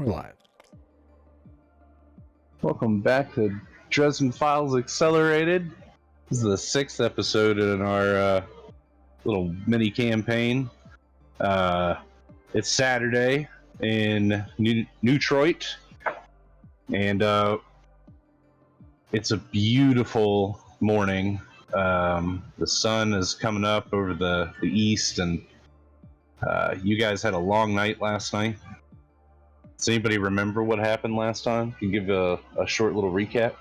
We're live. Welcome back to Dresden Files Accelerated. This is the 6th episode in our little mini campaign. It's Saturday in Detroit, and it's a beautiful morning. The sun is coming up over the east, and you guys had a long night last night. Does anybody remember what happened last time? Can you give a short little recap?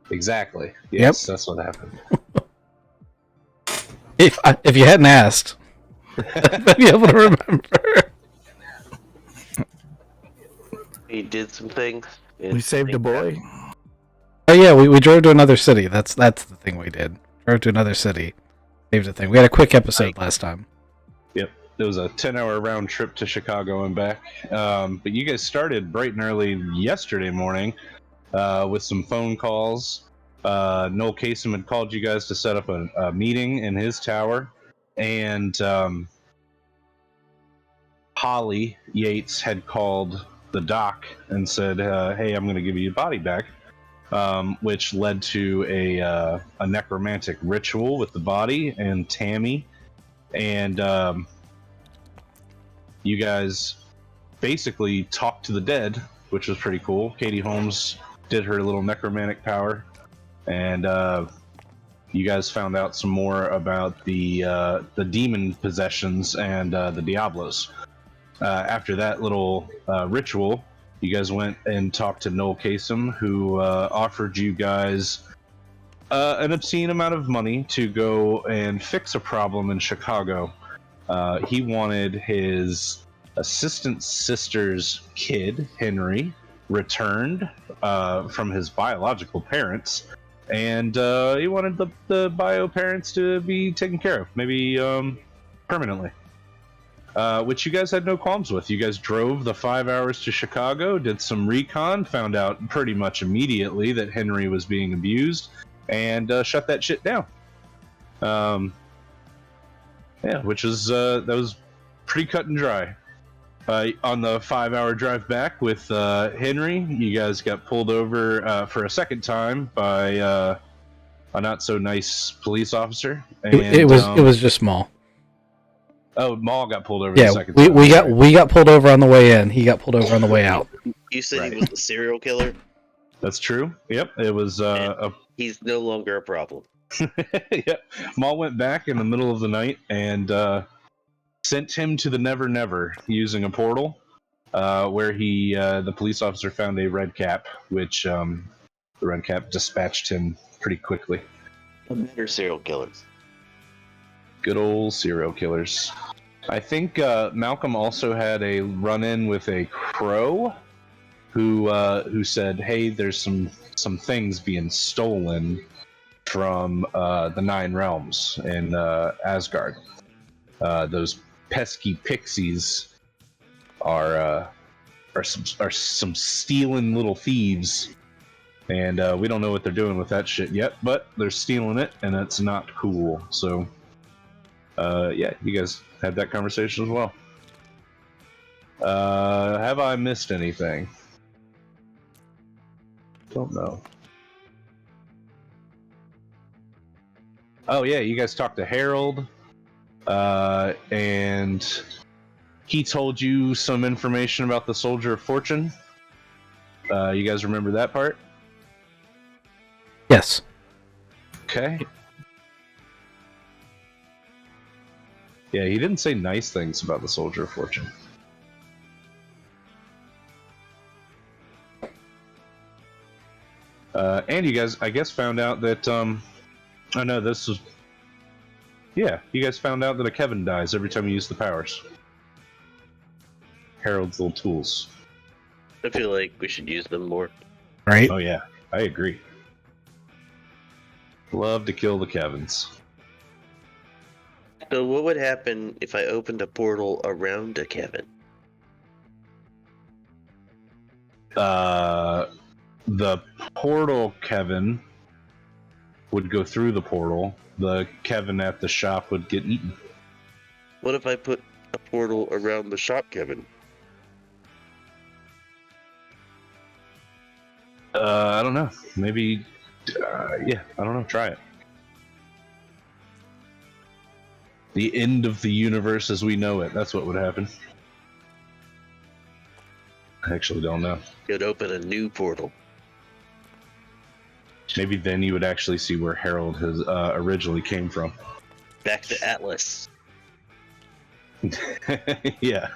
Exactly. Yes, That's what happened. If you hadn't asked, I'd be able to remember. He did some things. We saved a boy. Oh yeah, we drove to another city. That's the thing we did. Drove to another city. Saved a thing. We had a quick episode last time. Yep. It was a 10-hour round trip to Chicago and back. But you guys started bright and early yesterday morning with some phone calls. Noel Kasem had called you guys to set up a meeting in his tower. And Holly Yates had called the doc and said, hey, I'm going to give you your body back. Which led to a necromantic ritual with the body and Tammy. And you guys basically talked to the dead, which was pretty cool. Katie Holmes did her little necromantic power, and you guys found out some more about the demon possessions and the Diablos. After that little ritual, you guys went and talked to Noel Kasem, who offered you guys an obscene amount of money to go and fix a problem in Chicago. He wanted his assistant sister's kid, Henry, returned from his biological parents, and he wanted the bio parents to be taken care of, maybe permanently. Which you guys had no qualms with. You guys drove the 5 hours to Chicago, did some recon, found out pretty much immediately that Henry was being abused, and shut that shit down. Which was that was pretty cut and dry. On the 5-hour drive back with Henry, you guys got pulled over for a second time by a not so nice police officer. And, it was just small. Oh, Maul got pulled over the second time. We got pulled over on the way in. He got pulled over on the way out. You said He was the serial killer? That's true. Yep. It was he's no longer a problem. Yep. Maul went back in the middle of the night and sent him to the Never Never using a portal, where the police officer found a red cap, which the red cap dispatched him pretty quickly. Better serial killers. Good old serial killers. I think Malcolm also had a run-in with a crow, who said, "Hey, there's some things being stolen from the Nine Realms in Asgard. Those pesky pixies are some stealing little thieves, and we don't know what they're doing with that shit yet, but they're stealing it, and it's not cool." So. You guys had that conversation as well. Have I missed anything? Don't know. Oh yeah, you guys talked to Harold, and he told you some information about the Soldier of Fortune. You guys remember that part? Yes. Okay. Yeah, he didn't say nice things about the Soldier of Fortune. And you guys, I guess, found out that, you guys found out that a Kevin dies every time you use the powers. Harold's little tools. I feel like we should use them more. Right? Oh yeah, I agree. Love to kill the Kevins. So what would happen if I opened a portal around a Kevin? The portal Kevin would go through the portal, the Kevin at the shop would get eaten. What if I put a portal around the shop, Kevin? I don't know. Maybe, yeah, I don't know. Try it. The end of the universe as we know it. That's what would happen. I actually don't know. You'd open a new portal. Maybe then you would actually see where Harold has originally came from. Back to Atlas. Yeah.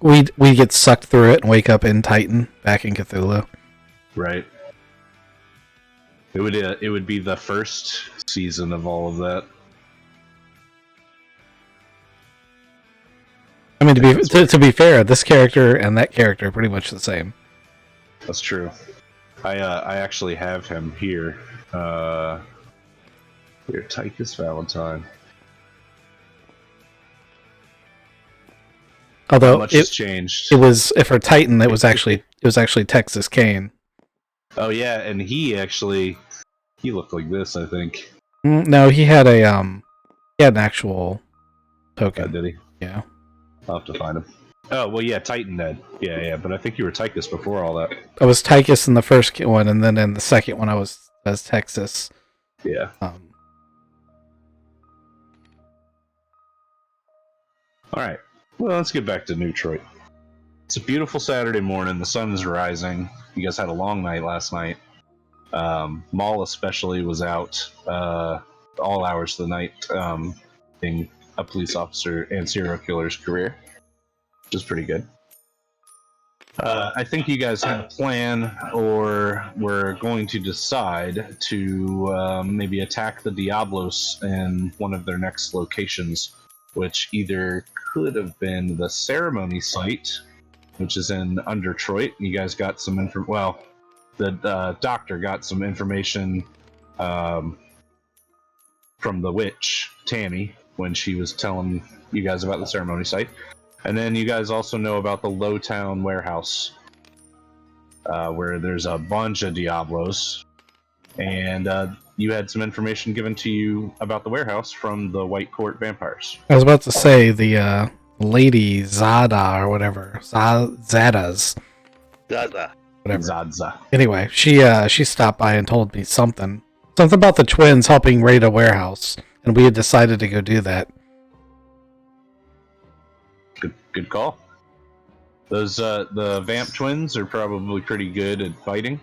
We get sucked through it and wake up in Titan, back in Cthulhu. Right. It would be the first season of all of that. I mean, to be fair, this character and that character are pretty much the same. That's true. I actually have him here. Here, Tychus Valentine. Although Much has changed. It was for Titan, it was actually Texas Kane. Oh yeah, and he looked like this, I think. No, he had an actual token. Did he? Yeah. I'll have to find him. Oh well, yeah, Titan Ned. Yeah, but I think you were Tychus before all that. I was Tychus in the first one, and then in the second one I was as Texas. Yeah. All right. Well, let's get back to New Detroit. It's a beautiful Saturday morning. The sun is rising. You guys had a long night last night. Maul especially was out all hours of the night, being a police officer and serial killer's career, which is pretty good. I think you guys had a plan, or were going to decide to maybe attack the Diablos in one of their next locations, which either could have been the ceremony site, which is in Detroit. You guys got some the doctor got some information from the witch, Tammy, when she was telling you guys about the ceremony site. And then you guys also know about the Lowtown warehouse, where there's a bunch of Diablos. And you had some information given to you about the warehouse from the White Court vampires. I was about to say the lady Zada or whatever. Zadas. Zaza. Whatever. Zadza. Anyway, she stopped by and told me something about the twins helping raid a warehouse, and we had decided to go do that. Good call. Those the vamp twins are probably pretty good at fighting.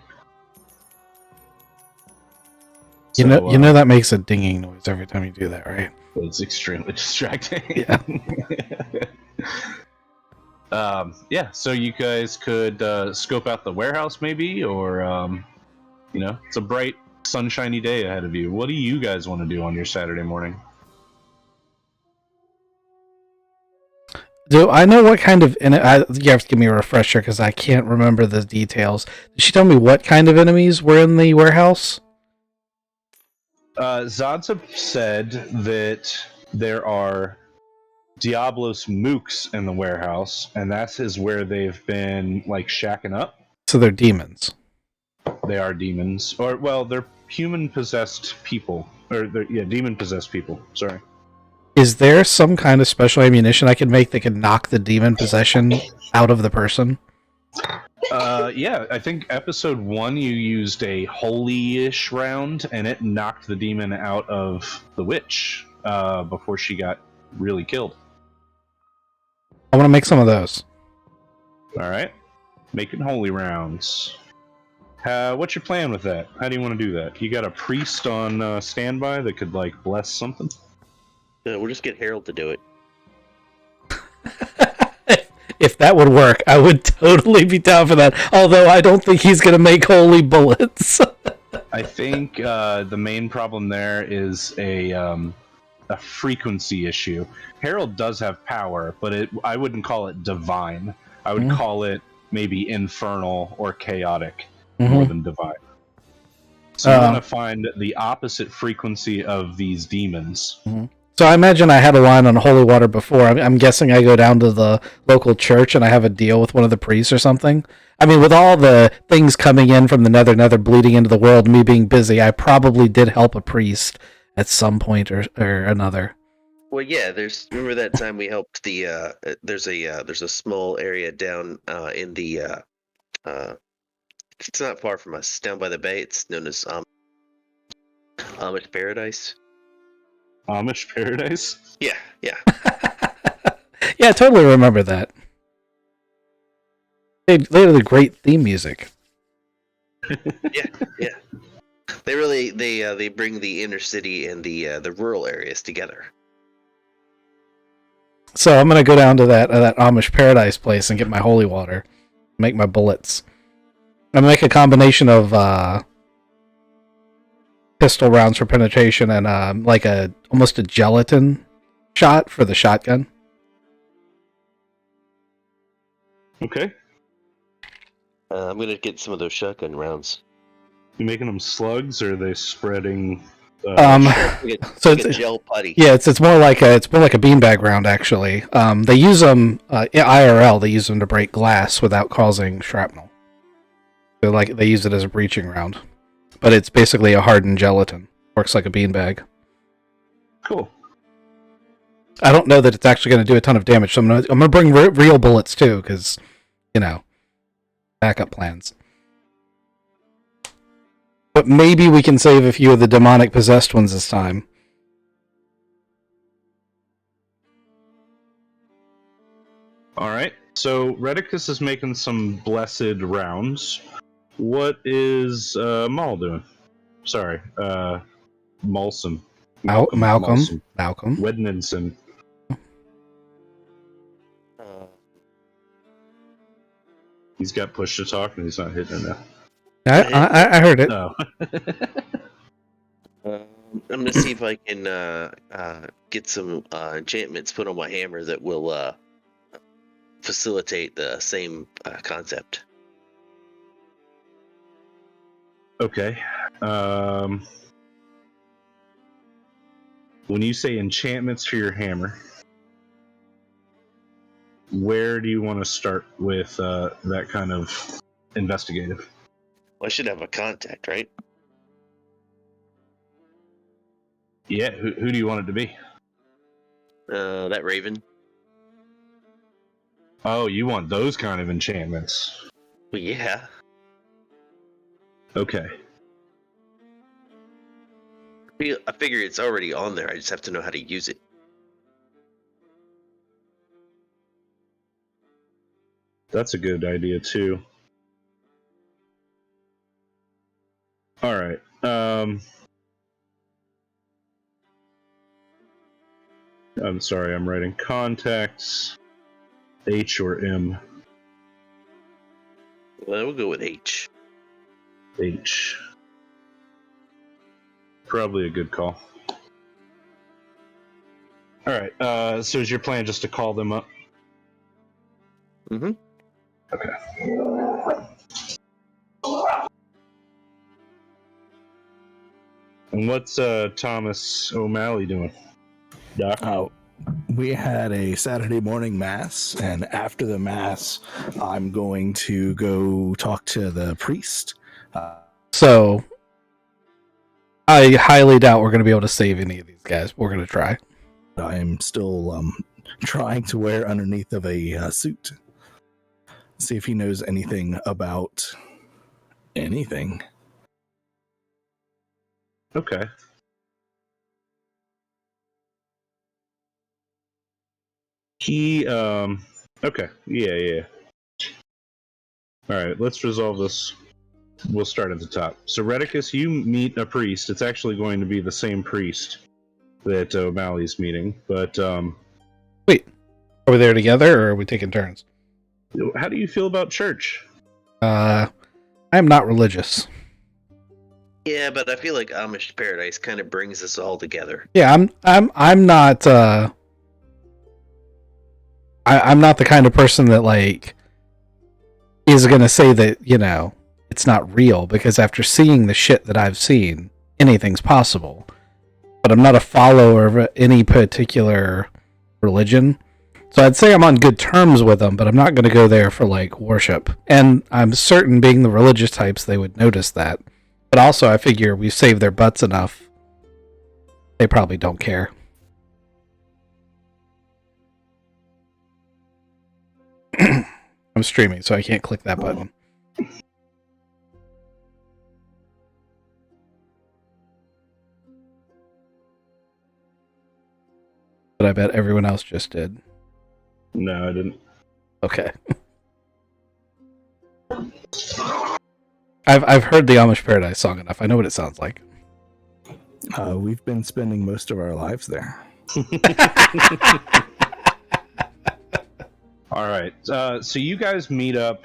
You know that makes a dinging noise every time you do that, right? It's extremely distracting. Yeah. Yeah, so you guys could scope out the warehouse maybe, or it's a bright, sunshiny day ahead of you. What do you guys want to do on your Saturday morning? Do I know what kind of... you have to give me a refresher because I can't remember the details. Did she tell me what kind of enemies were in the warehouse? Zadza said that there are Diablos mooks in the warehouse, and that is where they've been shacking up. So they're demons. They are demons, they're human-possessed people, demon-possessed people. Sorry. Is there some kind of special ammunition I could make that could knock the demon possession out of the person? Yeah, I think episode 1 you used a holy-ish round, and it knocked the demon out of the witch before she got really killed. I want to make some of those. All right, making holy rounds. What's your plan with that? How do you want to do that? You got a priest on standby that could bless something? Yeah, we'll just get Harold to do it. If that would work, I would totally be down for that. Although I don't think he's going to make holy bullets. I think the main problem there is a frequency issue. Harold does have power, but I wouldn't call it divine. I would call it maybe infernal or chaotic more than divine. So you want to find the opposite frequency of these demons. So I imagine I had a line on holy water before. I'm guessing I go down to the local church and I have a deal with one of the priests or something. I mean, with all the things coming in from the nether bleeding into the world, me being busy, I probably did help a priest at some point or another. Well, yeah. Remember that time we helped the there's a small area down in the it's not far from us, down by the bay. It's known as Amish Paradise. Amish Paradise? Yeah, yeah. Yeah, I totally remember that. They had the great theme music. Yeah. They bring the inner city and the rural areas together. So I'm gonna go down to that Amish Paradise place and get my holy water, make my bullets. I'm gonna make a combination of pistol rounds for penetration and like almost a gelatin shot for the shotgun. Okay. I'm gonna get some of those shotgun rounds. You making them slugs, or are they spreading? So it's a gel putty. Yeah, it's more like a beanbag round actually. They use them IRL. They use them to break glass without causing shrapnel. They use it as a breaching round, but it's basically a hardened gelatin. Works like a beanbag. Cool. I don't know that it's actually going to do a ton of damage, so I'm gonna bring real bullets too, because backup plans. But maybe we can save a few of the demonic possessed ones this time. All right. So Redicus is making some blessed rounds. What is Maul doing? Sorry, Malcolm. Malcolm. Wedninson. He's got push to talk, and he's not hitting it now. I heard it. Oh. I'm gonna see if I can get some enchantments put on my hammer that will facilitate the same concept. Okay. When you say enchantments for your hammer, where do you want to start with that kind of investigative? Well, I should have a contact, right? Yeah, who do you want it to be? That raven. Oh, you want those kind of enchantments. Well, yeah. Okay. I figure it's already on there. I just have to know how to use it. That's a good idea, too. Alright. I'm sorry, I'm writing contacts. H or M? Well, we'll go with H. H. Probably a good call. Alright, so is your plan just to call them up? Mm-hmm. Okay. And what's Thomas O'Malley doing? Doc? Oh, we had a Saturday morning mass, and after the mass, I'm going to go talk to the priest. So, I highly doubt we're going to be able to save any of these guys. We're going to try. I'm still trying to wear underneath of a suit. See if he knows anything about anything. Okay. He, okay. Yeah. Alright, let's resolve this. We'll start at the top. So, Redicus, you meet a priest. It's actually going to be the same priest that O'Malley's meeting, but, Wait, are we there together, or are we taking turns? how do you feel about church? I am not religious. Yeah, but I feel like Amish Paradise kind of brings us all together. Yeah, I'm not. I'm not the kind of person that is gonna say that it's not real, because after seeing the shit that I've seen, anything's possible. but I'm not a follower of any particular religion. So I'd say I'm on good terms with them, but I'm not going to go there for like worship. And I'm certain, being the religious types, they would notice that. But also, I figure we've saved their butts enough. They probably don't care. I'm streaming, so I can't click that button. But I bet everyone else just did. No, I didn't. Okay. I've heard the Amish Paradise song enough. I know what it sounds like. We've been spending most of our lives there. All right. So you guys meet up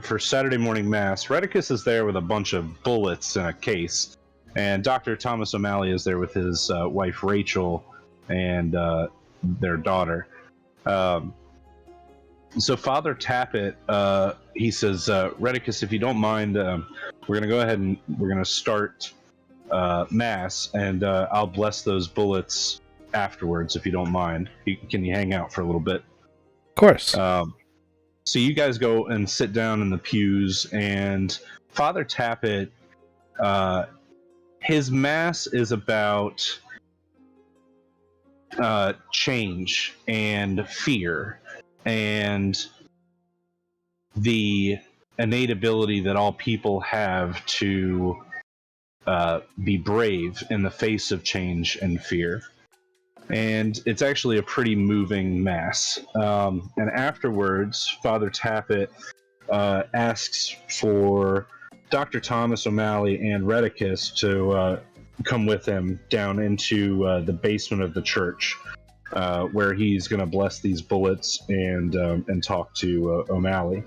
for Saturday morning mass. Redicus is there with a bunch of bullets in a case, and Dr. Thomas O'Malley is there with his wife Rachel and their daughter. So Father Tappet, he says, Redicus, if you don't mind, we're going to go ahead and we're going to start mass, and I'll bless those bullets afterwards, if you don't mind. Can you hang out for a little bit? Of course. So you guys go and sit down in the pews, and Father Tappet, his mass is about change and fear and the innate ability that all people have to be brave in the face of change and fear. And it's actually a pretty moving mass. And afterwards, Father Tappet asks for Dr. Thomas O'Malley and Redicus to come with him down into the basement of the church, where he's going to bless these bullets and talk to O'Malley.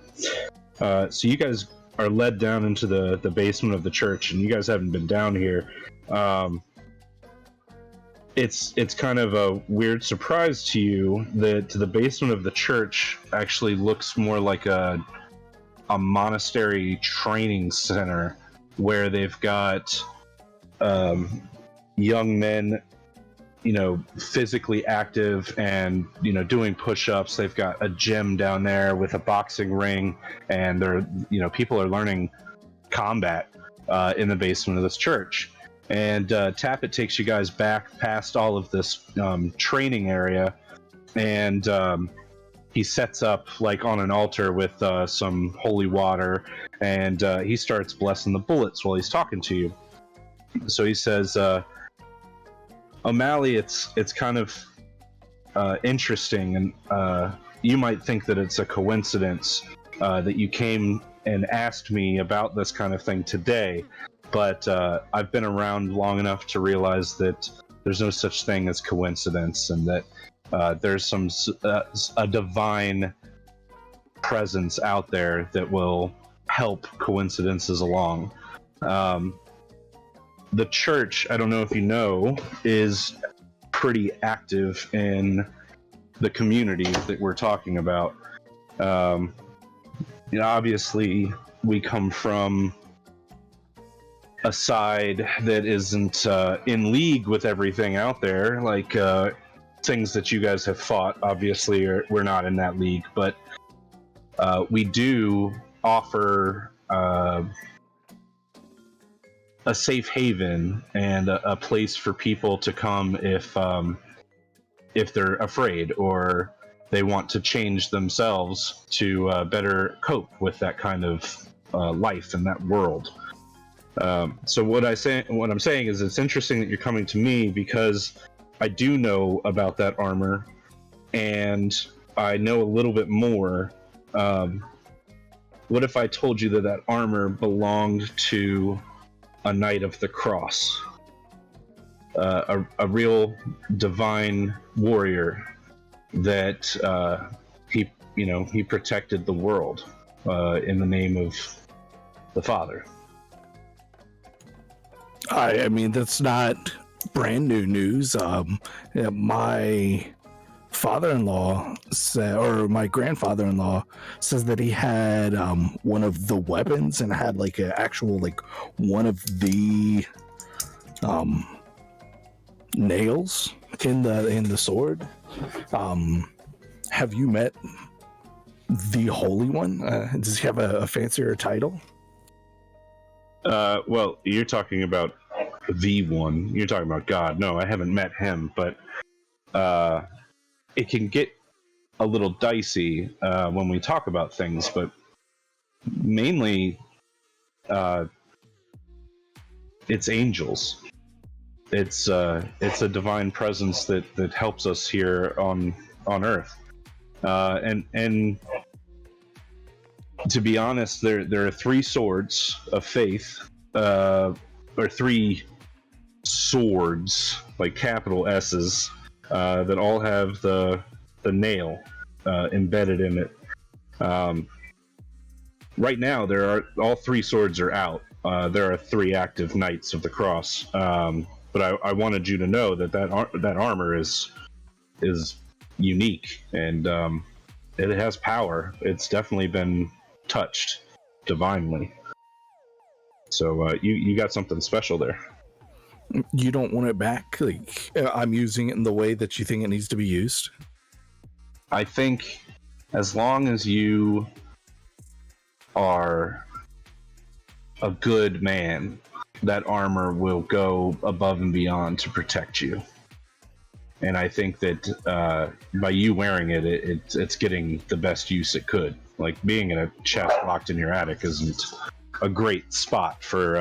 So you guys are led down into the basement of the church, and you guys haven't been down here. It's kind of a weird surprise to you that the basement of the church actually looks more like a monastery training center, where they've got young men, physically active and, doing push-ups. They've got a gym down there with a boxing ring, and people are learning combat in the basement of this church. And Tappet takes you guys back past all of this training area, and he sets up like on an altar with some holy water, and he starts blessing the bullets while he's talking to you. So he says, O'Malley, it's kind of interesting, and you might think that it's a coincidence that you came and asked me about this kind of thing today, but I've been around long enough to realize that there's no such thing as coincidence, and that there's a divine presence out there that will help coincidences along. The church, I don't know if you know, is pretty active in the community that we're talking about. Obviously, we come from a side that isn't in league with everything out there, like things that you guys have fought. Obviously, we're not in that league, but we do offer a safe haven and a place for people to come if they're afraid or they want to change themselves to better cope with that kind of life in that world. So what I'm saying is, it's interesting that you're coming to me, because I do know about that armor, and I know a little bit more. What if I told you that armor belonged to a Knight of the Cross, a real divine warrior that he protected the world in the name of the Father? I mean, that's not brand new news. My father-in-law or my grandfather-in-law says that he had one of the weapons, and had like an actual one of the nails in the sword. Have you met the Holy One? Does he have a fancier title? Well, you're talking about the one. You're talking about God. No, I haven't met him, but it can get a little dicey when we talk about things, but mainly it's angels. It's a divine presence that helps us here on Earth. And to be honest, there are three swords of faith, or three swords, like capital S's, that all have the nail embedded in it. Right now, all three swords are out. There are three active Knights of the Cross, but I wanted you to know that armor is unique, and it has power. It's definitely been touched divinely. So you got something special there. You don't want it back? Like, I'm using it in the way that you think it needs to be used? I think as long as you are a good man, that armor will go above and beyond to protect you. And I think that by you wearing it, it's getting the best use it could. Like, being in a chest locked in your attic isn't a great spot for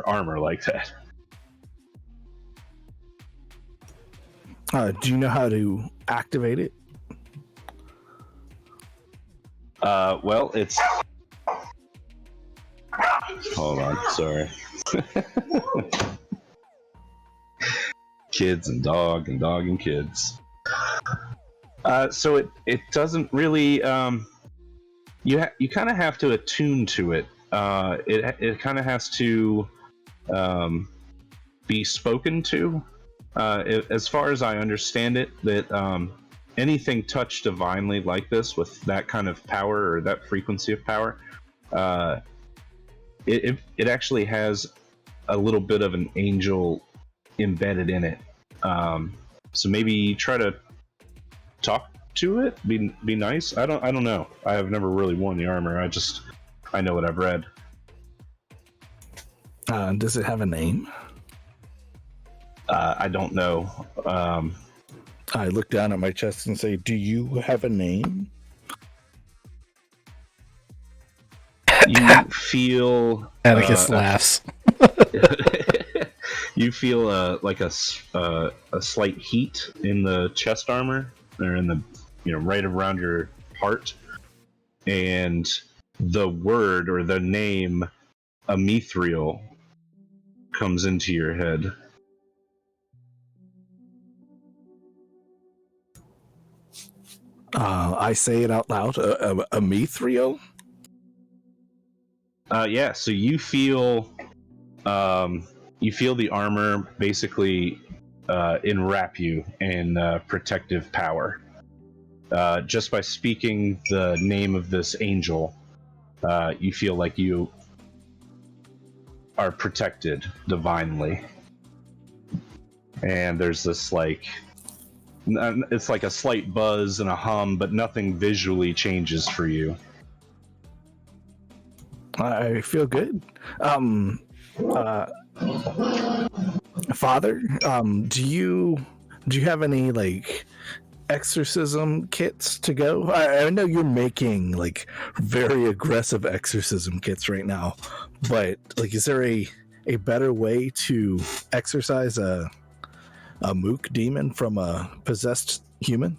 armor like that. Do you know how to activate it? Well, it's... Hold on, sorry. Kids and dog and kids. So it doesn't really... you kind of have to attune to it. It kind of has to be spoken to. As far as I understand it, that anything touched divinely like this, with that kind of power or that frequency of power, it actually has a little bit of an angel embedded in it. So maybe try to talk to it. Be nice. I don't know. I have never really worn the armor. I know what I've read. Does it have a name? I don't know. I look down at my chest and say, "Do you have a name?" You feel... Atticus laughs. You feel like a slight heat in the chest armor, or in the right around your heart, and the word or the name Amithril comes into your head. I say it out loud. Amithril? Yeah. So you feel the armor basically enwrap you in protective power. Just by speaking the name of this angel, you feel like you are protected divinely. And there's this it's like a slight buzz and a hum, but nothing visually changes for you. I feel good. Father, do you have any exorcism kits to go? I know you're making very aggressive exorcism kits right now, but is there a better way to exorcise a mook demon from a possessed human?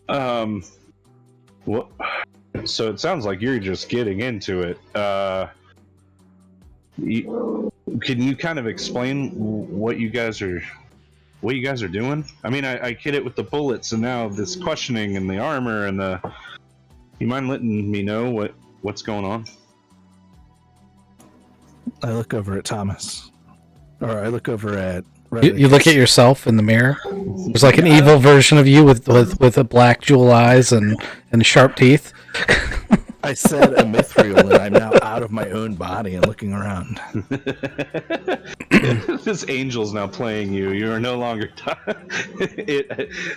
What? So it sounds like you're just getting into it. Can you kind of explain what you guys are doing? I mean, I get it with the bullets, and now this questioning and the armor and the... You mind letting me know what's going on? I look over at Thomas. Or I look over at... You look at yourself in the mirror. There's like an evil version of you with a black jewel eyes and sharp teeth. I said a mithril, and I'm now out of my own body and looking around. this angel's now playing you. You are no longer.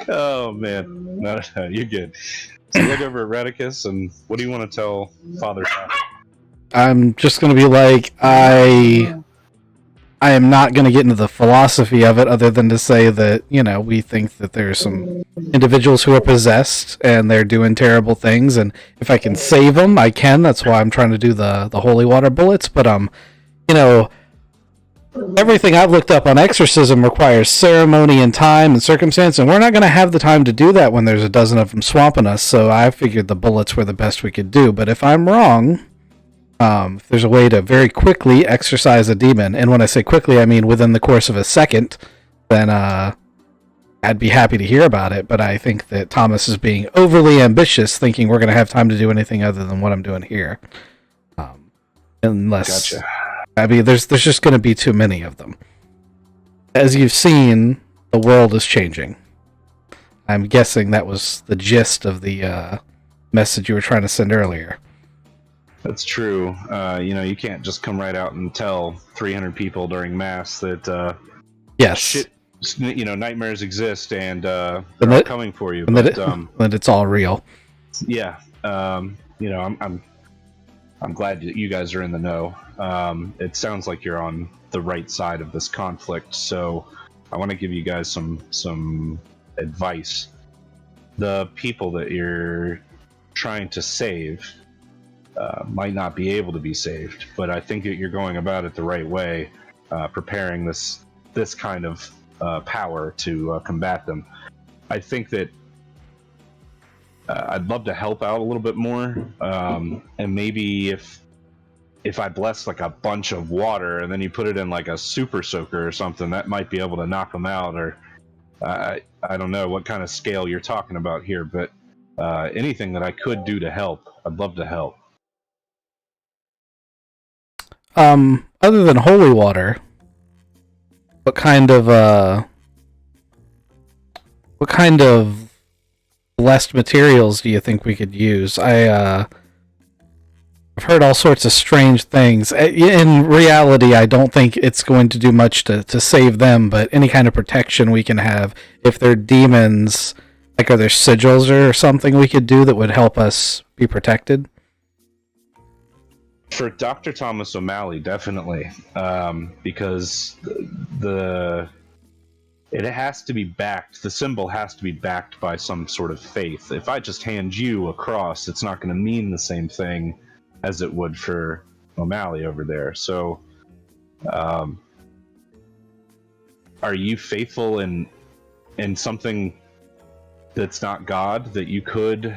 Oh man, no, you're good. So look over at Redicus, and what do you want to tell Father Shaw? I'm just going to be like, I am not going to get into the philosophy of it other than to say that, we think that there's some individuals who are possessed and they're doing terrible things, and if I can save them, I can. That's why I'm trying to do the holy water bullets, but everything I've looked up on exorcism requires ceremony and time and circumstance, and we're not going to have the time to do that when there's a dozen of them swamping us, so I figured the bullets were the best we could do. But if I'm wrong, if there's a way to very quickly exorcise a demon, and when I say quickly, I mean within the course of a second, then I'd be happy to hear about it. But I think that Thomas is being overly ambitious, thinking we're going to have time to do anything other than what I'm doing here. Unless... Gotcha. I mean, there's just going to be too many of them. As you've seen, the world is changing. I'm guessing that was the gist of the message you were trying to send earlier. That's true. You can't just come right out and tell 300 people during Mass that yes, nightmares exist and they're all coming for you. But that it's all real. Yeah. I'm glad that you guys are in the know. It sounds like you're on the right side of this conflict, so I want to give you guys some advice. The people that you're trying to save might not be able to be saved, but I think that you're going about it the right way, preparing this kind of power to combat them. I think that I'd love to help out a little bit more, and maybe if I bless like a bunch of water and then you put it in like a super soaker or something, that might be able to knock them out. Or I don't know what kind of scale you're talking about here, but anything that I could do to help, I'd love to help. Other than holy water, what kind of blessed materials do you think we could use? I've heard all sorts of strange things. In reality, I don't think it's going to do much to save them, but any kind of protection we can have. If they're demons, like are there sigils or something we could do that would help us be protected? For Dr. Thomas O'Malley, definitely, because it has to be backed. The symbol has to be backed by some sort of faith. If I just hand you a cross, it's not going to mean the same thing as it would for O'Malley over there. So, are you faithful in something that's not God, that you could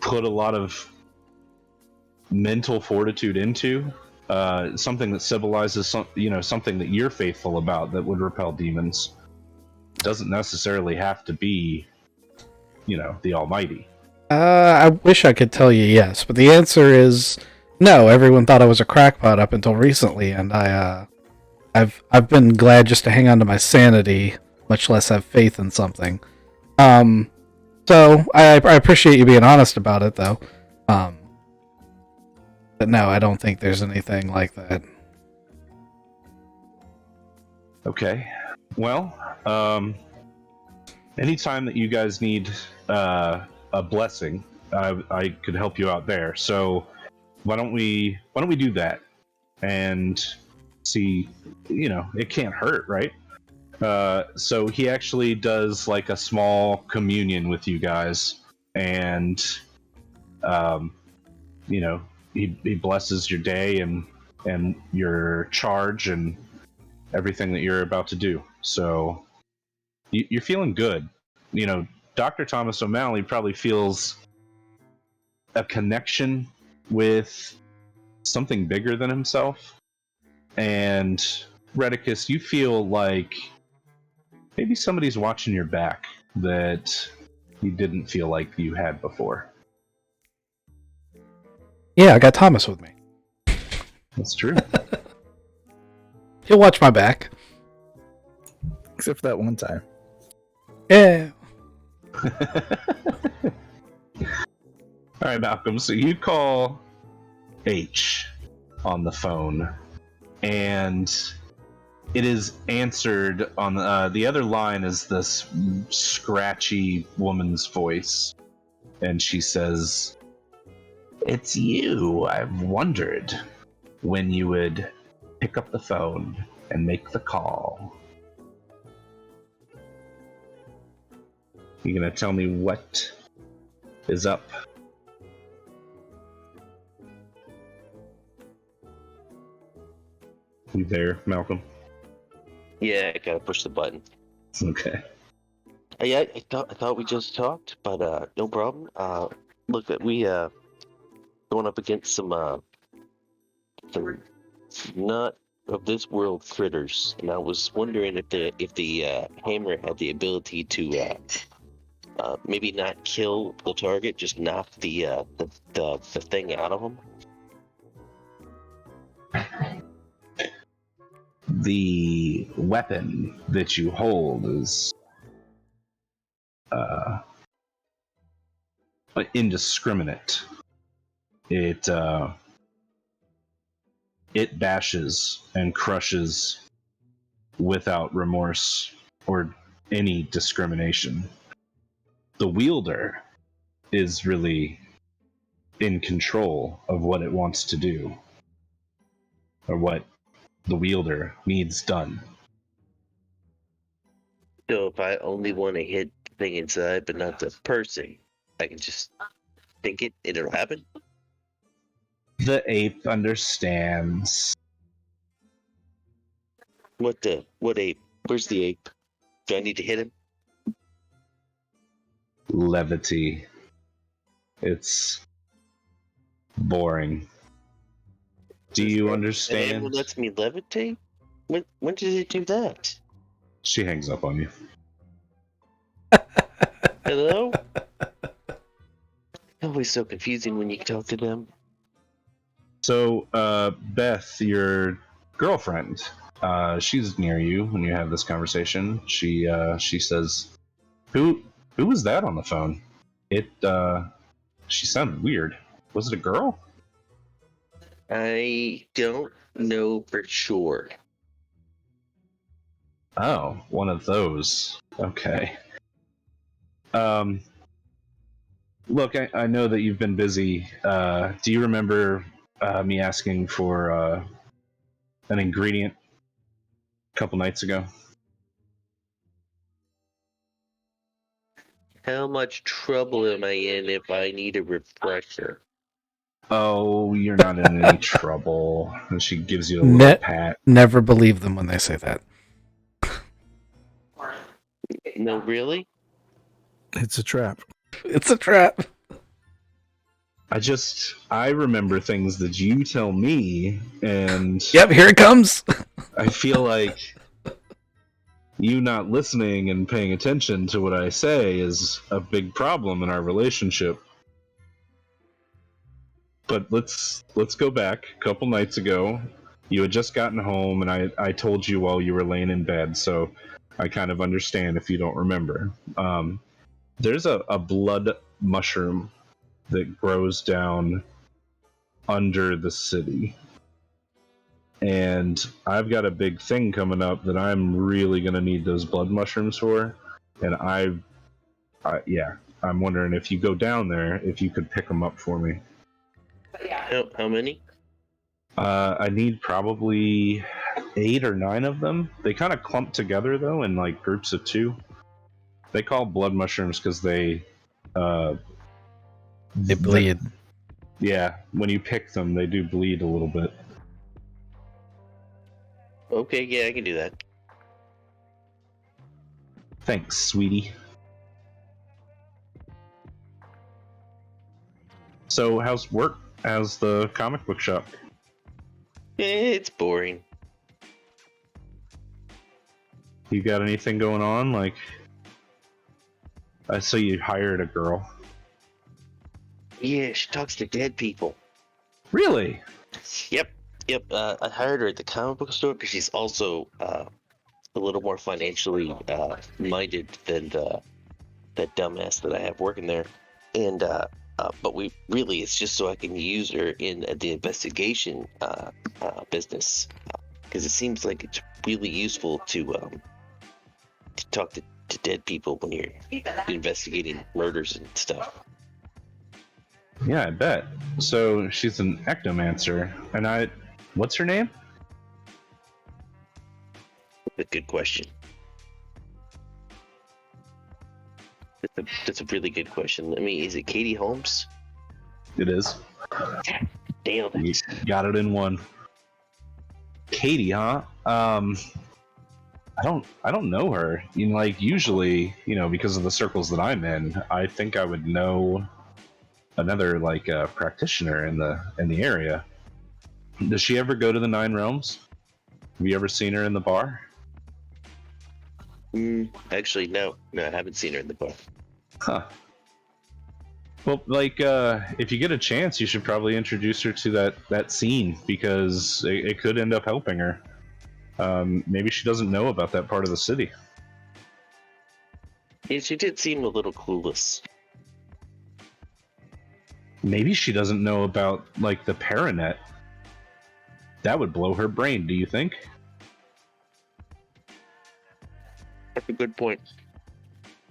put a lot of mental fortitude into? Something that symbolizes something that you're faithful about that would repel demons. Doesn't necessarily have to be, the Almighty. I wish I could tell you yes, but the answer is no. Everyone thought I was a crackpot up until recently, and I've been glad just to hang on to my sanity, much less have faith in something. So I appreciate you being honest about it, though. But no, I don't think there's anything like that. Okay. Well, anytime that you guys need a blessing, I could help you out there. So why don't we do that and see? It can't hurt, right? So he actually does like a small communion with you guys, and he blesses your day and your charge and everything that you're about to do. So you're feeling good. Dr. Thomas O'Malley probably feels a connection with something bigger than himself. And Redicus, you feel like maybe somebody's watching your back that you didn't feel like you had before. Yeah, I got Thomas with me. That's true. He'll watch my back. Except for that one time. Yeah. All right, Malcolm. So you call H on the phone, and It is answered on the other line is this scratchy woman's voice, and she says, "It's you. I've wondered when you would pick up the phone and make the call. You gonna tell me what is up?" You there, Malcolm? Yeah, I gotta push the button. Okay. Yeah, I thought we just talked, but no problem. Look, we going up against some not of this world critters, and I was wondering if the hammer had the ability to maybe not kill the target, just knock the thing out of them. The weapon that you hold is indiscriminate. It bashes and crushes without remorse or any discrimination. The wielder is really in control of what it wants to do, or what the wielder needs done. So if I only want to hit the thing inside, but not the person, I can just think it'll happen. The ape understands. What ape? Where's the ape? Do I need to hit him? Levity. It's boring. Do you An understand? animal lets me levitate? When did it do that? She hangs up on you. Hello? Always so confusing when you talk to them. So, Beth, your girlfriend, she's near you when you have this conversation. She says, "Who was that on the phone? She sounded weird. Was it a girl?" I don't know for sure. Oh, one of those. Okay. Look, I know that you've been busy. Do you remember me asking for an ingredient a couple nights ago? How much trouble am I in if I need a refresher? Oh, you're not in any trouble. And she gives you a little pat. Never believe them when they say that. No, really? It's a trap. It's a trap. I remember things that you tell me, and Yep, here it comes. I feel like you not listening and paying attention to what I say is a big problem in our relationship. But let's go back a couple nights ago. You had just gotten home, and I told you while you were laying in bed, so I kind of understand if you don't remember. There's a blood mushroom that grows down under the city. And I've got a big thing coming up that I'm really going to need those blood mushrooms for. And I'm wondering if you go down there, if you could pick them up for me. How many? I need probably 8 or 9 of them. They kind of clump together, though, in like groups of 2. They call blood mushrooms because they bleed. Yeah, when you pick them, they do bleed a little bit. Okay, yeah, I can do that. Thanks, sweetie. So, how's work? How's the comic book shop? It's boring. You got anything going on? Like, I saw you hired a girl. Yeah, she talks to dead people. Really? Yep. I hired her at the comic book store because she's also a little more financially minded than that dumbass that I have working there. And but it's just so I can use her in the investigation business because it seems like it's really useful to talk to dead people when you're investigating murders and stuff. Yeah, I bet. So she's an ectomancer, and what's her name? That's a good question. That's a really good question. I mean, is it Katie Holmes? It is. Damn You it. got it in one. Katie, huh? I don't know her. You know, like usually, because of the circles that I'm in, I think I would know another practitioner in the area. Does she ever go to the Nine Realms? Have you ever seen her in the bar? Actually, no, I haven't seen her in the bar. Huh. Well, if you get a chance, you should probably introduce her to that scene because it could end up helping her. Maybe she doesn't know about that part of the city. Yeah, she did seem a little clueless. Maybe she doesn't know about the Paranet. That would blow her brain. Do you think? That's a good point.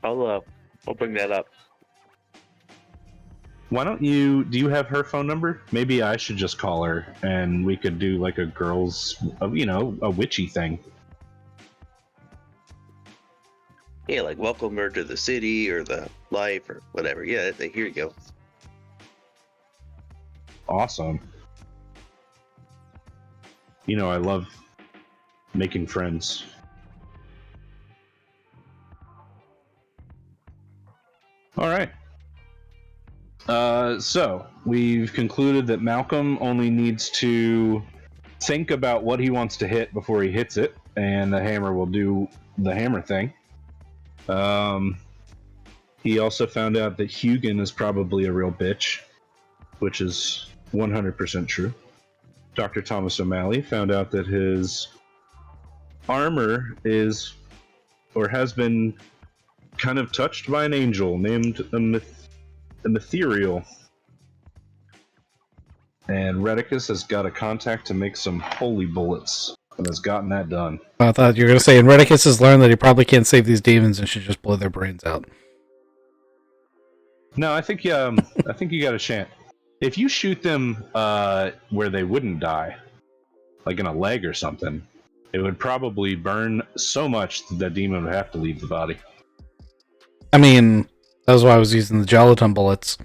I'll bring that up. Why don't you? Do you have her phone number? Maybe I should just call her, and we could do a girls, a witchy thing. Yeah, like welcome her to the city or the life or whatever. Yeah, here you go. Awesome. I love making friends. All right. So we've concluded that Malcolm only needs to think about what he wants to hit before he hits it, and the hammer will do the hammer thing. He also found out that Hugin is probably a real bitch, which is 100% true. Dr. Thomas O'Malley found out that his armor is, or has been, kind of touched by an angel named Ethereal. And Redicus has got a contact to make some holy bullets, and has gotten that done. I thought you were going to say, and Redicus has learned that he probably can't save these demons and should just blow their brains out. No, I think you got a chance. If you shoot them where they wouldn't die, like in a leg or something, it would probably burn so much that the demon would have to leave the body. I mean, that was why I was using the gelatin bullets.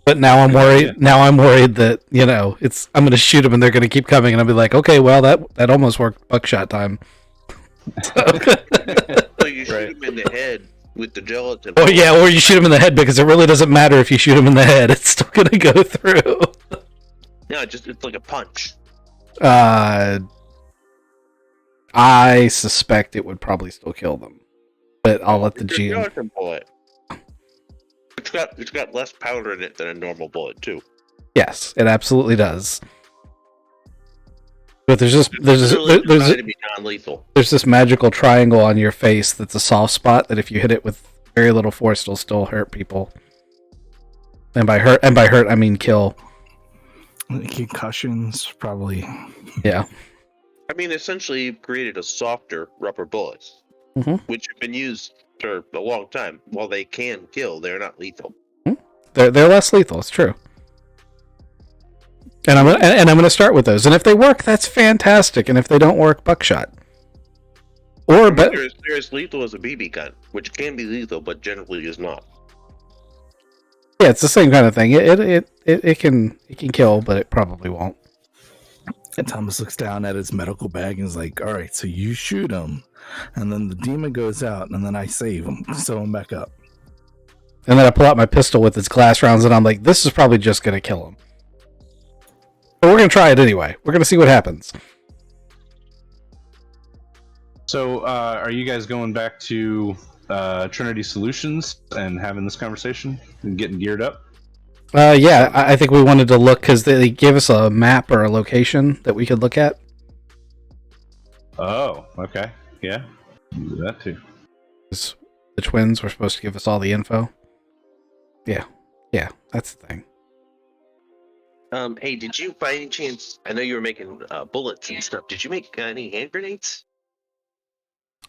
But now I'm worried. Yeah. Now I'm worried that I'm going to shoot them and they're going to keep coming, and I'll be like, okay, well that almost worked. Buckshot time. So you shoot him in the head with the gelatin. Oh yeah, or you shoot him in the head because it really doesn't matter if you shoot him in the head; it's still going to go through. No, it's like a punch. I suspect it would probably still kill them, but I'll let the It's a GM. gelatin bullet. It's got less powder in it than a normal bullet too. Yes, it absolutely does. But there's to be non-lethal. There's this magical triangle on your face that's a soft spot that if you hit it with very little force, it'll still hurt people. And by hurt, I mean kill. Concussions, probably. Yeah. I mean, essentially, you've created a softer rubber bullet, which have been used for a long time. While they can kill, they're not lethal. They're less lethal. It's true. And I'm gonna start with those. And if they work, that's fantastic. And if they don't work, buckshot. Or they're as lethal as a BB gun, which can be lethal, but generally is not. Yeah, it's the same kind of thing. It can kill, but it probably won't. And Thomas looks down at his medical bag and is like, all right, so you shoot him, and then the demon goes out, and then I save him, sew him back up. And then I pull out my pistol with its glass rounds, and I'm like, this is probably just going to kill him. But we're going to try it anyway. We're going to see what happens. So, are you guys going back to Trinity Solutions and having this conversation and getting geared up? Yeah, I think we wanted to look because they gave us a map or a location that we could look at. Oh, okay. Yeah, do that too. The twins were supposed to give us all the info. Yeah, that's the thing. Hey, did you by any chance? I know you were making bullets and stuff. Did you make any hand grenades?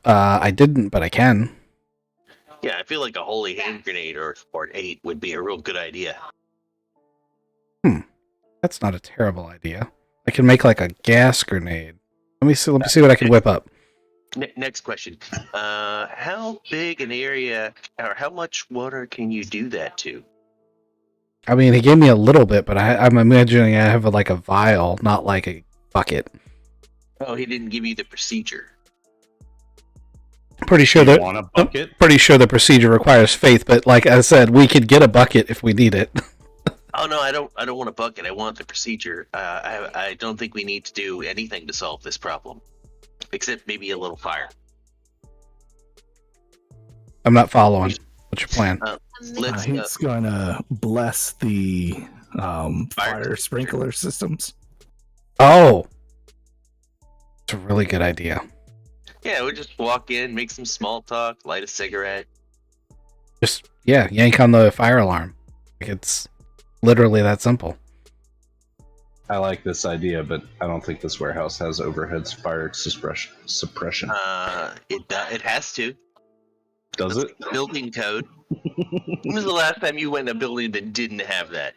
I didn't, but I can. Yeah, I feel like a holy hand grenade or 8 would be a real good idea. That's not a terrible idea. I can make like a gas grenade. Let me see what I can whip up. Next question. How big an area or how much water can you do that to? I mean, he gave me a little bit, but I'm imagining I have like a vial, not like a bucket. Oh, he didn't give you the procedure. Pretty sure Do you that want a bucket? pretty sure the procedure requires faith, but like I said, we could get a bucket if we need it. Oh no, I don't want a bucket. I want the procedure. I don't think we need to do anything to solve this problem, except maybe a little fire. I'm not following. What's your plan? He's going to bless the fire sprinkler systems. Oh, it's a really good idea. Yeah, we just walk in, make some small talk, light a cigarette. Just yank on the fire alarm. Like, it's literally that simple. I like this idea, but I don't think this warehouse has overhead fire suppression. It has to. Does it? Building code. When was the last time you went in a building that didn't have that?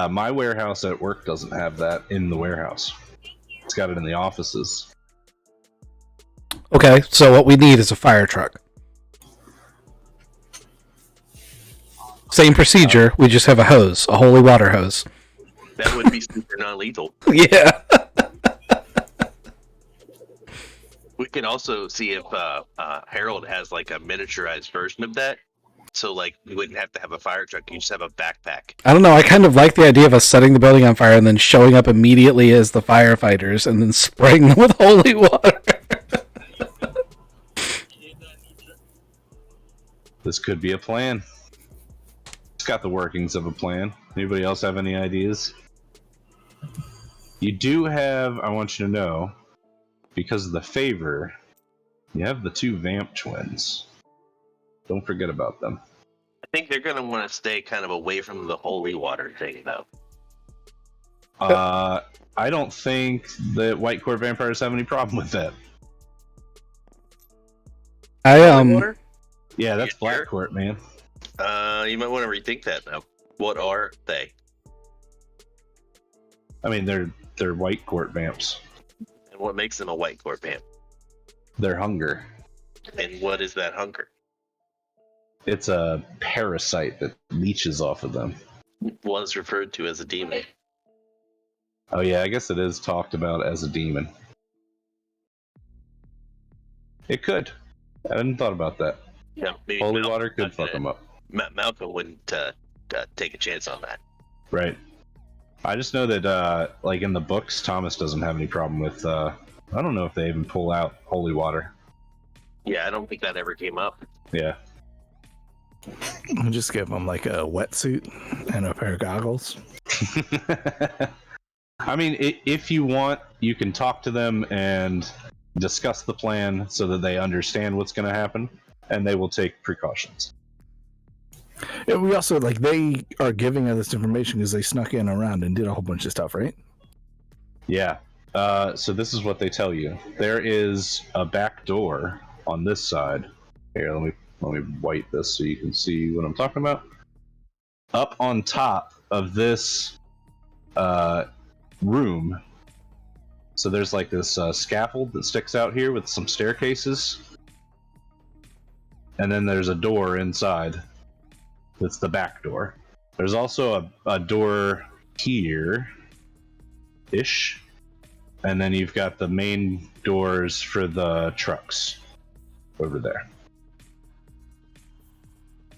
My warehouse at work doesn't have that in the warehouse. It's got it in the offices. Okay, so what we need is a fire truck. Same procedure, we just have a hose, a holy water hose. That would be super non-lethal. Yeah. We can also see if Harold has like a miniaturized version of that. So like we wouldn't have to have a fire truck, you just have a backpack. I don't know, I kind of like the idea of us setting the building on fire and then showing up immediately as the firefighters and then spraying them with holy water. This could be a plan. It's got the workings of a plan. Anybody else have any ideas? You do have, I want you to know, because of the favor, you have the 2 vamp twins. Don't forget about them. I think they're going to want to stay kind of away from the holy water thing, though. I don't think that White Court vampires have any problem with that. Holy water? Yeah, that's Yeah, Black sure. Court, man. You might want to rethink that now. What are they? I mean, they're White Court vamps. And what makes them a white court vamp? Their hunger. And what is that hunger? It's a parasite that leeches off of them. Was referred to as a demon. Oh yeah, I guess it is talked about as a demon. It could. I hadn't thought about that. Yeah, maybe Holy Malcolm water could not fuck gonna- them up. Malcolm wouldn't take a chance on that. Right. I just know that, like in the books, Thomas doesn't have any problem with. I don't know if they even pull out holy water. Yeah, I don't think that ever came up. Yeah. I'll just give him like a wetsuit and a pair of goggles. I mean, if you want, you can talk to them and discuss the plan so that they understand what's going to happen, and they will take precautions. Yeah, we also like they are giving us this information because they snuck in around and did a whole bunch of stuff, right? Yeah. So this is what they tell you. There is a back door on this side. Here, let me white this so you can see what I'm talking about. Up on top of this room. So there's like this scaffold that sticks out here with some staircases. And then there's a door inside. That's the back door. There's also a door here-ish. And then you've got the main doors for the trucks over there.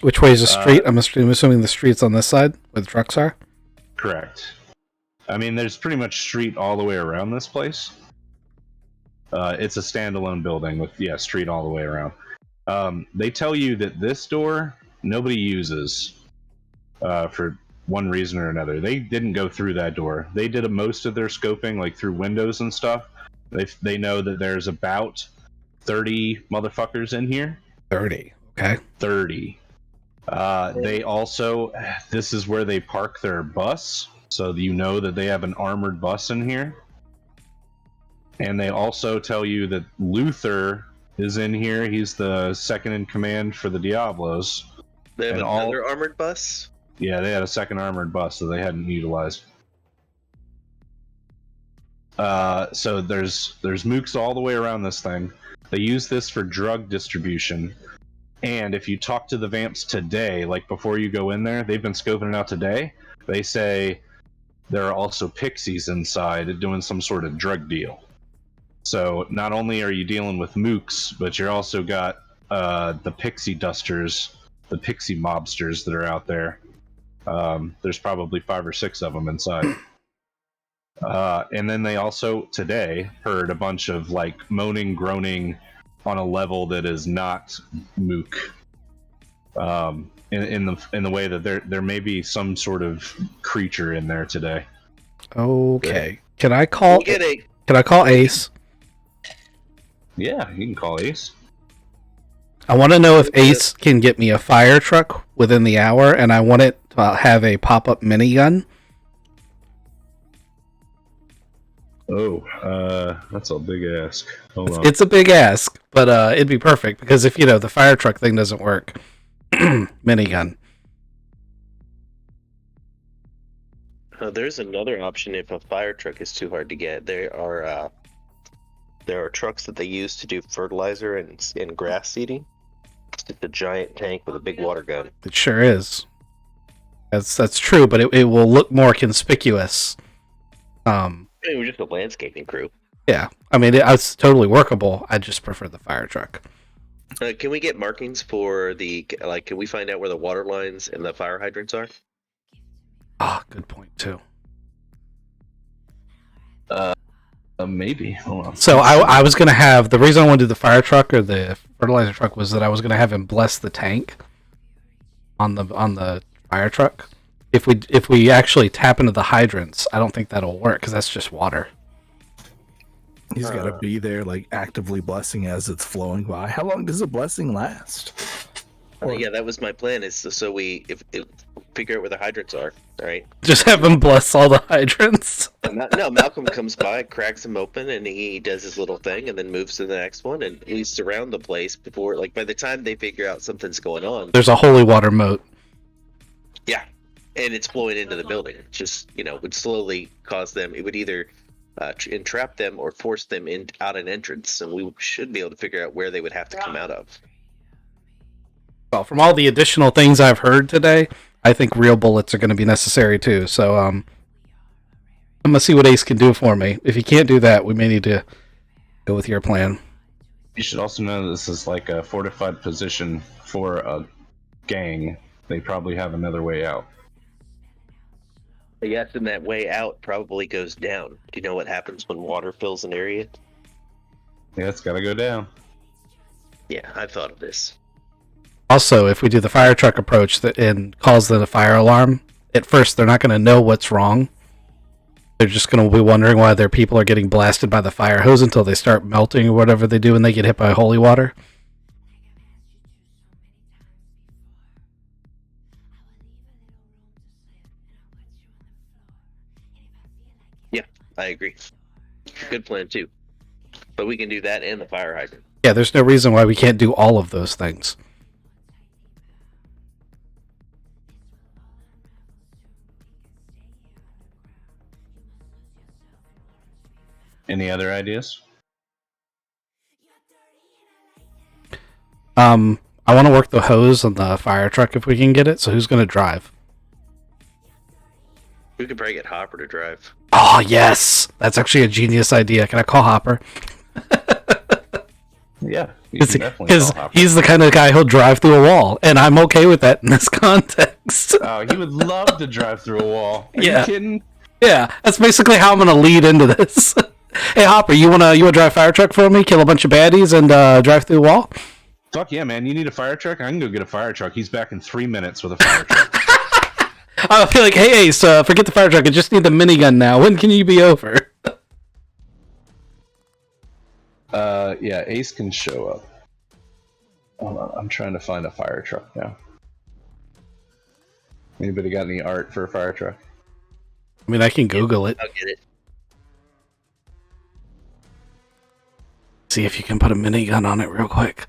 Which way is the street? I'm assuming the street's on this side where the trucks are. Correct. I mean, there's pretty much street all the way around this place. It's a standalone building with, street all the way around. They tell you that this door nobody uses for one reason or another. They didn't go through that door. They did most of their scoping like through windows and stuff. They know that there's about 30 motherfuckers in here. 30. Okay. 30. They also, this is where they park their bus, so you know that they have an armored bus in here. And they also tell you that Luther is in here. He's the second in command for the Diablos. They have And another armored bus. Yeah, they had a second armored bus that they hadn't utilized. So there's mooks all the way around this thing. They use this for drug distribution. And if you talk to the vamps today, like before you go in there, they've been scoping it out today. They say there are also pixies inside doing some sort of drug deal. So not only are you dealing with mooks, but you're also got the pixie dusters, the pixie mobsters that are out there. There's probably 5 or 6 of them inside. And then they also today heard a bunch of like moaning, groaning on a level that is not mook. In the way that there may be some sort of creature in there today. Okay. Can I call Ace? Yeah, you can call Ace. I want to know if Ace can get me a fire truck within the hour, and I want it to have a pop-up minigun. Oh, that's a big ask. Hold on. It's a big ask, but it'd be perfect, because if, the fire truck thing doesn't work, minigun. There's another option if a fire truck is too hard to get. There are trucks that they use to do fertilizer and grass seeding. It's just a giant tank with a big water gun. It sure is. That's true, but it will look more conspicuous. It was just a landscaping crew. Yeah, I mean, it's totally workable. I just prefer the fire truck. Can we get markings for can we find out where the water lines and the fire hydrants are? Ah, good point, too. Maybe. Hold on. So I was going to have, the reason I want to do the fire truck or the fertilizer truck was that I was going to have him bless the tank on the fire truck. If we actually tap into the hydrants, I don't think that'll work, because that's just water. He's got to be there, like, actively blessing as it's flowing by. How long does a blessing last? Yeah, that was my plan. Is so we figure out where the hydrants are. All right. Just have him bless all the hydrants. No, Malcolm comes by, cracks them open, and he does his little thing, and then moves to the next one, and we surround the place before, like, by the time they figure out something's going on. There's a holy water moat. Yeah, and it's flowing into the building. It just would slowly cause them. It would either entrap them or force them out an entrance, and we should be able to figure out where they would have to come out of. Well, from all the additional things I've heard today, I think real bullets are going to be necessary too. So I'm going to see what Ace can do for me. If he can't do that, we may need to go with your plan. You should also know this is like a fortified position for a gang. They probably have another way out. Yes, and that way out probably goes down. Do you know what happens when water fills an area? Yeah, it's got to go down. Yeah, I've thought of this. Also, if we do the fire truck approach and calls the fire alarm, at first they're not going to know what's wrong. They're just going to be wondering why their people are getting blasted by the fire hose until they start melting or whatever they do and they get hit by holy water. Yeah, I agree. Good plan too. But we can do that and the fire hydrant. Yeah, there's no reason why we can't do all of those things. Any other ideas? I want to work the hose on the fire truck if we can get it. So who's going to drive? We could probably get Hopper to drive. Oh, yes. That's actually a genius idea. Can I call Hopper? Yeah, because he's the kind of guy who'll drive through a wall, and I'm okay with that in this context. Oh, he would love to drive through a wall. Are you kidding? Yeah, that's basically how I'm going to lead into this. Hey, Hopper, you wanna drive a fire truck for me, kill a bunch of baddies, and drive through the wall? Fuck yeah, man. You need a fire truck? I can go get a fire truck. He's back in 3 minutes with a fire truck. I'll be like, hey, Ace, forget the fire truck. I just need the minigun now. When can you be over? Yeah, Ace can show up. Hold on, I'm trying to find a fire truck now. Anybody got any art for a fire truck? I mean, I can Google it. I'll get it. See if you can put a minigun on it real quick.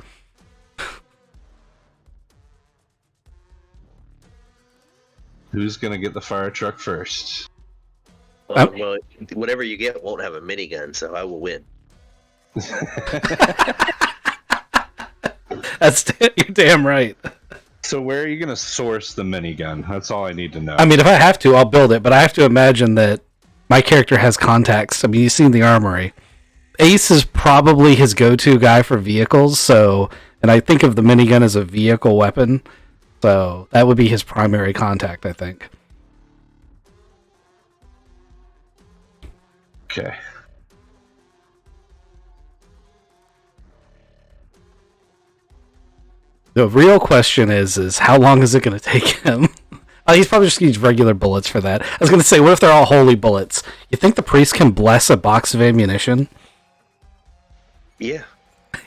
Who's gonna get the fire truck first? Well, whatever you get won't have a minigun, so I will win. You're damn right. So where are you gonna source the minigun? That's all I need to know. I mean, if I have to, I'll build it, but I have to imagine that my character has contacts. I mean, you've seen the armory. Ace is probably his go-to guy for vehicles, so, and I think of the minigun as a vehicle weapon, so that would be his primary contact, I think. Okay. The real question is how long is it going to take him? He's probably just needs regular bullets for that. I was going to say, what if they're all holy bullets? You think the priest can bless a box of ammunition? Yeah.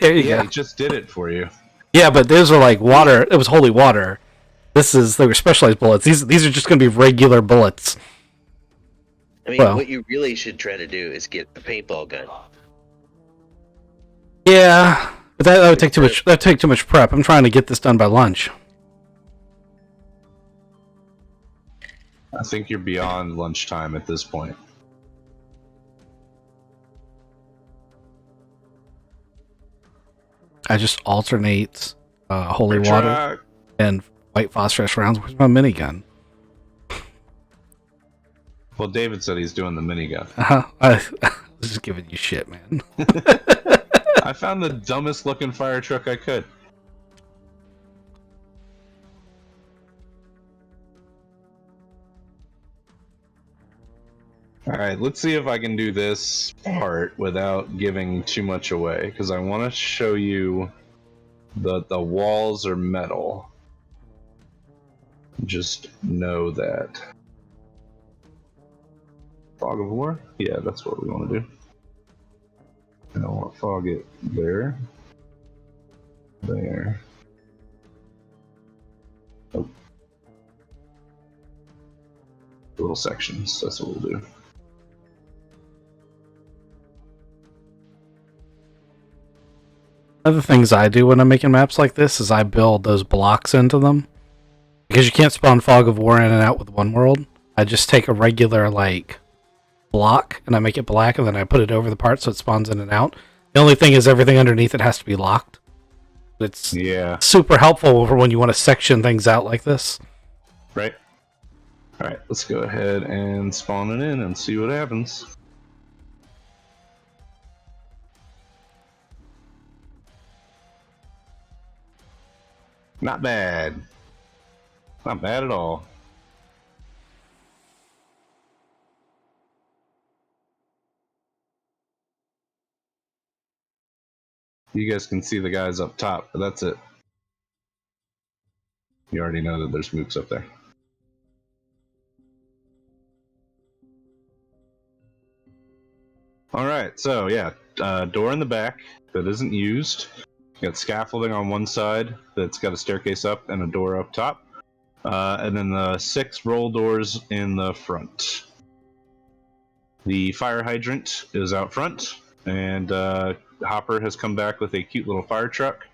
There you Yeah, go. he just did it for you. Yeah, but those are like water. It was holy water. They were specialized bullets. These are just going to be regular bullets. I mean, Well. what you really should try to do is get a paintball gun. Yeah, but that would take too much. That'd take too much prep. I'm trying to get this done by lunch. I think you're beyond lunchtime at this point. I just alternate holy Fire water truck. and white phosphorus rounds with my minigun. Well, David said he's doing the minigun. I was just giving you shit, man. I found the dumbest looking fire truck I could. Alright, let's see if I can do this part without giving too much away, because I want to show you that the walls are metal. Just know that. Fog of War? Yeah, that's what we want to do. And I want to fog it there. There. Oh. Little sections, that's what we'll do. Other things I do when I'm making maps like this is I build those blocks into them. Because you can't spawn Fog of War in and out with one world. I just take a regular, like, block and I make it black and then I put it over the part so it spawns in and out. The only thing is everything underneath it has to be locked. It's super helpful for when you want to section things out like this. Right. Alright, let's go ahead and spawn it in and see what happens. Not bad. Not bad at all. You guys can see the guys up top, but that's it. You already know that there's mooks up there. Alright, so yeah, door in the back that isn't used. You got scaffolding on one side that's got a staircase up and a door up top. And then the 6 roll doors in the front. The fire hydrant is out front, and Hopper has come back with a cute little fire truck.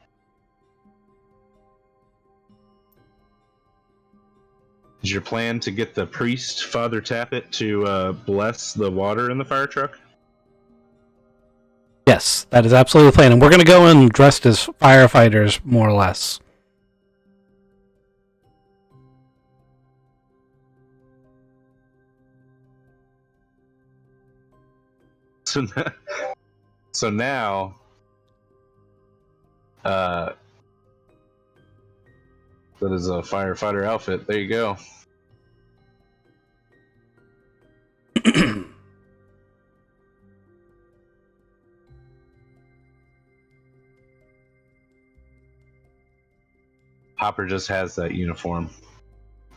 Is your plan to get the priest, Father Tappet, to bless the water in the fire truck? Yes, that is absolutely the plan. And we're going to go in dressed as firefighters, more or less. So now, that is a firefighter outfit. There you go. Hopper just has that uniform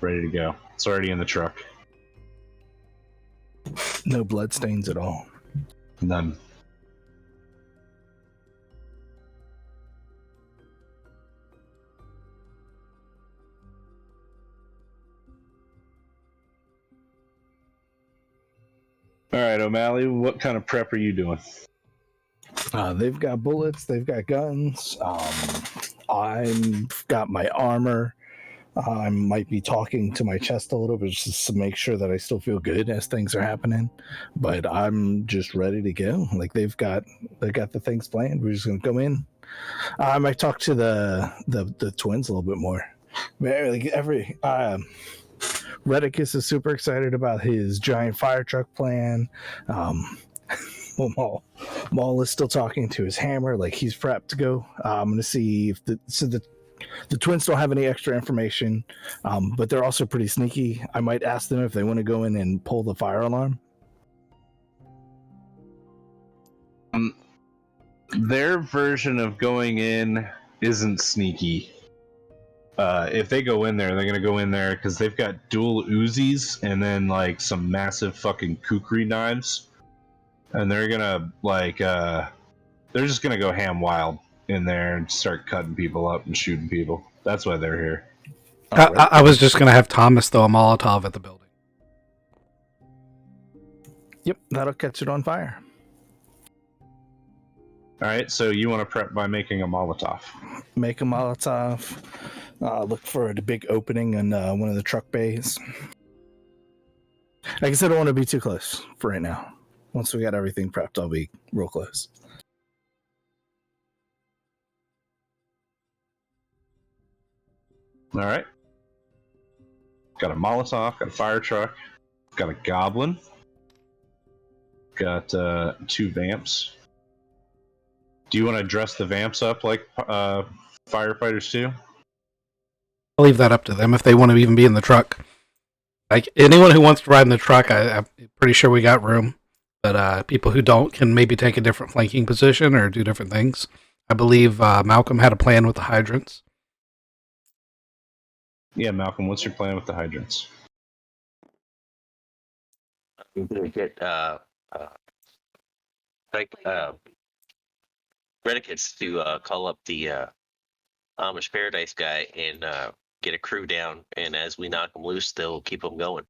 ready to go. It's already in the truck. No bloodstains at all. None. All right, O'Malley, what kind of prep are you doing? They've got bullets. They've got guns. I've got my armor. I might be talking to my chest a little bit just to make sure that I still feel good as things are happening. But I'm just ready to go. Like they've got the things planned. We're just gonna go in. I might talk to the twins a little bit more. Like every Redicus is super excited about his giant fire truck plan. Well, Maul is still talking to his hammer, like he's prepped to go. I'm going to see if the twins don't have any extra information, but they're also pretty sneaky. I might ask them if they want to go in and pull the fire alarm. Their version of going in isn't sneaky. If they go in there, they're gonna go in there because they've got dual Uzis and then like some massive fucking kukri knives, and they're gonna they're just gonna go ham wild in there and start cutting people up and shooting people. That's why they're here. I was just going to have Thomas throw a Molotov at the building. Yep, that'll catch it on fire. All right, so you want to prep by making a Molotov. Make a Molotov. Look for the big opening in one of the truck bays. Like I said, I don't want to be too close for right now. Once we got everything prepped, I'll be real close. All right. Got a Molotov, got a fire truck, got a goblin, got 2 vamps. Do you want to dress the vamps up like firefighters too? I'll leave that up to them if they want to even be in the truck. Like anyone who wants to ride in the truck, I'm pretty sure we got room. But people who don't can maybe take a different flanking position or do different things. I believe Malcolm had a plan with the hydrants. Yeah, Malcolm, what's your plan with the hydrants? I'm gonna get Redicus to call up the Amish Paradise guy and get a crew down. And as we knock them loose, they'll keep them going.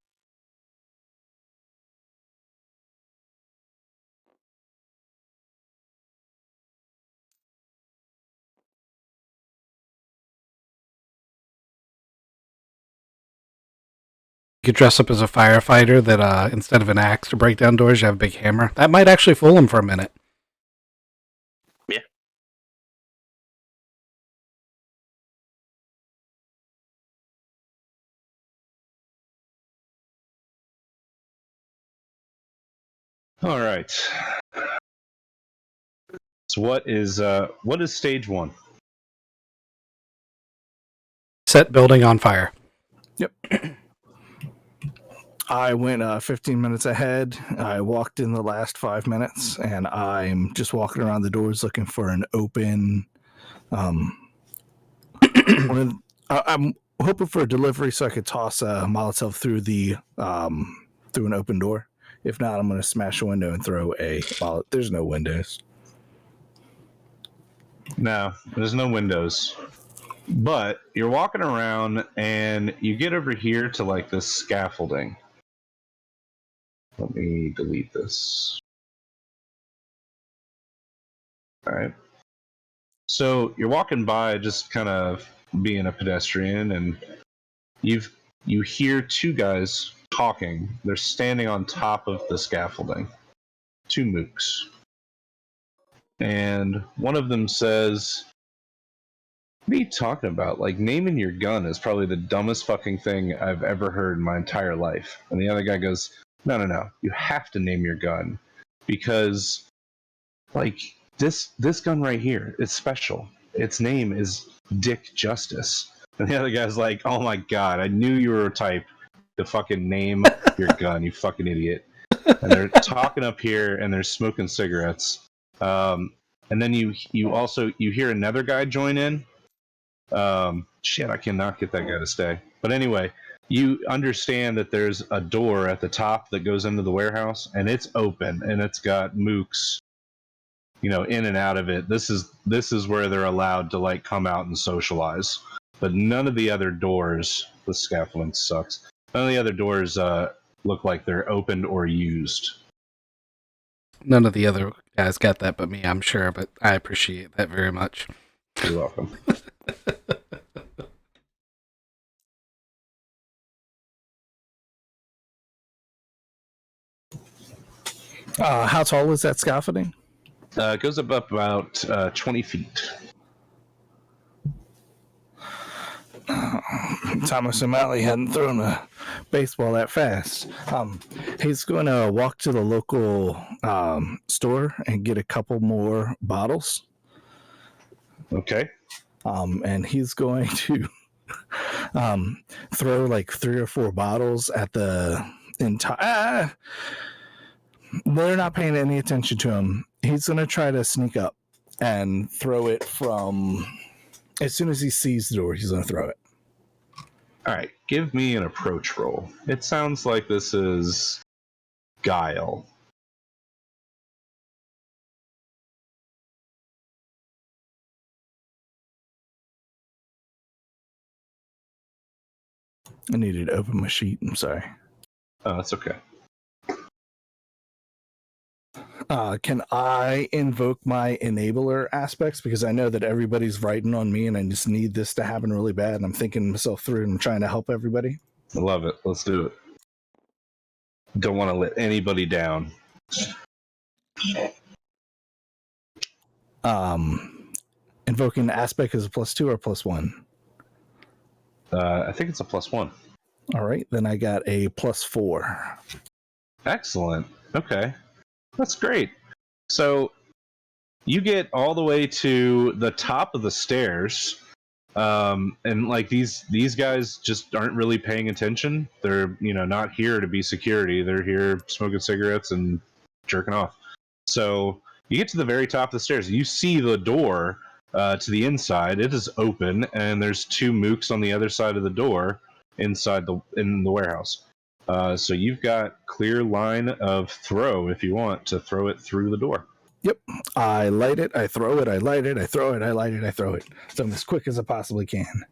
You could dress up as a firefighter that instead of an axe to break down doors, you have a big hammer. That might actually fool them for a minute. Yeah. All right. So what is stage 1? Set building on fire. Yep. I went 15 minutes ahead. I walked in the last 5 minutes, and I'm just walking around the doors looking for an open. I'm hoping for a delivery so I could toss a Molotov through through an open door. If not, I'm going to smash a window and throw a Molotov. There's no windows. No, there's no windows. But you're walking around and you get over here to like this scaffolding. Let me delete this. All right. So you're walking by, just kind of being a pedestrian, and you hear 2 guys talking. They're standing on top of the scaffolding. 2 mooks. And one of them says, "What are you talking about? Like, naming your gun is probably the dumbest fucking thing I've ever heard in my entire life." And the other guy goes, No. You have to name your gun. Because, like, this gun right here is special. Its name is Dick Justice. And the other guy's like, "Oh my god, I knew you were a type to fucking name your gun, you fucking idiot." And they're talking up here and they're smoking cigarettes. And then you hear another guy join in. Shit, I cannot get that guy to stay. But anyway, you understand that there's a door at the top that goes into the warehouse, and it's open, and it's got mooks, in and out of it. This is where they're allowed to like come out and socialize. But none of the other doors, the scaffolding sucks. None of the other doors look like they're opened or used. none of the other guys got that but me, I'm sure, but I appreciate that very much. You're welcome. How tall is that scaffolding? It goes up about 20 feet. Thomas O'Malley hadn't thrown a baseball that fast. He's going to walk to the local store and get a couple more bottles. Okay. And he's going to throw like 3 or 4 bottles at the entire. They're not paying any attention to him. He's going to try to sneak up and throw it from. As soon as he sees the door, he's going to throw it. All right. Give me an approach roll. It sounds like this is guile. I needed to open my sheet. I'm sorry. Oh, that's okay. Can I invoke my enabler aspects? Because I know that everybody's writing on me and I just need this to happen really bad. And I'm thinking myself through and I'm trying to help everybody. I love it. Let's do it. Don't want to let anybody down. Invoking the aspect is a +2 or +1? I think it's a +1. All right, then I got a +4. Excellent. Okay. That's great. So you get all the way to the top of the stairs, and like these guys just aren't really paying attention. They're not here to be security. They're here smoking cigarettes and jerking off. So you get to the very top of the stairs. You see the door to the inside. It is open, and there's 2 mooks on the other side of the door inside in the warehouse. So you've got clear line of throw if you want to throw it through the door. Yep. I light it, I throw it, I light it, I throw it, I light it, I throw it. So I'm as quick as I possibly can.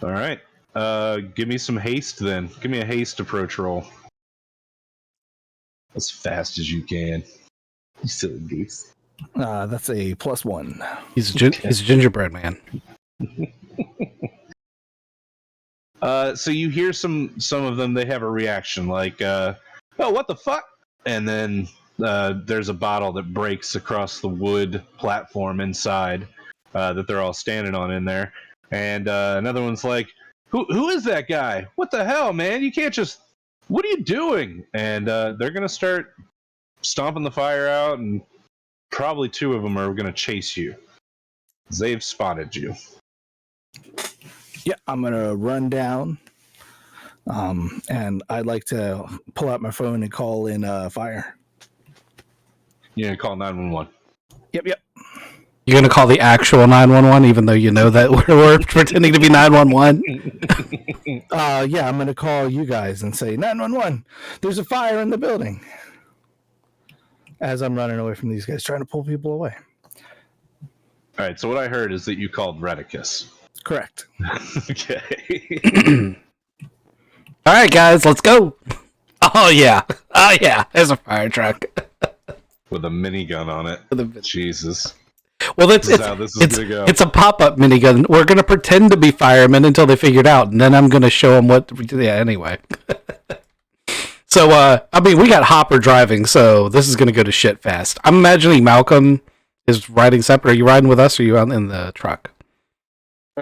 All right. Give me some haste then. Give me a haste approach roll. As fast as you can. You silly goose. That's a +1. He's a gingerbread man. So you hear some of them. They have a reaction like, "Oh, what the fuck!" And then there's a bottle that breaks across the wood platform inside that they're all standing on in there. And another one's like, "Who is that guy? What the hell, man? You can't just. What are you doing?" And they're gonna start stomping the fire out, and probably 2 of them are gonna chase you. They've spotted you. Yeah, I'm going to run down. And I'd like to pull out my phone and call in fire. You're gonna call 911. Yep. You're going to call the actual 911, even though you know that we're pretending to be 911? Yeah, I'm going to call you guys and say, 911, there's a fire in the building. As I'm running away from these guys, trying to pull people away. All right, so what I heard is that you called Redicus. Correct. Okay. All right, guys, let's go. Oh, yeah. There's a fire truck. With a minigun on it. Jesus. Well, this is how this is going to go. It's a pop-up minigun. We're going to pretend to be firemen until they figure it out, and then I'm going to show them what... Yeah, anyway. So, we got Hopper driving, so this is going to go to shit fast. I'm imagining Malcolm is riding separate. Are you riding with us, or are you out in the truck?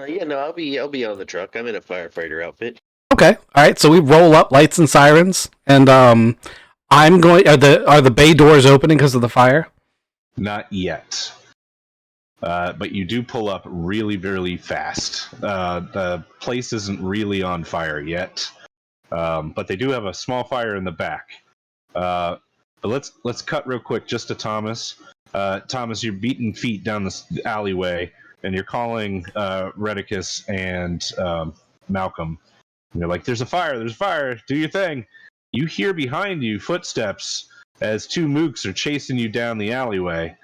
Yeah, no, I'll be on the truck. I'm in a firefighter outfit. Okay, all right. So we roll up, lights and sirens, and I'm going. Are the bay doors opening because of the fire? Not yet. But you do pull up really, really fast. The place isn't really on fire yet, but they do have a small fire in the back. But let's cut real quick just to Thomas. Thomas, you're beating feet down this alleyway, and you're calling Redicus and Malcolm. And you're like, there's a fire, do your thing. You hear behind you footsteps as 2 mooks are chasing you down the alleyway.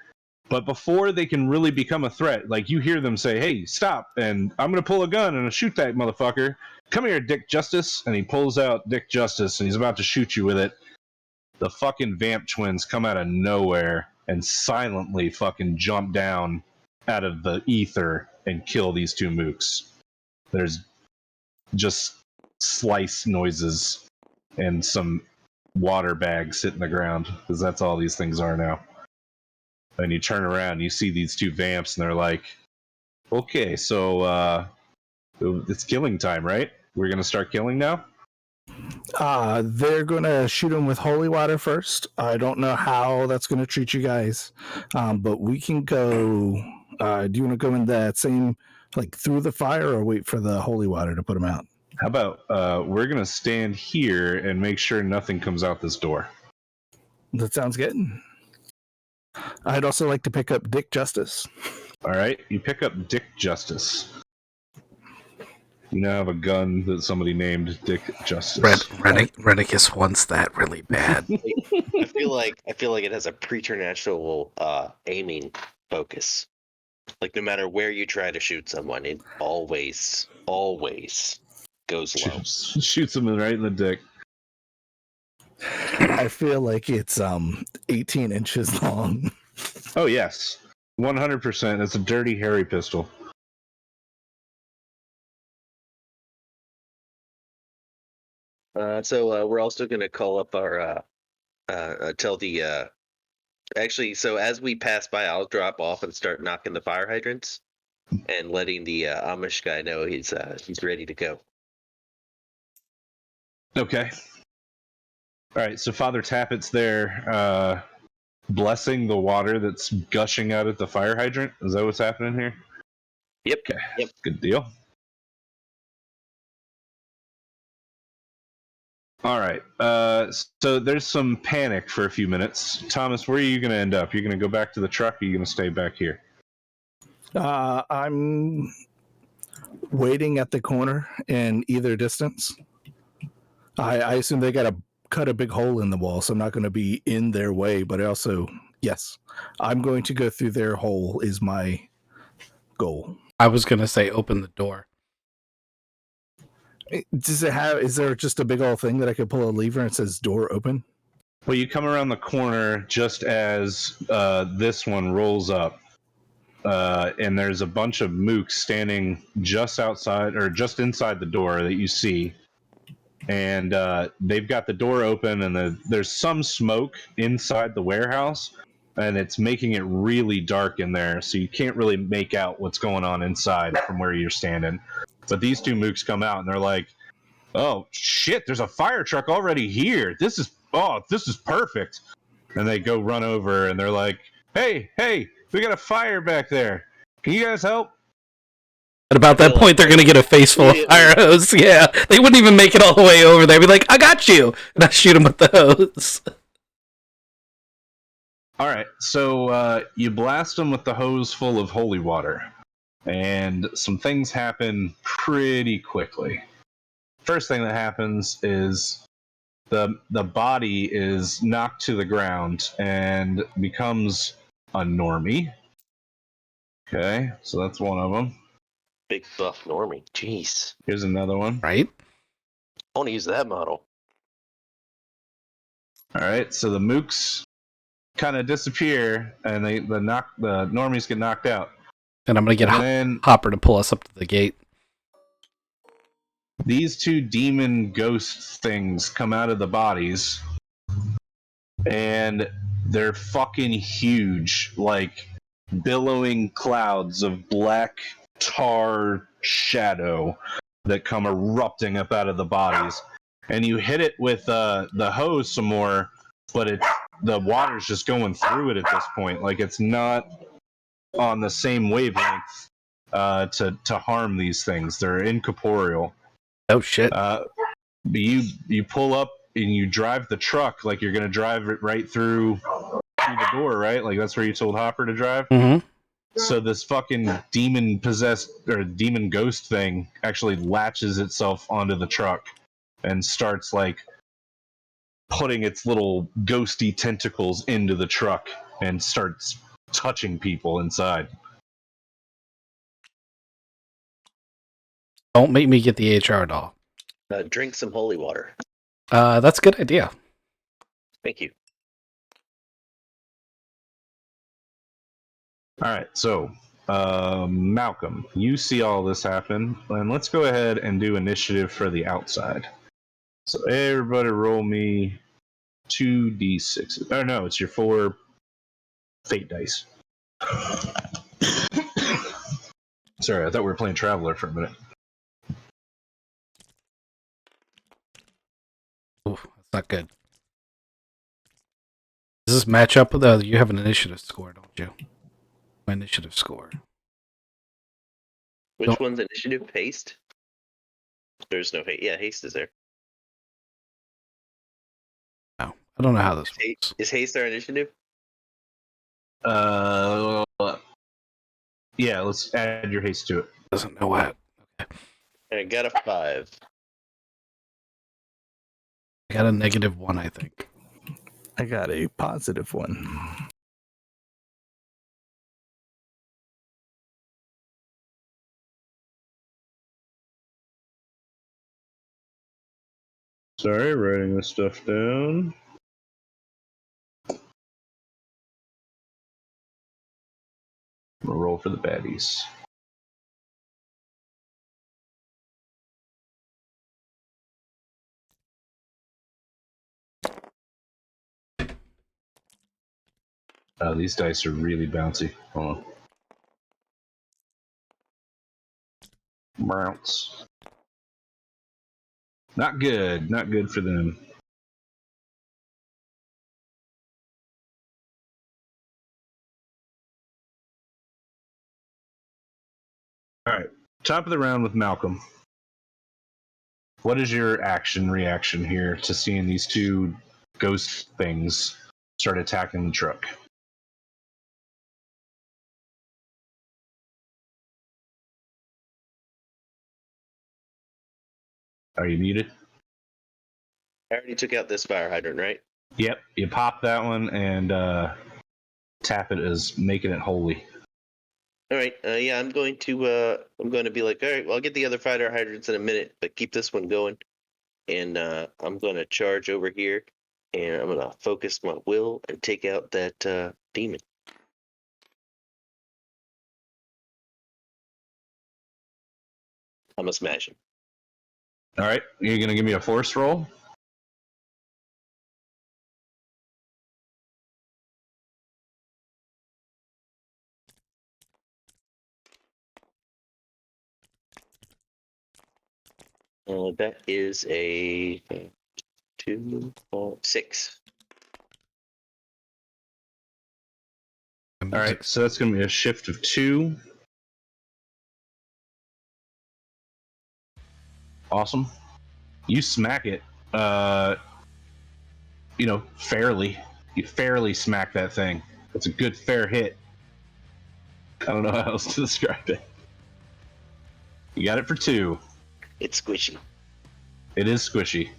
But before they can really become a threat, like you hear them say, hey, stop, and I'm going to pull a gun and I'll shoot that motherfucker. Come here, Dick Justice. And he pulls out Dick Justice, and he's about to shoot you with it. the fucking vamp twins come out of nowhere and silently fucking jump down out of the ether and kill these two mooks. There's just slice noises and some water bags hitting the ground, because that's all these things are now. And you turn around, you see these two vamps, and they're like, okay, so it's killing time, right? We're gonna start killing now? They're gonna shoot him with holy water first. I don't know how that's gonna treat you guys, but we can go. Do you want to go in that same, like, through the fire, or wait for the holy water to put him out? How about we're gonna stand here and make sure nothing comes out this door? That sounds good. I'd also like to pick up Dick Justice. All right, you pick up Dick Justice. You now have a gun that somebody named Dick Justice. Renicus wants that really bad. I feel like it has a preternatural aiming focus. Like no matter where you try to shoot someone, it always goes low. Shoots him right in the dick. I feel like it's 18 inches long. Oh yes, 100%. It's a dirty, hairy pistol. So we're also going to call up our tell the actually. So as we pass by, I'll drop off and start knocking the fire hydrants and letting the Amish guy know he's ready to go. Okay. All right. So Father Tappett's there, blessing the water that's gushing out at the fire hydrant. Is that what's happening here? Yep. Okay. Yep. Good deal. All right. So there's some panic for a few minutes. Thomas, where are you going to end up? You're going to go back to the truck, or are you going to stay back here? I'm waiting at the corner in either distance. I assume they got to cut a big hole in the wall, so I'm not going to be in their way, but also, yes, I'm going to go through their hole is my goal. I was going to say open the door. Is there just a big old thing that I could pull a lever and it says door open? Well, you come around the corner just as this one rolls up, and there's a bunch of mooks standing just outside or just inside the door that you see, and they've got the door open, and there's some smoke inside the warehouse, and it's making it really dark in there, so you can't really make out what's going on inside from where you're standing. But these two mooks come out, and they're like, oh shit, there's a fire truck already here. This is perfect. And they go run over, and they're like, hey, we got a fire back there. Can you guys help? At about that point, they're going to get a face full of fire hose. Yeah, they wouldn't even make it all the way over there. Be like, I got you. And I shoot them with the hose. All right, so you blast them with the hose full of holy water. And some things happen pretty quickly. First thing that happens is the body is knocked to the ground and becomes a normie. Okay, so that's one of them. Big buff normie. Jeez. Here's another one. Right? I want to use that model. All right, so the mooks kind of disappear, and the normies get knocked out. And I'm going to get Hopper to pull us up to the gate. These two demon ghost things come out of the bodies, and they're fucking huge, like billowing clouds of black tar shadow that come erupting up out of the bodies. And you hit it with the hose some more, but the water's just going through it at this point. Like, it's not on the same wavelength to harm these things. They're incorporeal. Oh shit! You pull up and you drive the truck like you're gonna drive it right through the door, right? Like that's where you told Hopper to drive. Mm-hmm. So this fucking demon possessed or demon ghost thing actually latches itself onto the truck and starts like putting its little ghosty tentacles into the truck and starts touching people inside. Don't make me get the HR doll. Drink some holy water. That's a good idea. Thank you. All right, so Malcolm, you see all this happen, and let's go ahead and do initiative for the outside. So everybody roll me 2d6. Oh no, it's your 4 fate dice. Sorry, I thought we were playing Traveler for a minute. Ooh, that's not good. Does this match up with you have an initiative score, don't you? My initiative score. Which Don't- one's initiative? Haste? There's no haste. Yeah, haste is there. No, I don't know how this works. Is haste our initiative? Yeah, let's add your haste to it. Doesn't know what. Okay. And I got a 5. I got a -1, I think. I got a positive one. Sorry, writing this stuff down. I'm gonna roll for the baddies. These dice are really bouncy. Hold on. Bounce. Not good. Not good for them. All right. Top of the round with Malcolm. What is your reaction here to seeing these two ghost things start attacking the truck? Are you muted? I already took out this fire hydrant, right? Yep. You pop that one and tap it as making it holy. All right. Yeah, I'm going to be like, all right, well, I'll get the other fire hydrants in a minute, but keep this one going. And I'm going to charge over here, and I'm going to focus my will and take out that demon. I'm going to smash him. All right. You're going to give me a force roll? That is a 2, 4, 6. All right. So that's going to be a shift of 2. Awesome. You smack it, fairly. You fairly smack that thing. It's a good, fair hit. I don't know how else to describe it. You got it for 2. It's squishy. It is squishy.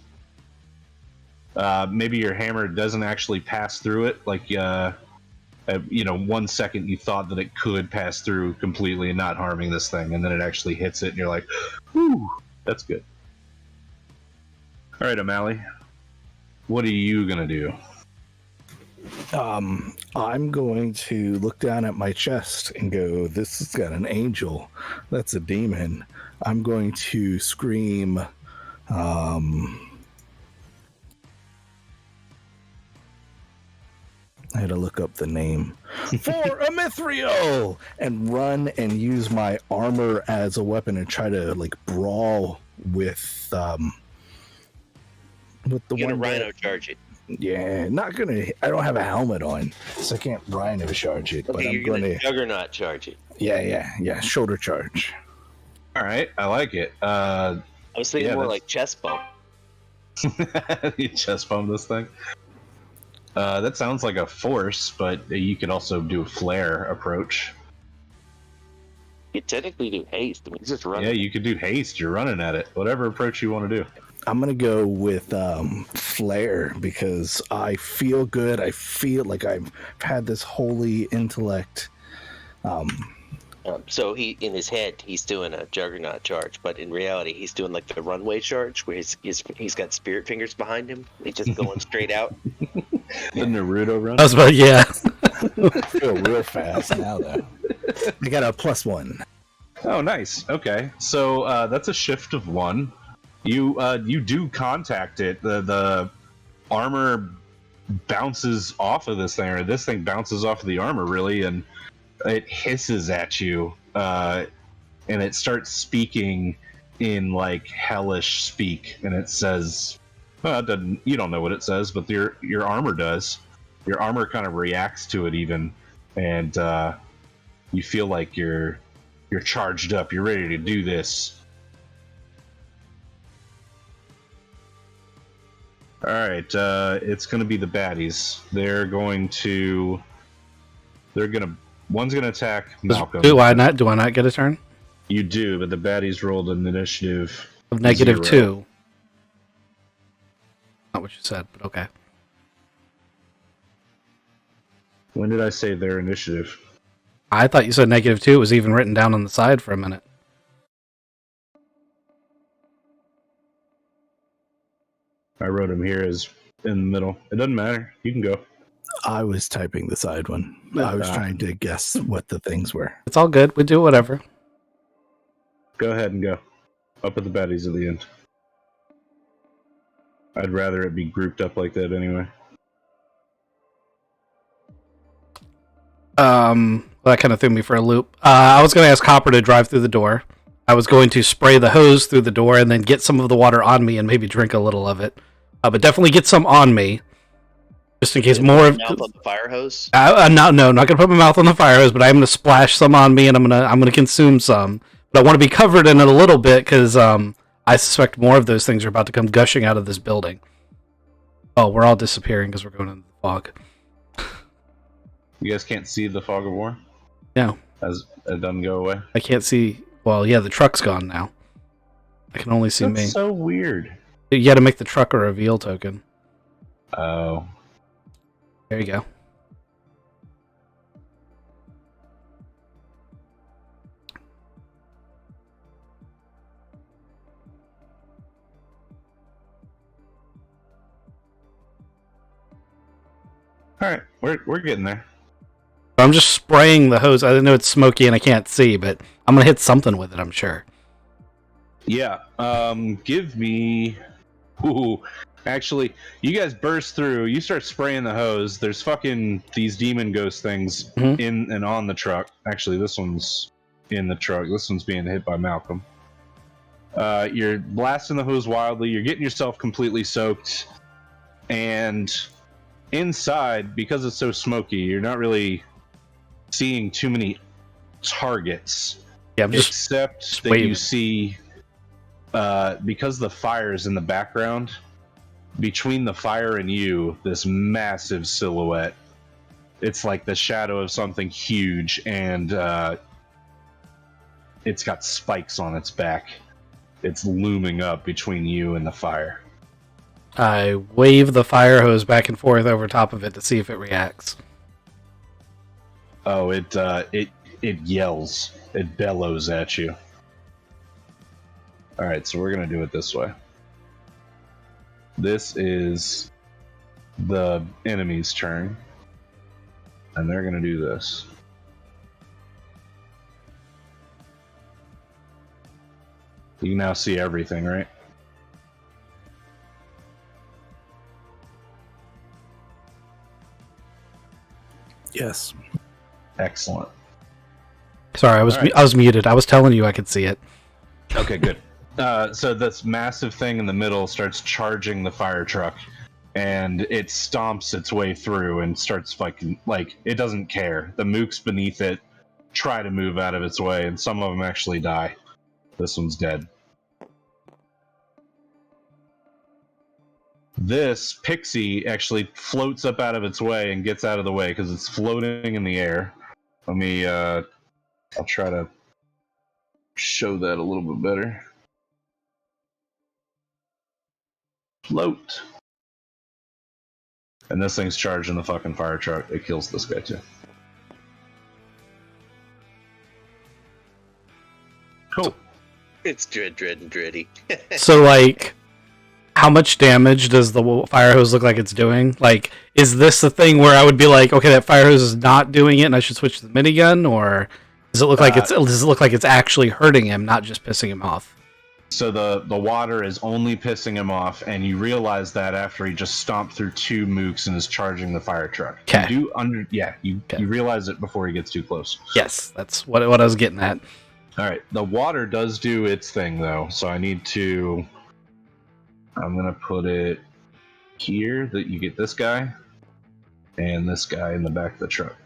Maybe your hammer doesn't actually pass through it. Like, 1 second you thought that it could pass through completely and not harming this thing, and then it actually hits it, and you're like, whew, that's good. All right, O'Malley, what are you going to do? I'm going to look down at my chest and go, this has got an angel. That's a demon. I'm going to scream, I had to look up the name. For Amithriel! And run and use my armor as a weapon and try to, brawl with the You're one going to that- rhino charge it. Yeah, not gonna. I don't have a helmet on, so I can't rhino charge it. Okay, But I'm you're going to juggernaut charge it. Yeah. Shoulder charge. All right, I like it. I was thinking more that's- like chest bump. You chest bump this thing. That sounds like a force, but you could also do a flare approach. You technically do haste. I mean, just run. Yeah, you could do haste. You're running at it. Whatever approach you want to do. I'm gonna go with flare because I feel good. I feel like I've had this holy intellect. So he, in his head, he's doing a juggernaut charge, but in reality, he's doing like the runway charge, where he's got spirit fingers behind him. He's just going straight out. The Naruto run. I was about, yeah. I feel real fast now, though. I got a +1. Oh, nice. Okay, so that's a shift of 1. You do contact it. The armor bounces off of this thing, or this thing bounces off of the armor, really, and it hisses at you, and it starts speaking in like hellish speak, and it says, well, it doesn't, you don't know what it says, but your armor does. Your armor kind of reacts to it even, and you feel like you're charged up. You're ready to do this. All right, it's going to be the baddies. One's going to attack Malcolm. Do I not get a turn? You do, but the baddies rolled an initiative Of -2. 0. Not what you said, but okay. When did I say their initiative? I thought you said -2. It was even written down on the side for a minute. I wrote them here as in the middle. It doesn't matter. You can go. I was typing the side one. I was trying to guess what the things were. It's all good. We do whatever. Go ahead and go. Up at the baddies at the end. I'd rather it be grouped up like that anyway. Well, that kind of threw me for a loop. I was going to ask Hopper to drive through the door. I was going to spray the hose through the door and then get some of the water on me and maybe drink a little of it. But definitely get some on me, just in case more of. Mouth on the fire hose. Not gonna put my mouth on the fire hose, but I'm gonna splash some on me and I'm gonna consume some. But I want to be covered in it a little bit because I suspect more of those things are about to come gushing out of this building. Oh, we're all disappearing because we're going into the fog. You guys can't see the fog of war? No. As it doesn't go away? I can't see. Well, yeah, the truck's gone now. I can only see That's me. so weird. You got to make the truck a reveal token. Oh. There you go. All right, we're getting there. I'm just spraying the hose. I know it's smoky and I can't see, but I'm gonna hit something with it, I'm sure. Yeah. Give me. Ooh. Actually, you guys burst through. You start spraying the hose. There's fucking these demon ghost things in and on the truck. Actually, this one's in the truck. This one's being hit by Malcolm. You're blasting the hose wildly. You're getting yourself completely soaked. And inside, because it's so smoky, you're not really seeing too many targets. Yeah, I'm just except that waving. you see, because the fire is in the background, between the fire and you, this massive silhouette. It's like the shadow of something huge, and it's got spikes on its back. It's looming up between you and the fire. I wave the fire hose back and forth over top of it to see if it reacts. Oh, it yells. It bellows at you. Alright, so we're going to do it this way. This is the enemy's turn. And they're going to do this. You can now see everything, right? Yes. Excellent. Sorry, I was muted. I was telling you I could see it. Okay, good. So this massive thing in the middle starts charging the fire truck, and it stomps its way through and starts fucking, like, it doesn't care. The mooks beneath it try to move out of its way, and some of them actually die. This one's dead. This pixie actually floats up out of its way and gets out of the way because it's floating in the air. Let me, I'll try to show that a little bit better. Float. And this thing's charging the fucking fire truck. It kills this guy too. Cool. It's dread and dready. So, like, How much damage does the fire hose look like it's doing? Like, is this the thing where I would be like, okay, that fire hose is not doing it, and I should switch to the minigun, or does it look like it's actually hurting him, not just pissing him off? So the water is only pissing him off, and you realize that after he just stomped through 2 mooks and is charging the fire truck. Okay. You realize it before he gets too close. Yes, that's what I was getting at. All right, the water does do its thing though, so I'm gonna put it here that you get this guy and this guy in the back of the truck.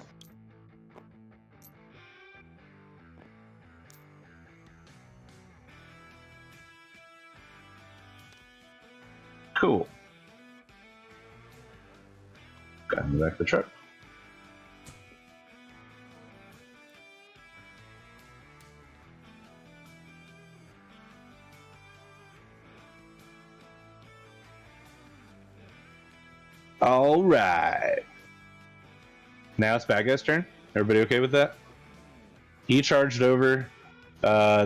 Cool. Guy in the back of the truck. All right. Now it's Bad Guy's turn. Everybody okay with that? He charged over.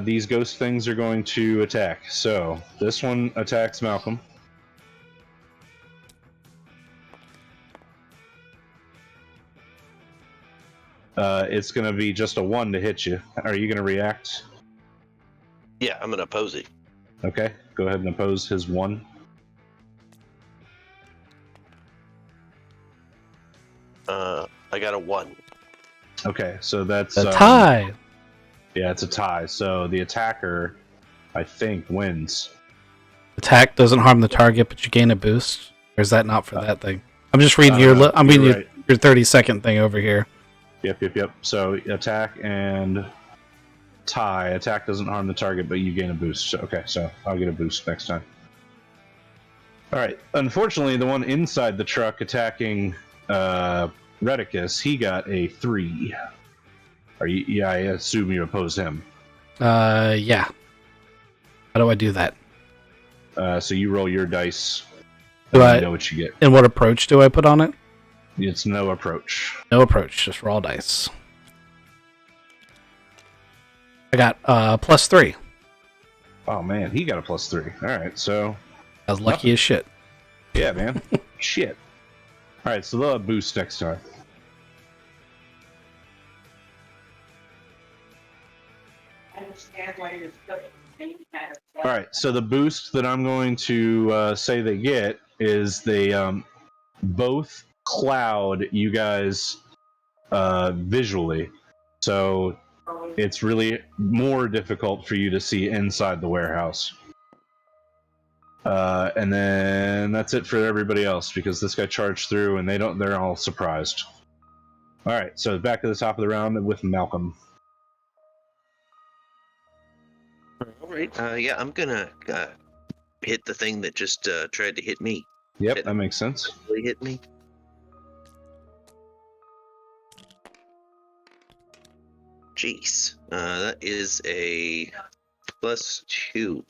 These ghost things are going to attack. So this one attacks Malcolm. It's going to be just a 1 to hit you. Are you going to react? Yeah, I'm gonna oppose it. Okay, go ahead and oppose his 1. I got a 1. Okay, so that's A tie. Yeah, it's a tie. So the attacker, I think, wins. Attack doesn't harm the target, but you gain a boost. Or is that not for that thing? I'm just reading your 30-second thing over here. Yep. So attack and tie. Attack doesn't harm the target, but you gain a boost. Okay, so I'll get a boost next time. All right. Unfortunately, the one inside the truck attacking Redicus, he got a 3. Yeah, I assume you oppose him. Yeah. How do I do that? So you roll your dice. Do I know what you get? And what approach do I put on it? It's no approach. No approach, just raw dice. I got +3. Oh man, he got a +3. All right, so I was lucky as shit. yeah, man. Shit. All right, so they'll have boost next time. All right, so the boost that I'm going to say they get is they both cloud you guys visually. So it's really more difficult for you to see inside the warehouse. And then that's it for everybody else because this guy charged through and they're all surprised. All right, so back to the top of the round with Malcolm. All right. Yeah, I'm gonna hit the thing that just tried to hit me. Yep, that makes sense. Really hit me. Jeez. That is a +2.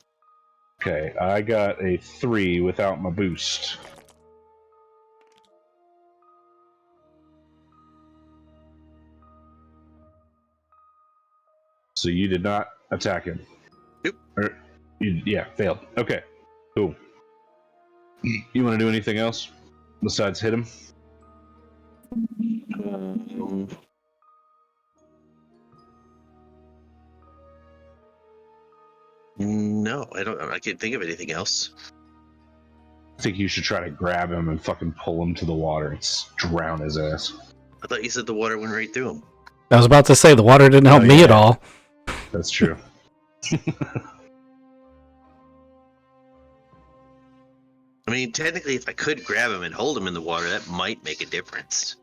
Okay, I got a 3 without my boost. So you did not attack him. Nope. Yeah, failed. Okay, cool. You want to do anything else besides hit him? No, I don't. I can't think of anything else. I think you should try to grab him and fucking pull him to the water and drown his ass. I thought you said the water went right through him. I was about to say the water didn't help me at all. That's true. I mean, technically, if I could grab him and hold him in the water, that might make a difference.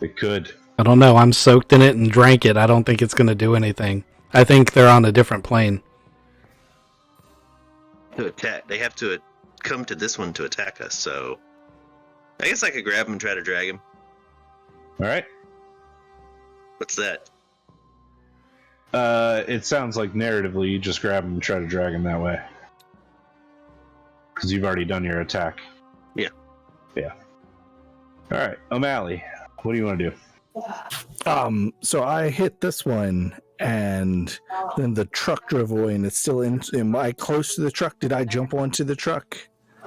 It could. I don't know. I'm soaked in it and drank it. I don't think it's going to do anything. I think they're on a different plane. To attack, they have to come to this one to attack us. So, I guess I could grab him and try to drag him. All right. What's that? It sounds like narratively you just grab him and try to drag him that way. Because you've already done your attack. Yeah. Yeah. All right, O'Malley, what do you want to do? So I hit this one, and then the truck drove away, and it's still in. Am I close to the truck? Did I jump onto the truck?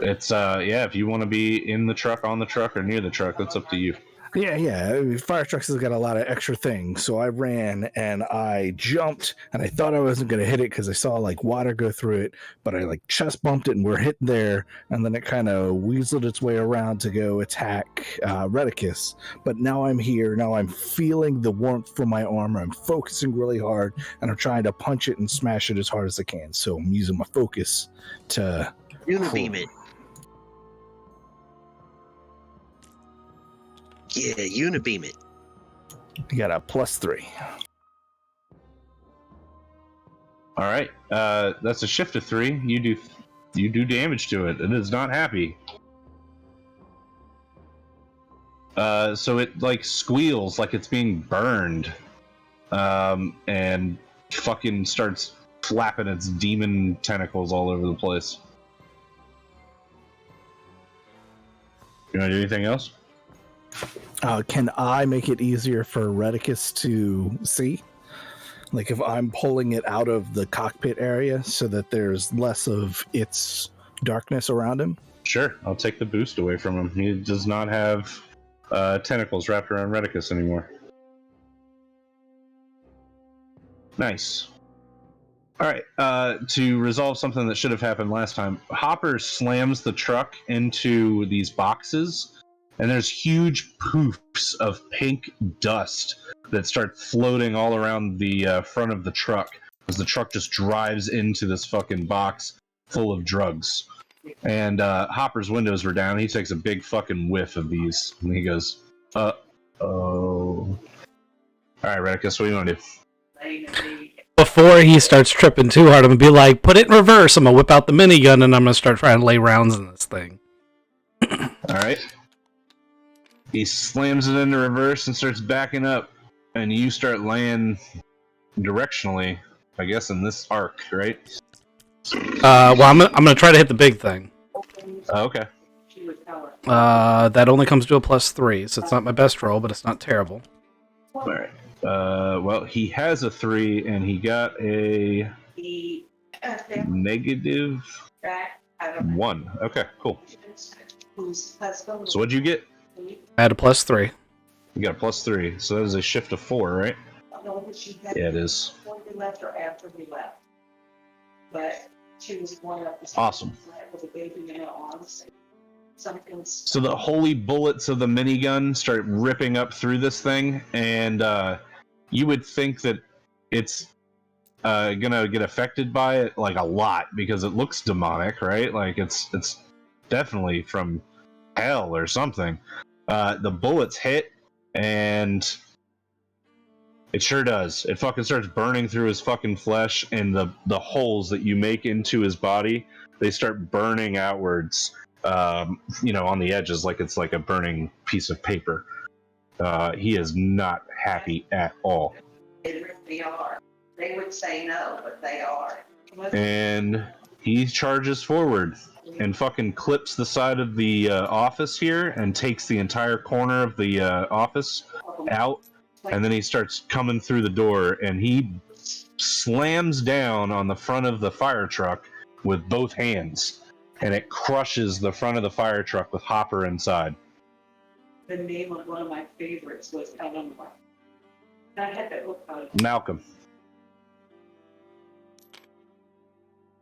It's yeah. If you want to be in the truck, on the truck, or near the truck, that's up to you. Yeah. Fire trucks has got a lot of extra things. So I ran and I jumped, and I thought I wasn't going to hit it because I saw like water go through it, but I like chest bumped it and we're hitting there, and then it kind of weaseled its way around to go attack Redicus. But now I'm here. Now I'm feeling the warmth from my armor. I'm focusing really hard, and I'm trying to punch it and smash it as hard as I can. So I'm using my focus to Unibeam it. Yeah, unibeam it. I got a +3. All right. That's a shift of 3. You do damage to it. It is not happy. So it like squeals like it's being burned, and fucking starts flapping its demon tentacles all over the place. You want to do anything else? Can I make it easier for Redicus to see? Like if I'm pulling it out of the cockpit area so that there's less of its darkness around him? Sure. I'll take the boost away from him. He does not have tentacles wrapped around Redicus anymore. Nice. All right. To resolve something that should have happened last time, Hopper slams the truck into these boxes, and there's huge poofs of pink dust that start floating all around the front of the truck as the truck just drives into this fucking box full of drugs. And Hopper's windows were down. He takes a big fucking whiff of these, and he goes, "Oh." All right, Redicus, what do you want to do? Before he starts tripping too hard, I'm gonna be like, put it in reverse. I'm gonna whip out the minigun and I'm gonna start trying to lay rounds in this thing. All right. He slams it into reverse and starts backing up, and you start laying directionally, I guess, in this arc, right? Well, I'm gonna try to hit the big thing. Okay. That only comes to a +3, so it's not my best roll, but it's not terrible. All right. Well, he has a 3, and he got a -1. Okay, cool. So what'd you get? I had a +3. You got a +3, so that is a shift of 4, right? Yeah, it is. Awesome. So the holy bullets of the minigun start ripping up through this thing, and you would think that it's gonna get affected by it like a lot because it looks demonic, right? Like it's definitely from hell or something. The bullets hit, and it sure does. It fucking starts burning through his fucking flesh, and the holes that you make into his body, they start burning outwards. On the edges, like it's like a burning piece of paper. He is not happy at all. They really are. They would say no, but they are. And he charges forward and fucking clips the side of the office here and takes the entire corner of the office out. And then he starts coming through the door, and he slams down on the front of the fire truck with both hands. And it crushes the front of the fire truck with Hopper inside. The name of one of my favorites was Eleanor. I had to look on it. Malcolm.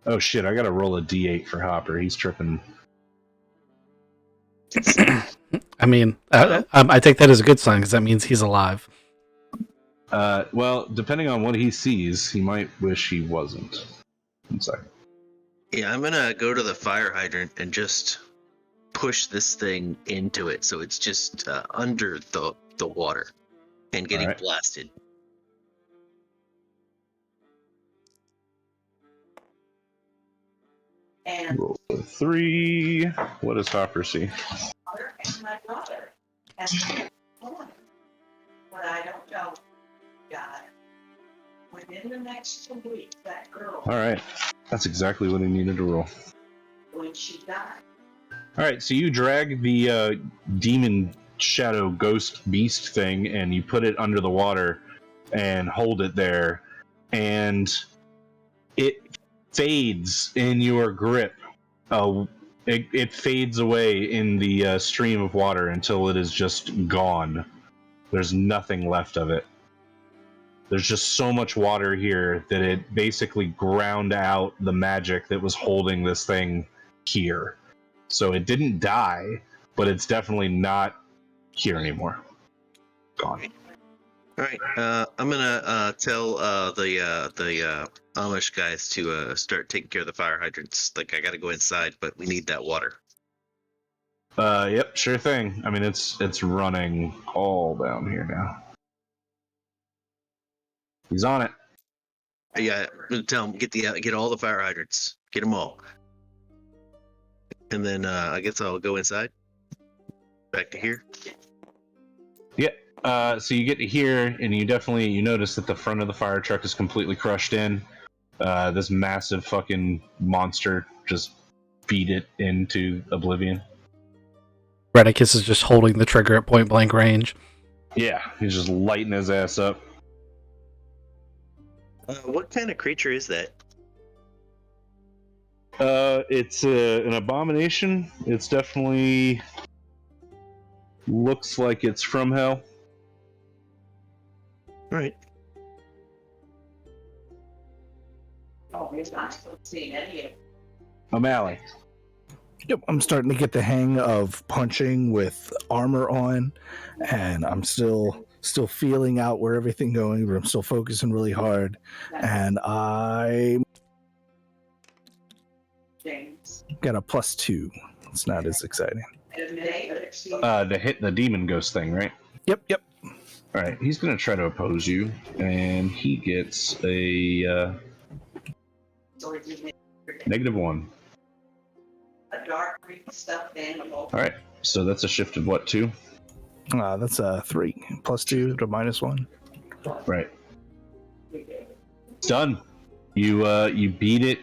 Oh shit, I gotta roll a d8 for Hopper. He's tripping. I mean, I take that as a good sign because that means he's alive. Well, depending on what he sees, he might wish he wasn't. One second. Yeah, I'm gonna go to the fire hydrant and just push this thing into it so it's just under the water and getting blasted. And Roll a 3. What does Hopper see? and my brother. And but I don't know, God. Within the next 2 weeks, that girl, Alright. That's exactly what he needed to roll. when she died, Alright, so you drag the demon shadow ghost beast thing, and you put it under the water and hold it there, and it fades in your grip. It fades away in the stream of water until it is just gone. There's nothing left of it. There's just so much water here that it basically ground out the magic that was holding this thing here. So it didn't die, but it's definitely not here anymore. Gone. All right. I'm gonna tell the Amish guys to start taking care of the fire hydrants. Like I gotta go inside, but we need that water. Yep, sure thing. I mean, it's running all down here now. He's on it. Yeah, I'm gonna tell them get all the fire hydrants, get them all, and then I guess I'll go inside. Back to here. Yeah. So you get to here, and you notice that the front of the fire truck is completely crushed in. This massive fucking monster just beat it into oblivion. Redicus is just holding the trigger at point blank range. Yeah, he's just lighting his ass up. What kind of creature is that? It's an abomination. It's definitely looks like it's from hell. All right. Oh, he's not seeing any of it. O'Malley. Yep, I'm starting to get the hang of punching with armor on, and I'm still feeling out where everything going, but I'm still focusing really hard, and I James. got a +2. It's not as exciting. To hit the demon ghost thing, right? Yep. All right, he's gonna try to oppose you, and he gets a -1. A dark green stuffed animal. All right, so that's a shift of what, 2? That's a 3 +2 to -1. Right. It's done. You beat it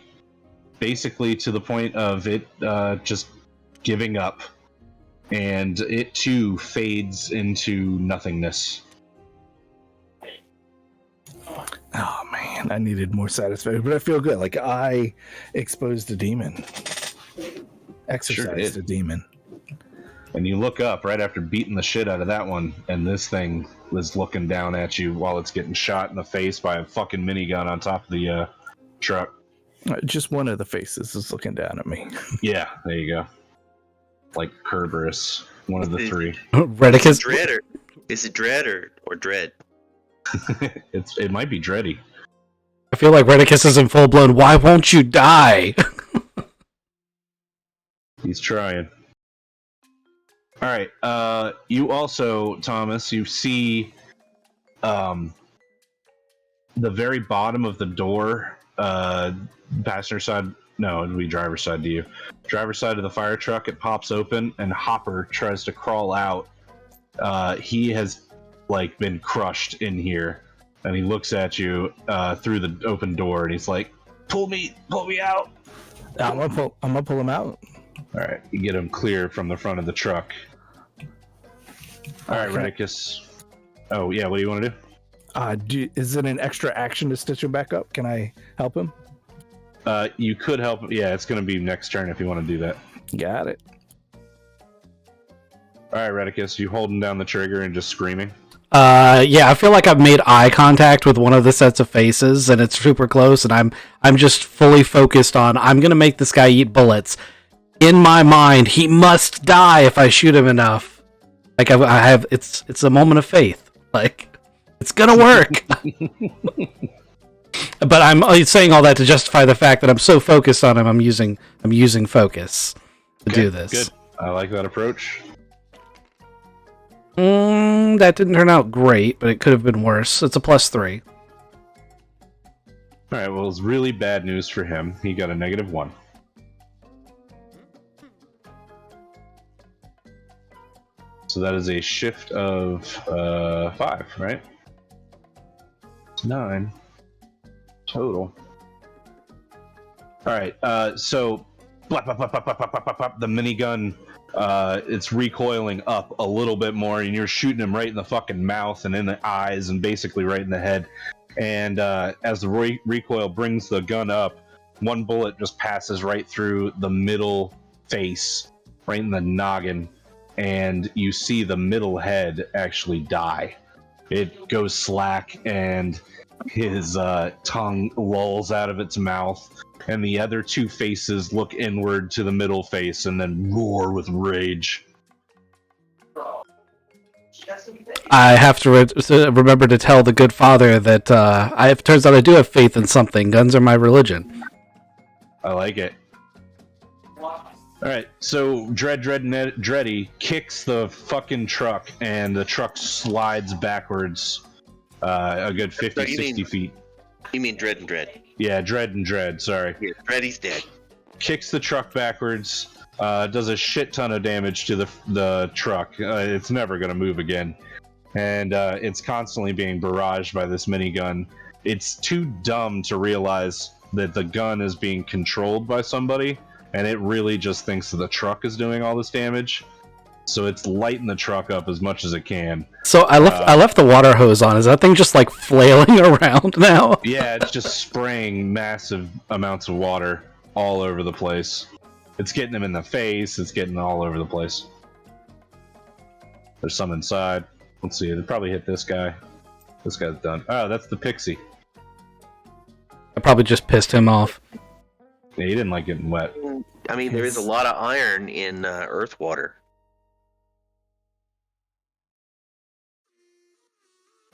basically to the point of it just giving up, and it too fades into nothingness. Oh man, I needed more satisfaction, but I feel good. Like I exposed a demon, exercised a demon. And you look up right after beating the shit out of that one, and this thing is looking down at you while it's getting shot in the face by a fucking minigun on top of the truck. Just one of the faces is looking down at me. Yeah, there you go. Like Kerberos, one of the 3. Redicus. Is it Dread or Dread? It might be Dreddy. I feel like Redicus is in full blown. Why won't you die? He's trying. All right. You also, Thomas, you see the very bottom of the door, passenger side. No, it'd be driver's side to you. Driver's side of the fire truck, it pops open, and Hopper tries to crawl out. He has been crushed in here, and he looks at you through the open door, and he's like, pull me out. I'm gonna pull him out. All right, you get him clear from the front of the truck. All right, Redicus. Oh yeah, what do you want to do? Is it an extra action to stitch him back up? Can I help him? You could help. Yeah, it's going to be next turn if you want to do that. Got it. All right, Redicus, you holding down the trigger and just screaming? Yeah, I feel like I've made eye contact with one of the sets of faces, and it's super close, and I'm just fully focused on, I'm gonna make this guy eat bullets. In my mind, he must die if I shoot him enough. Like I have, it's a moment of faith. Like it's gonna work. But I'm saying all that to justify the fact that I'm so focused on him. I'm using focus to do this. Good. I like that approach. That didn't turn out great, but it could have been worse. It's a +3. All right. Well, it's really bad news for him. He got a -1. So that is a shift of 5, right? 9 total. All right. So, blop, blop, blop, blop, blop, blop, blop, blop, the minigun it's recoiling up a little bit more, and you're shooting him right in the fucking mouth and in the eyes and basically right in the head. And as the recoil brings the gun up, one bullet just passes right through the middle face, right in the noggin, and you see the middle head actually die. It goes slack, and his tongue lolls out of its mouth, and the other two faces look inward to the middle face and then roar with rage. I have to remember to tell the good father that it turns out I do have faith in something. Guns are my religion. I like it. Alright, so Dreddy kicks the fucking truck, and the truck slides backwards a good 50, 60 feet. You mean Dread and Dread? Yeah, Dread, sorry. Yeah, Dreddy's dead. Kicks the truck backwards, does a shit ton of damage to the truck. It's never going to move again. And it's constantly being barraged by this minigun. It's too dumb to realize that the gun is being controlled by somebody, and it really just thinks that the truck is doing all this damage. So it's lighting the truck up as much as it can. So I left the water hose on. Is that thing just like flailing around now? Yeah, it's just spraying massive amounts of water all over the place. It's getting them in the face. It's getting all over the place. There's some inside. Let's see. They probably hit this guy. This guy's done. Oh, that's the pixie. I probably just pissed him off. Yeah, he didn't like getting wet. I mean, there is a lot of iron in earth water.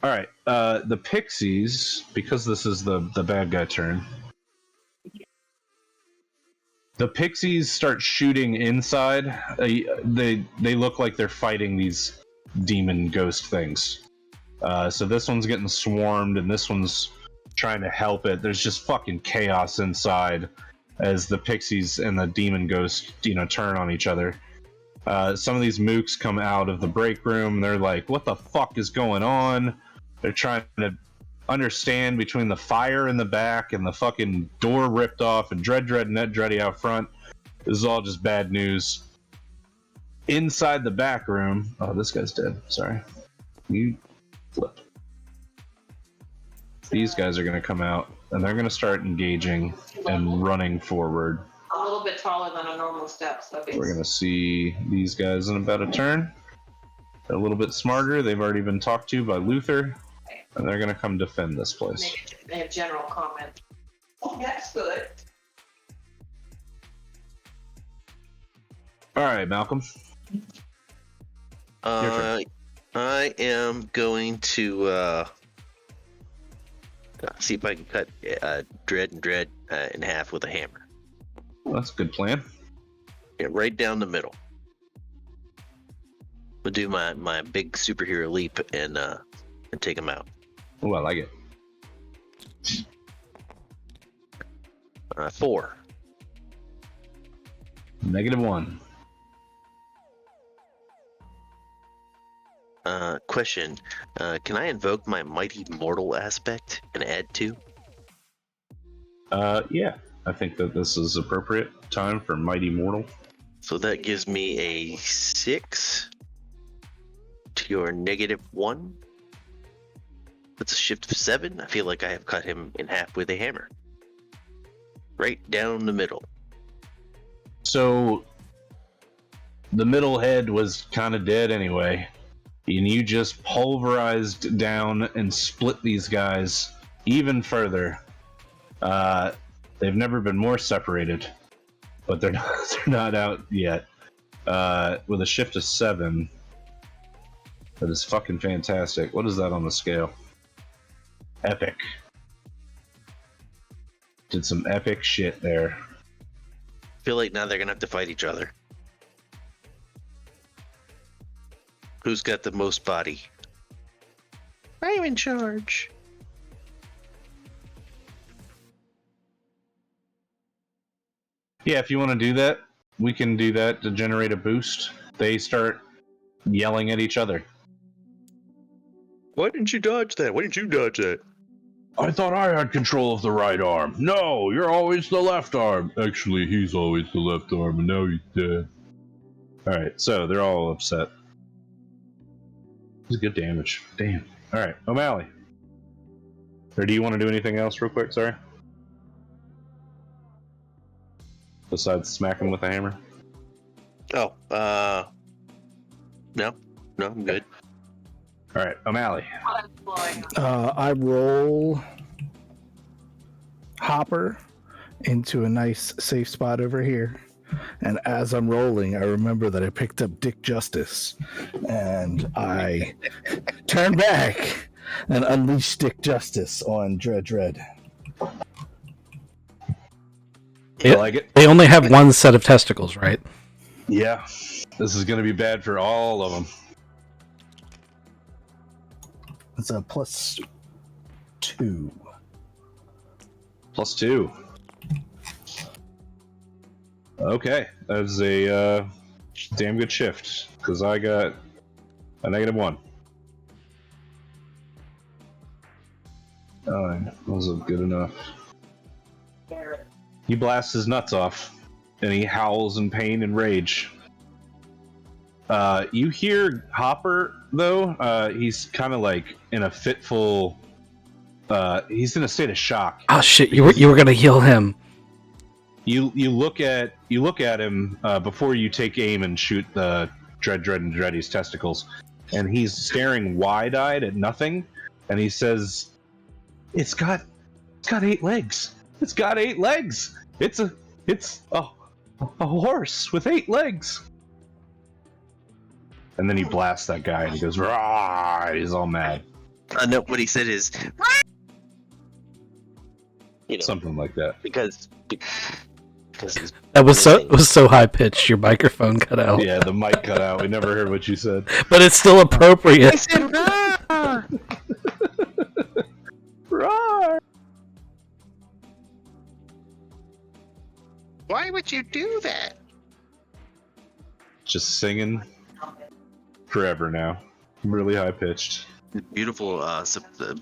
All right. The pixies, because this is the bad guy turn. The pixies start shooting inside. They look like they're fighting these demon ghost things. So this one's getting swarmed, and this one's trying to help it. There's just fucking chaos inside as the pixies and the demon ghost, turn on each other. Some of these mooks come out of the break room. They're like, "What the fuck is going on?" They're trying to understand between the fire in the back and the fucking door ripped off and Dreddy out front. This is all just bad news. Inside the back room, oh, this guy's dead. Sorry, you flipped. These guys are going to come out and they're going to start engaging and running forward. A little bit taller than a normal step, so We're going to see these guys in about a turn. They're a little bit smarter. They've already been talked to by Luther, and they're going to come defend this place. make a general comment. Oh, that's good. All right, Malcolm. I am going to see if I can cut Dread and Dread in half with a hammer. Well, that's a good plan. Yeah, right down the middle. We'll do my big superhero leap and take him out. Oh, I like it. 4. -1. Question. Can I invoke my mighty mortal aspect and add 2? Yeah. I think that this is appropriate time for Mighty Mortal. So that gives me a 6 to your -1. That's a shift of 7. I feel like I have cut him in half with a hammer. Right down the middle. So, the middle head was kind of dead anyway. And you just pulverized down and split these guys even further. They've never been more separated, but they're not out yet. With a shift of 7, that is fucking fantastic. What is that on the scale? Epic. Did some epic shit there. I feel like now they're gonna have to fight each other. Who's got the most body? I'm in charge. Yeah, if you want to do that, we can do that to generate a boost. They start yelling at each other. Why didn't you dodge that? Why didn't you dodge that? I thought I had control of the right arm. No, you're always the left arm. Actually, he's always the left arm, and now he's dead. Alright, so they're all upset. This is good damage. Damn. Alright, O'Malley. Or do you want to do anything else real quick? Sorry. Besides smack him with a hammer? Oh, no, I'm good. Alright, O'Malley. I roll Hopper into a nice safe spot over here. And as I'm rolling, I remember that I picked up Dick Justice. And I turn back and unleash Dick Justice on Dread. I like it. They only have one set of testicles, right? Yeah. This is going to be bad for all of them. It's a +2. +2. Okay, that's a damn good shift, because I got a -1. Oh, that wasn't good enough. He blasts his nuts off, and he howls in pain and rage. You hear Hopper, though, he's kind of like in a fitful... he's in a state of shock. Oh shit! You were gonna heal him. You look at him before you take aim and shoot the Dread and Dreddy's testicles, and he's staring wide-eyed at nothing, and he says, "It's got 8 legs. It's got 8 legs. It's a horse with 8 legs." And then he blasts that guy, and he goes, "Rah!" He's all mad. No, what he said is, Something like that. because That was so high pitched. Your microphone cut out. Yeah, the mic cut out. We never heard what you said. But it's still appropriate. I said, "Roar!" Roar! Why would you do that? Just singing forever now. Really high pitched. Beautiful,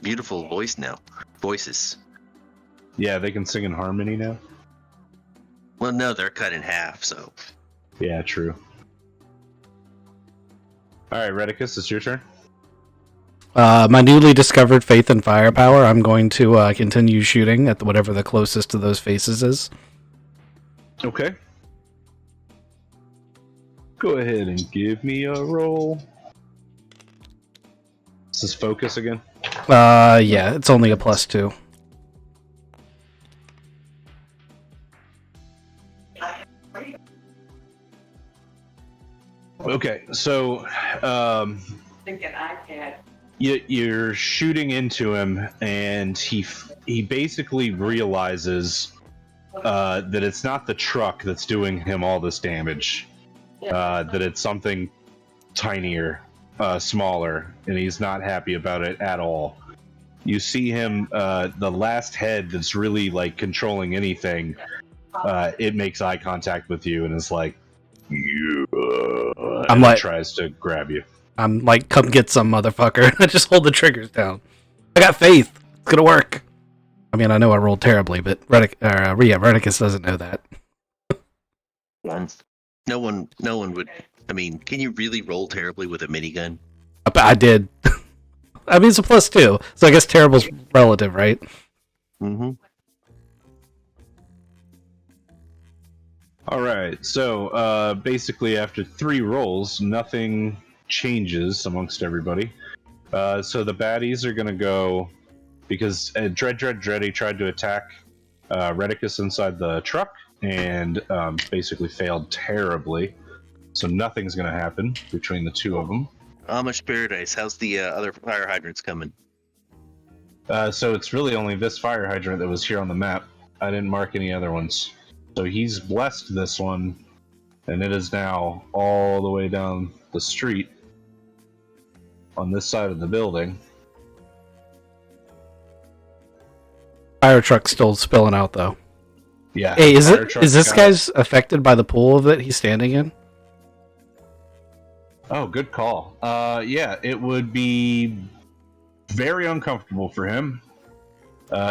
beautiful voices. Yeah, they can sing in harmony now. Well, no, they're cut in half, so. Yeah, true. Alright, Redicus, it's your turn. My newly discovered faith and firepower. I'm going to continue shooting at whatever the closest to those faces is. Okay. Go ahead and give me a roll. This is focus again? Yeah, it's only a +2. Okay, so Thinking iPad. you're shooting into him, and he basically realizes that it's not the truck that's doing him all this damage. That it's something tinier, smaller, and he's not happy about it at all. You see him, the last head that's really like controlling anything, it makes eye contact with you and is like, yeah, and it tries to grab you. I'm like, come get some, motherfucker. I just hold the triggers down. I got faith. It's gonna work. I mean, I know I rolled terribly, but Redicus doesn't know that. No one would. I mean, can you really roll terribly with a minigun? I did. I mean, it's a +2, so I guess terrible's relative, right? Mm-hmm. Alright, so basically after 3 rolls, nothing changes amongst everybody. So the baddies are going to go, because Dreddy tried to attack Redicus inside the truck, and basically failed terribly. So nothing's going to happen between the two of them. Amish Paradise, how's the other fire hydrants coming? So it's really only this fire hydrant that was here on the map. I didn't mark any other ones. So he's blessed this one, and it is now all the way down the street on this side of the building. Fire truck's still spilling out, though. Yeah. Hey, is this guy's affected by the pool that he's standing in? Oh, good call. Yeah, it would be very uncomfortable for him.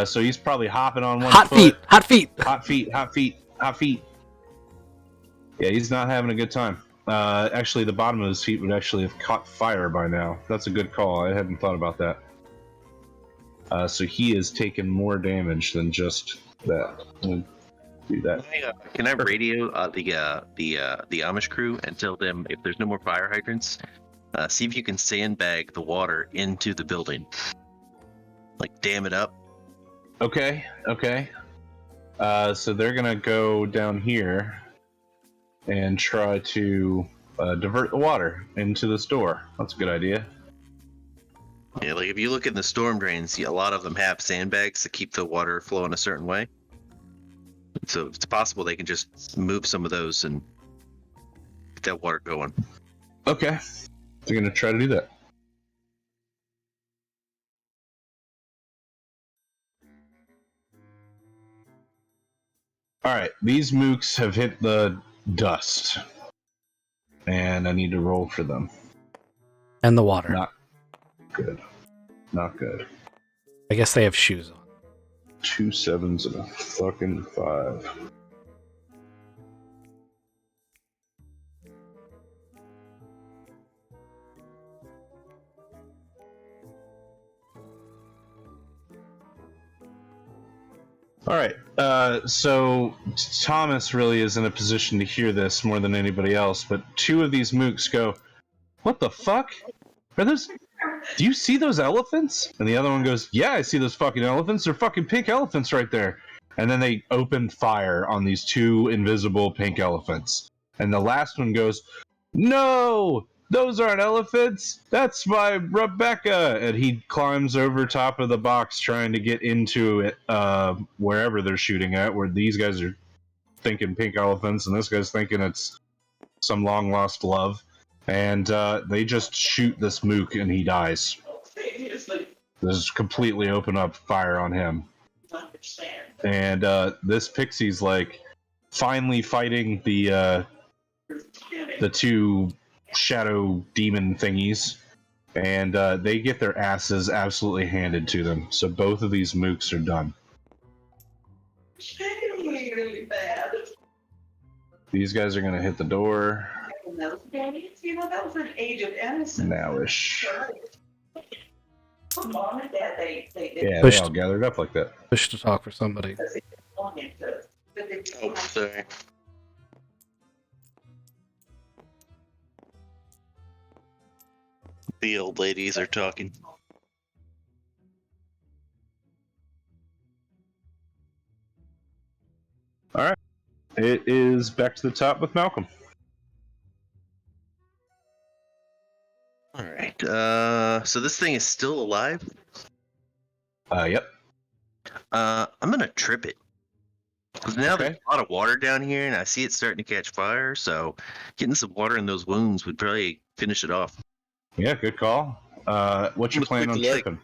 So he's probably hopping on one foot. Hot feet! Hot feet. Yeah, he's not having a good time. Actually, the bottom of his feet would actually have caught fire by now. That's a good call. I hadn't thought about that. So he has taken more damage than just that. We'll do that. Can I radio the Amish crew and tell them if there's no more fire hydrants, see if you can sandbag the water into the building, like dam it up. Okay. So they're gonna go down here and try to divert the water into this door. That's a good idea. Yeah, like if you look at the storm drains, a lot of them have sandbags to keep the water flowing a certain way. So it's possible they can just move some of those and get that water going. Okay. They're gonna try to do that. Alright, these mooks have hit the dust. And I need to roll for them. And the water. Not good. Not good. I guess they have shoes on. 2 7s and a fucking 5. Alright, so Thomas really is in a position to hear this more than anybody else, but 2 of these mooks go, "What the fuck? Are those... Do you see those elephants?" And the other one goes, "Yeah, I see those fucking elephants. They're fucking pink elephants right there." And then they open fire on these 2 invisible pink elephants. And the last one goes, "No! Those aren't elephants! That's my Rebecca!" And he climbs over top of the box trying to get into it, wherever they're shooting at, where these guys are thinking pink elephants, and this guy's thinking it's some long-lost love. And they just shoot this mook, and he dies. This completely open up fire on him. And this pixie's like finally fighting the 2 shadow demon thingies, and they get their asses absolutely handed to them. So both of these mooks are done. Really bad. These guys are gonna hit the door You know, that was an age of innocence. nowish. Mom and Dad, they Yeah, they Pushed. all gathered up like that. Push to talk for somebody. wanted to. But they Oh, sorry. The old ladies are talking. It is back to the top with Malcolm. All right. So this thing is still alive. Yep. I'm gonna trip it. Because now Okay. there's a lot of water down here, and I see it starting to catch fire. So getting some water in those wounds would probably finish it off. Yeah, good call. What's your Let's plan sweep on the leg. tripping?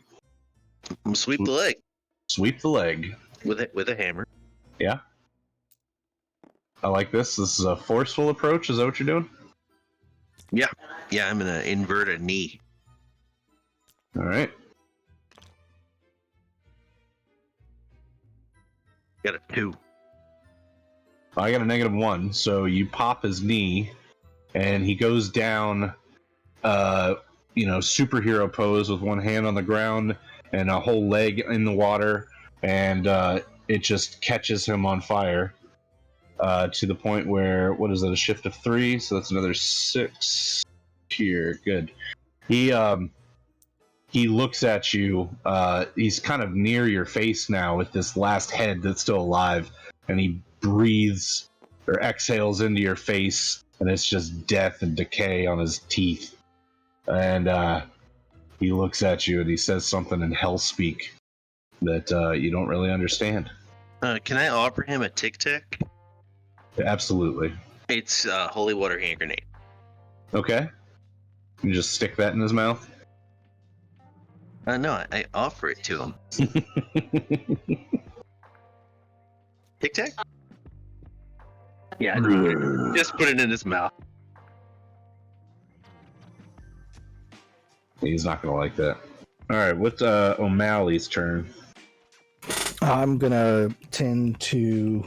I'm gonna sweep the leg Sweep the leg. with a hammer. Yeah. I like this. This is a forceful approach. Is that what you're doing? Yeah, I'm gonna invert a knee. All right. Got a 2. I got a -1, so you pop his knee, and he goes down, superhero pose with one hand on the ground and a whole leg in the water, and it just catches him on fire to the point where, what is that, a shift of 3? So that's another 6 here. Good. He looks at you. He's kind of near your face now with this last head that's still alive, and he breathes or exhales into your face, and it's just death and decay on his teeth. And he looks at you and he says something in hell speak that you don't really understand. Can I offer him a Tic Tac? Absolutely. It's holy water hand grenade. Okay. You just stick that in his mouth. No, I offer it to him. Tic Tac? Yeah, just put it in his mouth. He's not gonna like that. All right, what's O'Malley's turn? I'm gonna tend to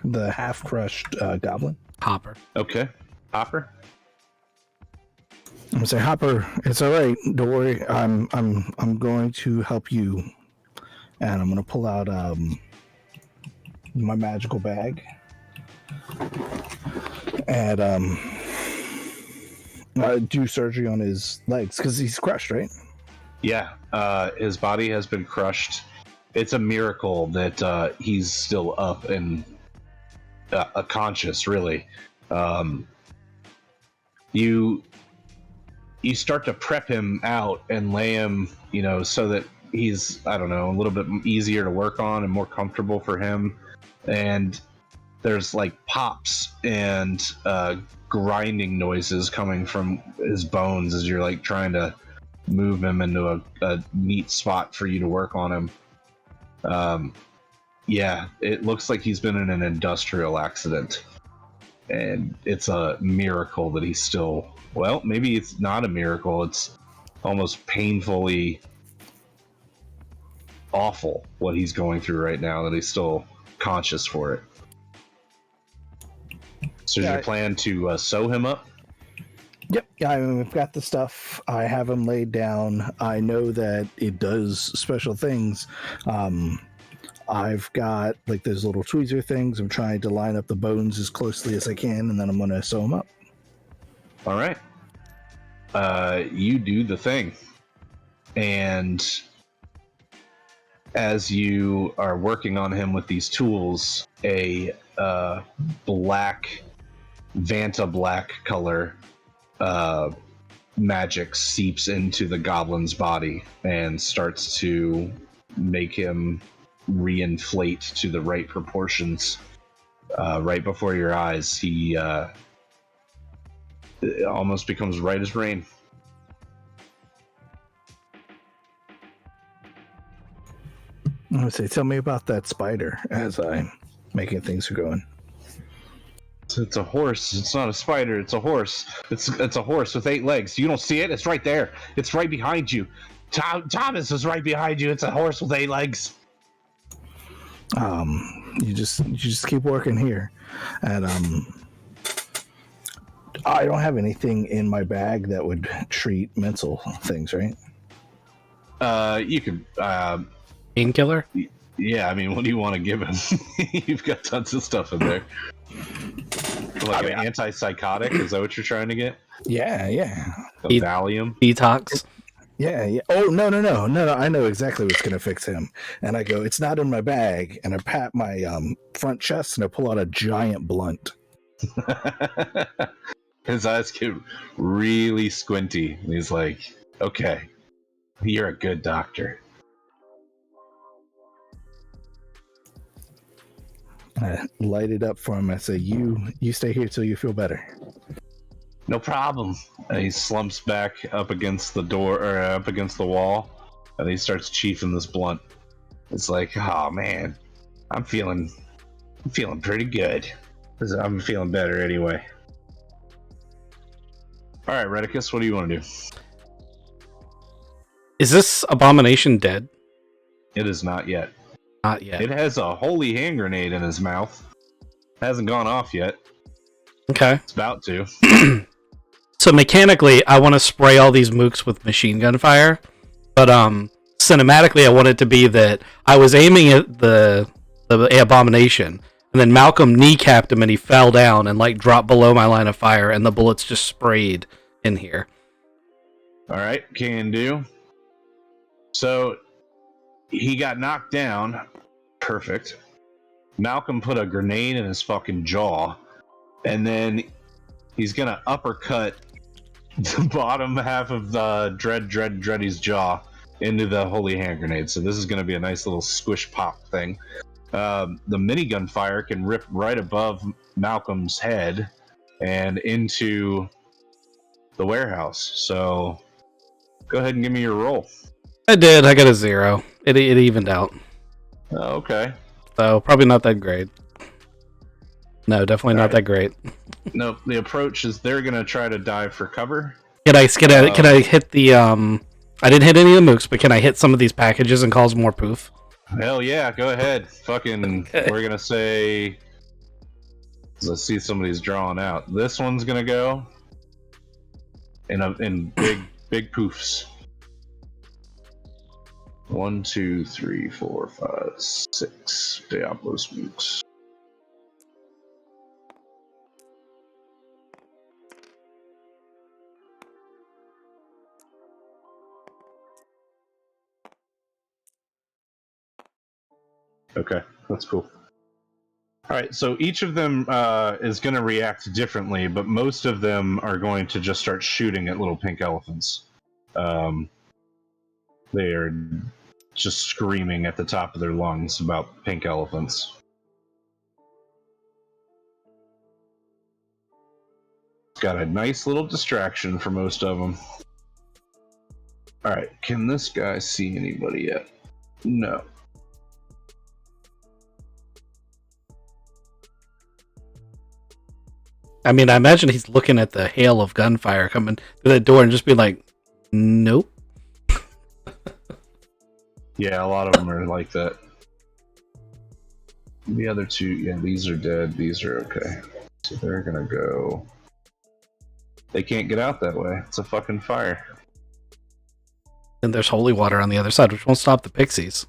The half crushed goblin. Hopper. Okay. Hopper? I'm gonna say, Hopper, it's all right. Don't worry. I'm going to help you, and I'm gonna pull out my magical bag, and do surgery on his legs because he's crushed, right? Yeah. His body has been crushed. It's a miracle that he's still up and conscious, really. You start to prep him out and lay him, so that he's, I don't know, a little bit easier to work on and more comfortable for him. And there's like pops and grinding noises coming from his bones as you're like trying to move him into a neat spot for you to work on him. Yeah, it looks like he's been in an industrial accident. And it's a miracle that he's still, well, maybe it's not a miracle. It's almost painfully awful what he's going through right now, that he's still conscious for it. So is your plan to sew him up? Yep. Yeah, I mean, we've got the stuff. I have him laid down. I know that it does special things. I've got like those little tweezer things. I'm trying to line up the bones as closely as I can, and then I'm going to sew them up. All right. You do the thing. And as you are working on him with these tools, a black, Vanta black color magic seeps into the goblin's body and starts to make him reinflate to the right proportions. Right before your eyes, he almost becomes right as rain. I'm going to say, tell me about that spider as I'm making things going. It's a horse. It's not a spider. It's a horse. It's a horse with 8 legs. You don't see it? It's right there. It's right behind you. Thomas is right behind you. It's a horse with 8 legs. You just keep working here, and I don't have anything in my bag that would treat mental things, right? You could. Painkiller? Yeah, I mean, what do you want to give him? You've got tons of stuff in there. Like an antipsychotic? Is that what you're trying to get? Yeah. A Valium? Detox? Yeah. Oh, no. I know exactly what's going to fix him. And I go, it's not in my bag. And I pat my front chest and I pull out a giant blunt. His eyes get really squinty. And he's like, okay, you're a good doctor. I light it up for him. I say, you stay here till you feel better. No problem. And he slumps back up against the door, or up against the wall, and he starts chiefing this blunt. It's like, oh man, I'm feeling pretty good. I'm feeling better anyway. All right, Redicus, what do you want to do? Is this abomination dead? It is not yet. Not yet. It has a holy hand grenade in his mouth. Hasn't gone off yet. Okay. It's about to. So mechanically, I want to spray all these mooks with machine gun fire, but cinematically, I want it to be that I was aiming at the abomination, and then Malcolm kneecapped him, and he fell down and like dropped below my line of fire, and the bullets just sprayed in here. All right, can do. So he got knocked down. Perfect. Malcolm put a grenade in his fucking jaw, and then he's gonna uppercut the bottom half of the Dreddy's jaw into the holy hand grenade. So this is gonna be a nice little squish pop thing. The minigun fire can rip right above Malcolm's head and into the warehouse. So go ahead and give me your roll. I did. I got a 0. It evened out. Oh, okay. So probably not that great. No, definitely not that great. No, the approach is they're gonna try to dive for cover. Can I hit the I didn't hit any of the mooks, but can I hit some of these packages and cause more poof? Hell yeah, go ahead. Fucking, we're gonna say 'Cause I see somebody's drawing out. This one's gonna go in big poofs. 1, 2, 3, 4, 5, 6 Diablo spooks. Okay, that's cool. All right, so each of them is going to react differently, but most of them are going to just start shooting at little pink elephants. They are just screaming at the top of their lungs about pink elephants. Got a nice little distraction for most of them. All right, can this guy see anybody yet? No. I mean, I imagine he's looking at the hail of gunfire coming through that door and just being like, nope. Yeah, a lot of them are like that. The other two, yeah, these are dead. These are okay. So they're gonna go. They can't get out that way. It's a fucking fire. And there's holy water on the other side, which won't stop the pixies.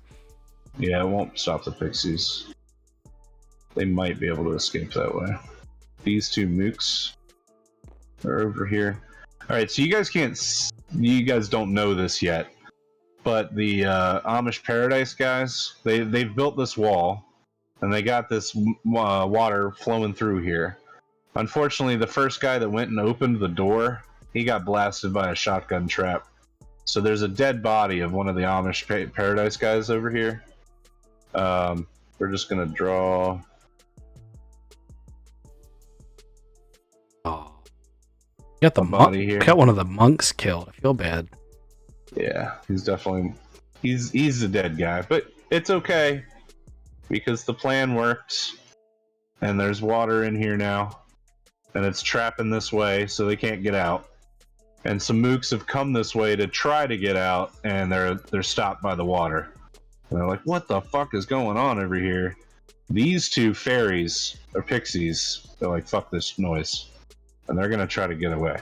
Yeah, it won't stop the pixies. They might be able to escape that way. These two mooks are over here. Alright, so you guys can't. You guys don't know this yet. But the Amish Paradise guys, they've built this wall. And they got this water flowing through here. Unfortunately, the first guy that went and opened the door, he got blasted by a shotgun trap. So there's a dead body of one of the Amish Paradise guys over here. We're just gonna draw. Oh, got the body here. Got one of the monks killed. I feel bad. Yeah, he's definitely he's a dead guy, but it's okay because the plan worked, and there's water in here now. And it's trapping this way, so they can't get out. And some mooks have come this way to try to get out, and they're stopped by the water. And they're like, "What the fuck is going on over here?" These two fairies or pixies, they're like, "Fuck this noise," and they're gonna try to get away.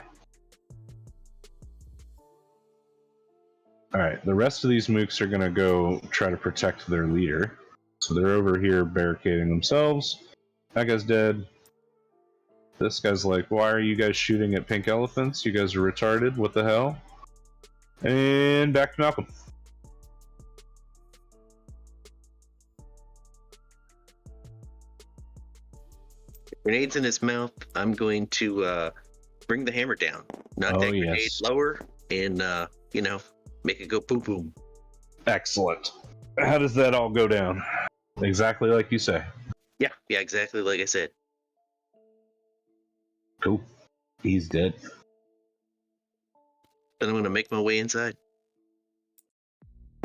All right, the rest of these mooks are gonna go try to protect their leader. So they're over here barricading themselves. That guy's dead. This guy's like, why are you guys shooting at pink elephants? You guys are retarded. What the hell? And back to Malcolm. Grenades in his mouth. I'm going to bring the hammer down. Knock that grenade lower and, make it go boom boom. Excellent. How does that all go down? Exactly like you say. Yeah, exactly like I said. Cool. He's dead. Then I'm going to make my way inside.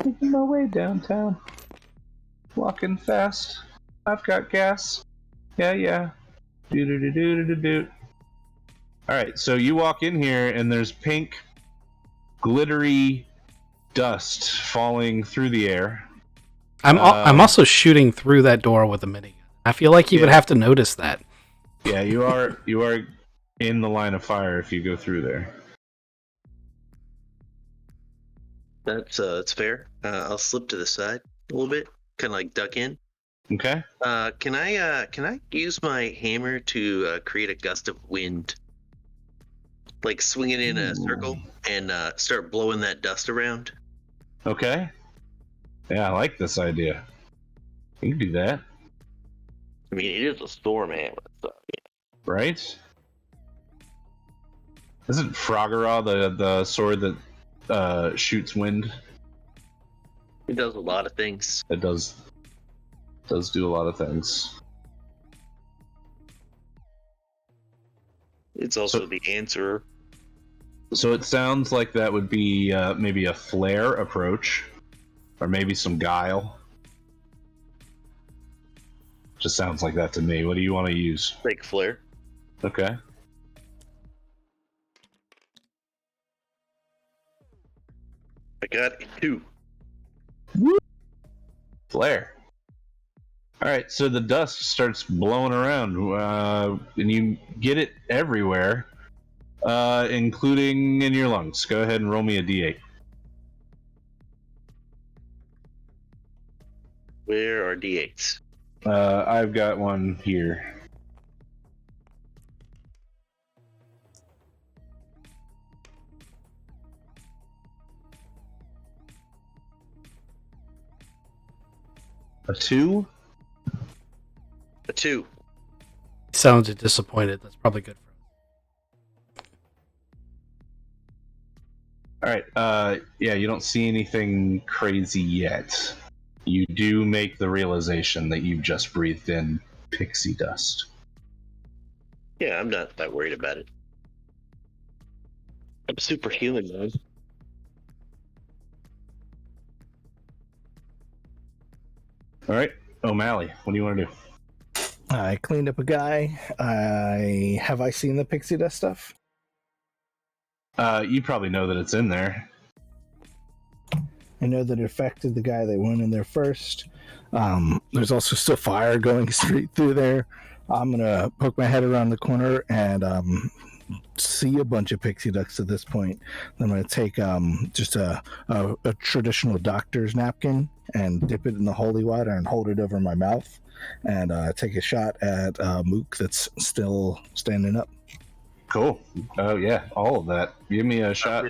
Making my way downtown. Walking fast. I've got gas. Yeah. Do. Alright, so you walk in here and there's pink, glittery dust falling through the air. I'm also shooting through that door with a minigun. I feel like he would have to notice that. Yeah, you are in the line of fire if you go through there. That's fair. I'll slip to the side a little bit, kind of like duck in. Okay. Can I use my hammer to create a gust of wind? Like swing it in a circle and start blowing that dust around? Okay. Yeah, I like this idea. You can do that. I mean, it is a storm hammer, so yeah. Right? Isn't Froggerah the sword that shoots wind? It does a lot of things. It does do a lot of things. It's also the answerer. So it sounds like that would be maybe a flare approach, or maybe some guile. Just sounds like that to me. What do you want to use? Fake flare. Okay. I got 2. Flare. All right, so the dust starts blowing around, and you get it everywhere, including in your lungs. Go ahead and roll me a d8. Where are D8s? I've got one here. A 2. A 2. Sounds disappointed. That's probably good for him. All right. Yeah, you don't see anything crazy yet. You do make the realization that you've just breathed in pixie dust. Yeah, I'm not that worried about it. I'm superhuman, man. All right, O'Malley, what do you want to do? I cleaned up a guy. Have I seen the pixie dust stuff? You probably know that it's in there. I know that it affected the guy that went in there first. There's also still fire going straight through there. I'm gonna poke my head around the corner and see a bunch of pixie ducks at this point. I'm gonna take just a traditional doctor's napkin and dip it in the holy water and hold it over my mouth and take a shot at Mook that's still standing up. Cool. Oh yeah, all of that. Give me a shot.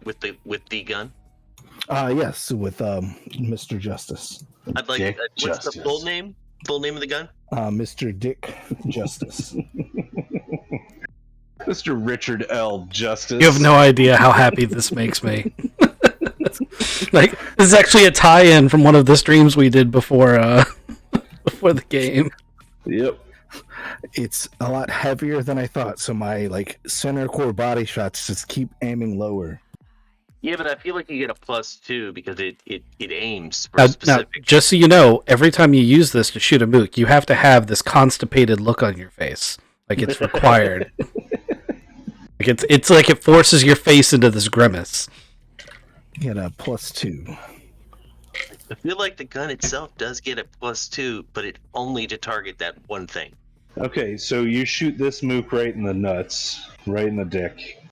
With the gun. Yes, with Mr. Justice. I'd like. Dick What's the Justice. full name? Full name of the gun? Mr. Dick Justice. Mr. Richard L. Justice. You have no idea how happy this makes me. Like, this is actually a tie-in from one of the streams we did before before the game. Yep. It's a lot heavier than I thought, so my center core body shots just keep aiming lower. Yeah, but I feel like you get a +2 because it aims for Now, specific. just so you know, every time you use this to shoot a mook, you have to have this constipated look on your face. Like, it's required. Like it's like it forces your face into this grimace. Get a +2. I feel like the gun itself does get a +2, but it only to target that one thing. Okay, so you shoot this mook right in the nuts, right in the dick.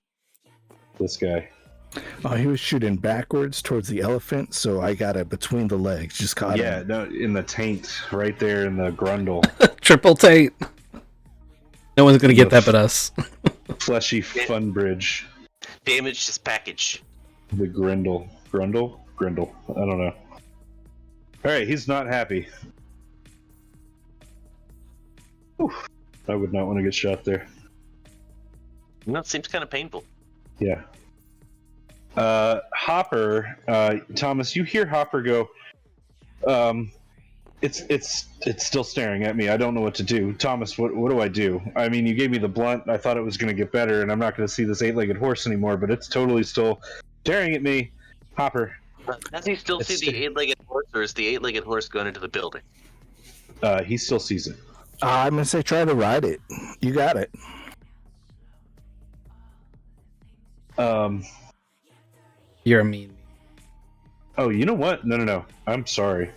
This guy. Oh, he was shooting backwards towards the elephant, so I got it between the legs. Just caught Yeah, him. no, in the taint, right there in the grundle. Triple taint. No one's gonna get that but us. Fleshy fun bridge. Damage this package. The grindle. Grundle? Grindle. I don't know. Alright, he's not happy. Oof. I would not want to get shot there. No, it seems kind of painful. Yeah. Hopper, Thomas, you hear Hopper go, it's still staring at me. I don't know what to do. Thomas, what do I do? I mean, you gave me the blunt. I thought it was going to get better, and I'm not going to see this 8-legged horse anymore, but it's totally still staring at me. Hopper. Does he still see the 8-legged horse, or is the 8-legged horse going into the building? He still sees it. I'm going to say try to ride it. You got it. You're a mean. Oh, you know what? No. I'm sorry.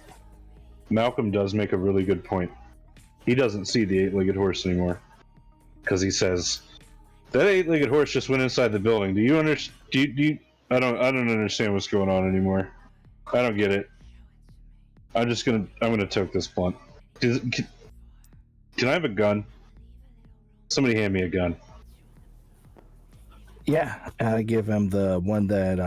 Malcolm does make a really good point. He doesn't see the 8-legged horse anymore. Because he says, that 8-legged horse just went inside the building. Do you understand? I don't understand what's going on anymore. I don't get it. I'm gonna toke this blunt. Can I have a gun? Somebody hand me a gun. Yeah, I give him the one that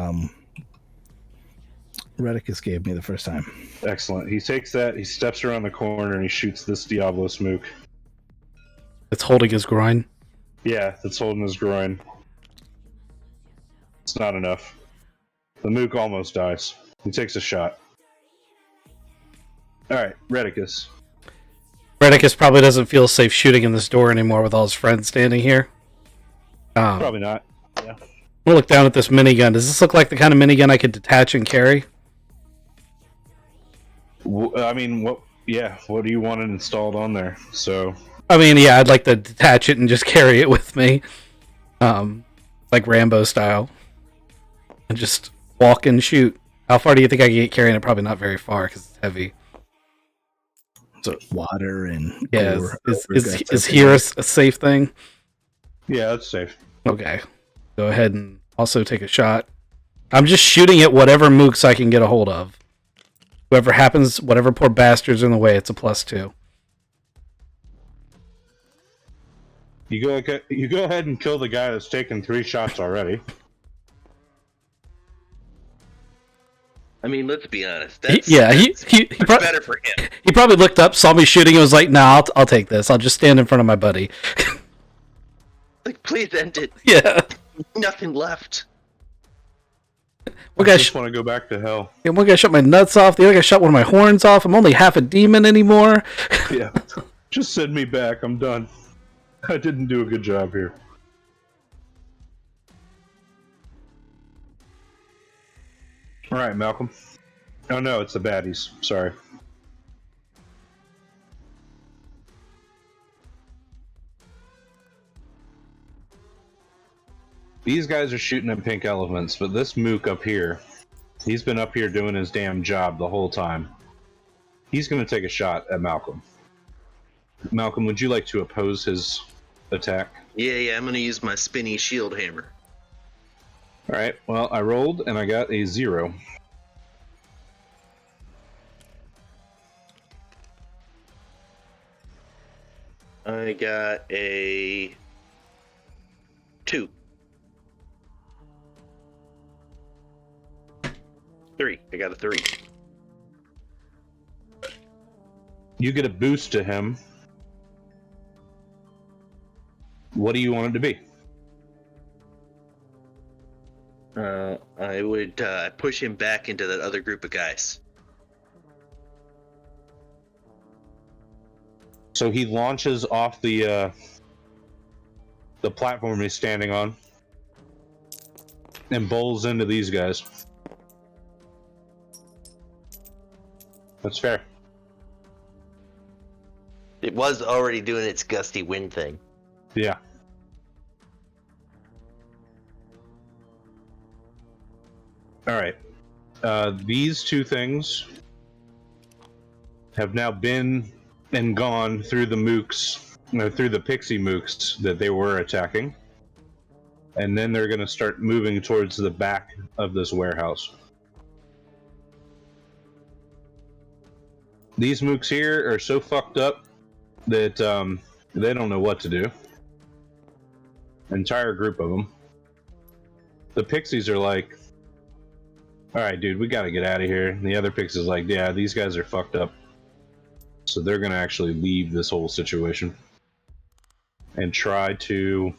Redicus gave me the first time. Excellent. He takes that, he steps around the corner, and he shoots this Diablo Smook. It's holding his groin. Yeah, that's holding his groin. It's not enough. The Mook almost dies. He takes a shot. Alright, Redicus. Redicus probably doesn't feel safe shooting in this door anymore with all his friends standing here. Probably not. Yeah. We'll look down at this minigun. Does this look like the kind of minigun I could detach and carry? I mean, what do you want it installed on there? So, I mean, yeah, I'd like to detach it and just carry it with me. Like Rambo style. And just walk and shoot. How far do you think I can get carrying it? Probably not very far because it's heavy. So water and Yeah, gore. is here a safe thing? Yeah, that's safe. Okay. Go ahead and also take a shot. I'm just shooting at whatever mooks I can get a hold of. Whoever happens, whatever poor bastard's in the way, it's a +2. You go ahead and kill the guy that's taken 3 shots already. I mean, let's be honest. He Better for him. He probably looked up, saw me shooting, and was like, "Nah, I'll take this. I'll just stand in front of my buddy." Like, please end it. Yeah. Nothing left. I just want to go back to hell. Yeah, one guy shot my nuts off. The other guy shot one of my horns off. I'm only half a demon anymore. Yeah. Just send me back. I'm done. I didn't do a good job here. All right, Malcolm. Oh no, it's the baddies. Sorry. These guys are shooting at pink elephants, but this mook up here, he's been up here doing his damn job the whole time. He's going to take a shot at Malcolm. Malcolm, would you like to oppose his attack? Yeah, I'm going to use my spinny shield hammer. All right, well, I rolled and I got a 0. I got a 2. 3. I got a 3. You get a boost to him. What do you want it to be? I would push him back into that other group of guys. So he launches off the platform he's standing on and bowls into these guys. That's fair. It was already doing its gusty wind thing. Yeah. All right. These two things have now been and gone through the mooks, through the pixie mooks that they were attacking. And then they're going to start moving towards the back of this warehouse. These mooks here are so fucked up that they don't know what to do. Entire group of them. The pixies are like, all right, dude, we got to get out of here. And the other pixies like, yeah, these guys are fucked up. So they're going to actually leave this whole situation and try to...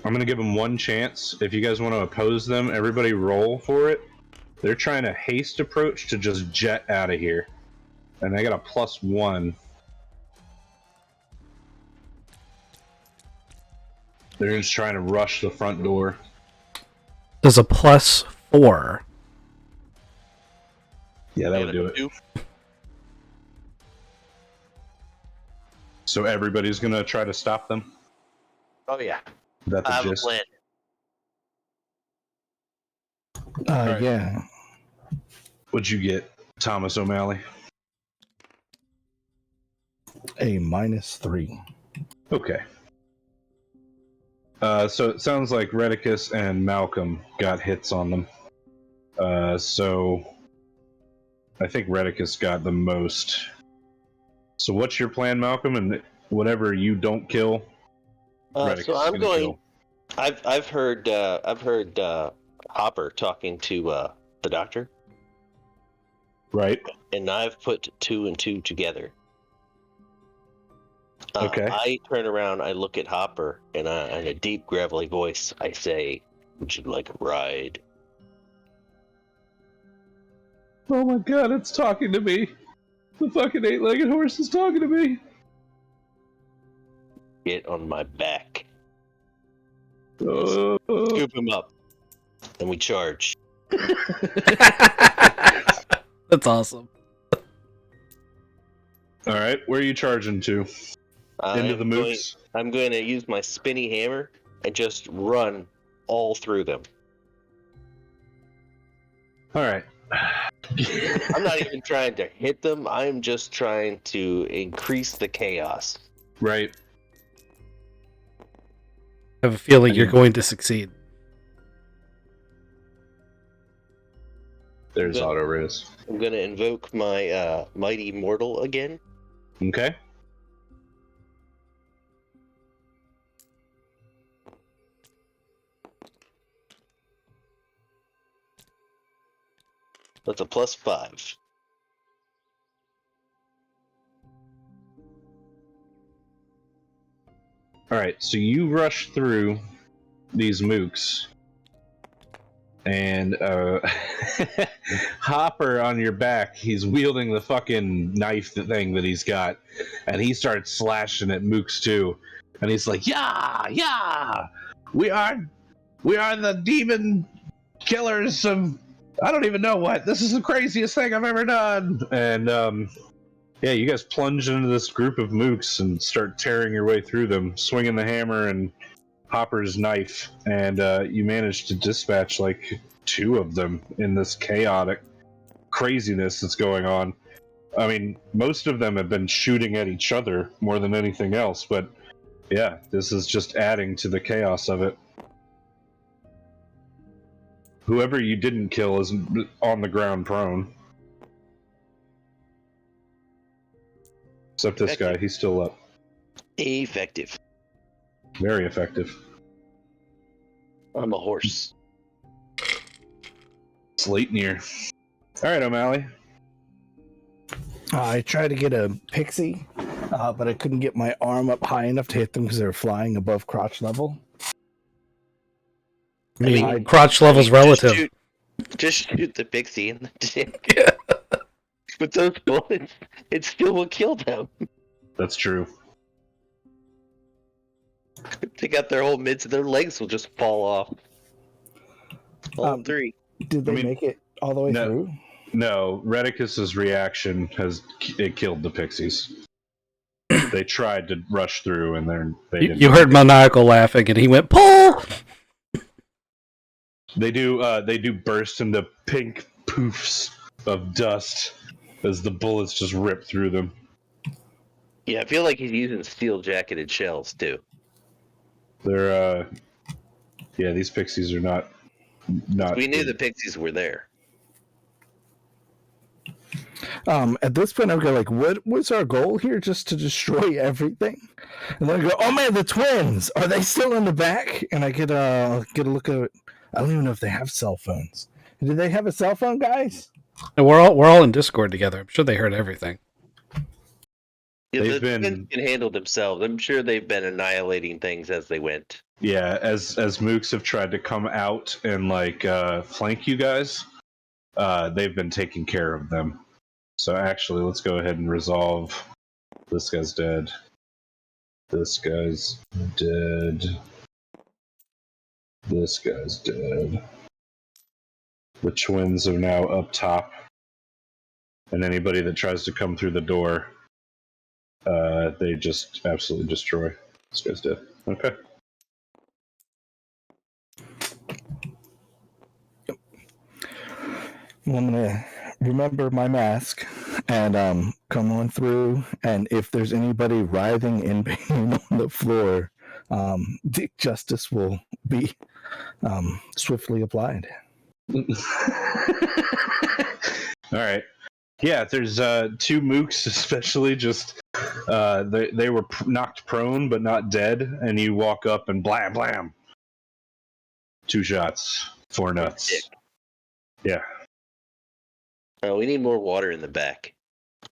I'm going to give them one chance. If you guys want to oppose them, everybody roll for it. They're trying to haste approach to just jet out of here. And I got a +1. They're just trying to rush the front door. There's a +4. Yeah, that would do it. So everybody's going to try to stop them? Oh, yeah. That's I the have a gist. plan. Right. Yeah. What'd you get, Thomas O'Malley? A -3. Okay. So it sounds like Redicus and Malcolm got hits on them. So I think Redicus got the most. So what's your plan, Malcolm? And whatever you don't kill, Redicus So I'm is gonna going. kill. I've heard Hopper talking to the doctor, Right? and I've put 2 and 2 together. Okay. I turn around, I look at Hopper, and in a deep, gravelly voice, I say, "Would you like a ride?" Oh my god, it's talking to me. The fucking 8-legged horse is talking to me. Get on my back. Oh. Scoop him up, and we charge. That's awesome. Alright, where are you charging to? Into the mooks? I'm going to use my spinny hammer and just run all through them. Alright. I'm not even trying to hit them. I'm just trying to increase the chaos. Right. I have a feeling I you're need- going to succeed. There's Good. auto raise. I'm gonna invoke my mighty mortal again. Okay. That's a +5. All right. So you rush through these mooks, and Hopper on your back. He's wielding the fucking knife thing that he's got, and he starts slashing at mooks too. And he's like, "Yeah, yeah, we are the demon killers of I don't even know what. This is the craziest thing I've ever done." And yeah, you guys plunge into this group of mooks and start tearing your way through them, swinging the hammer and Hopper's knife, and you manage to dispatch like 2 of them in this chaotic craziness that's going on. I mean, most of them have been shooting at each other more than anything else, but yeah, this is just adding to the chaos of it. Whoever you didn't kill is on the ground prone. Except this guy, he's still up. Effective. Very effective. I'm a horse. Sleipnir. Alright, O'Malley. I tried to get a pixie, but I couldn't get my arm up high enough to hit them because they were flying above crotch level. I mean, mean, crotch level's relative. Just shoot the pixie in the dick. Yeah. With those bullets, it still will kill them. That's true. Take out their whole midst, their legs will just fall off. All 3. Did they make it all the way through? No, Redicus's reaction it killed the pixies. They tried to rush through, and they didn't. You heard Maniacal laughing, and he went, "Pull!" They do burst into pink poofs of dust as the bullets just rip through them. Yeah, I feel like he's using steel-jacketed shells too. They're yeah, these pixies are not. We knew the pixies were there. At this point, I'm going like, what was our goal here? Just to destroy everything? And then I go, oh man, the twins! Are they still in the back? And I get a look at. I don't even know if they have cell phones. Do they have a cell phone, guys? And we're all in Discord together. I'm sure they heard everything. Yeah, They've the been- twins can handle themselves. I'm sure they've been annihilating things as they went. Yeah, as mooks have tried to come out and like flank you guys, they've been taking care of them. So actually, let's go ahead and resolve. This guy's dead. This guy's dead. This guy's dead. The twins are now up top, and anybody that tries to come through the door, they just absolutely destroy. This guy's dead. Okay. Well, I'm gonna remember my mask and come on through. And if there's anybody writhing in pain on the floor, justice will be swiftly applied. All right. Yeah, there's 2 mooks, especially just they were knocked prone but not dead, and you walk up and blam blam. 2 shots, 4 nuts. Yeah. We need more water in the back.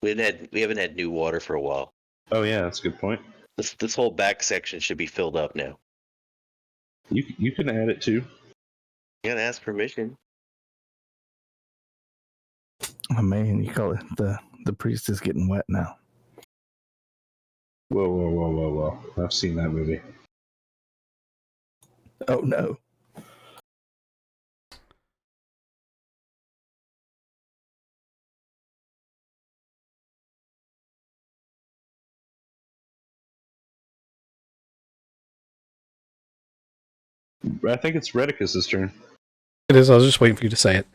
We haven't had new water for a while. Oh yeah, that's a good point. This whole back section should be filled up now. You can add it too. You gotta ask permission. Oh man, you call it the priest is getting wet now. Whoa! I've seen that movie. Oh no. I think it's Redicus's turn. It is. I was just waiting for you to say it.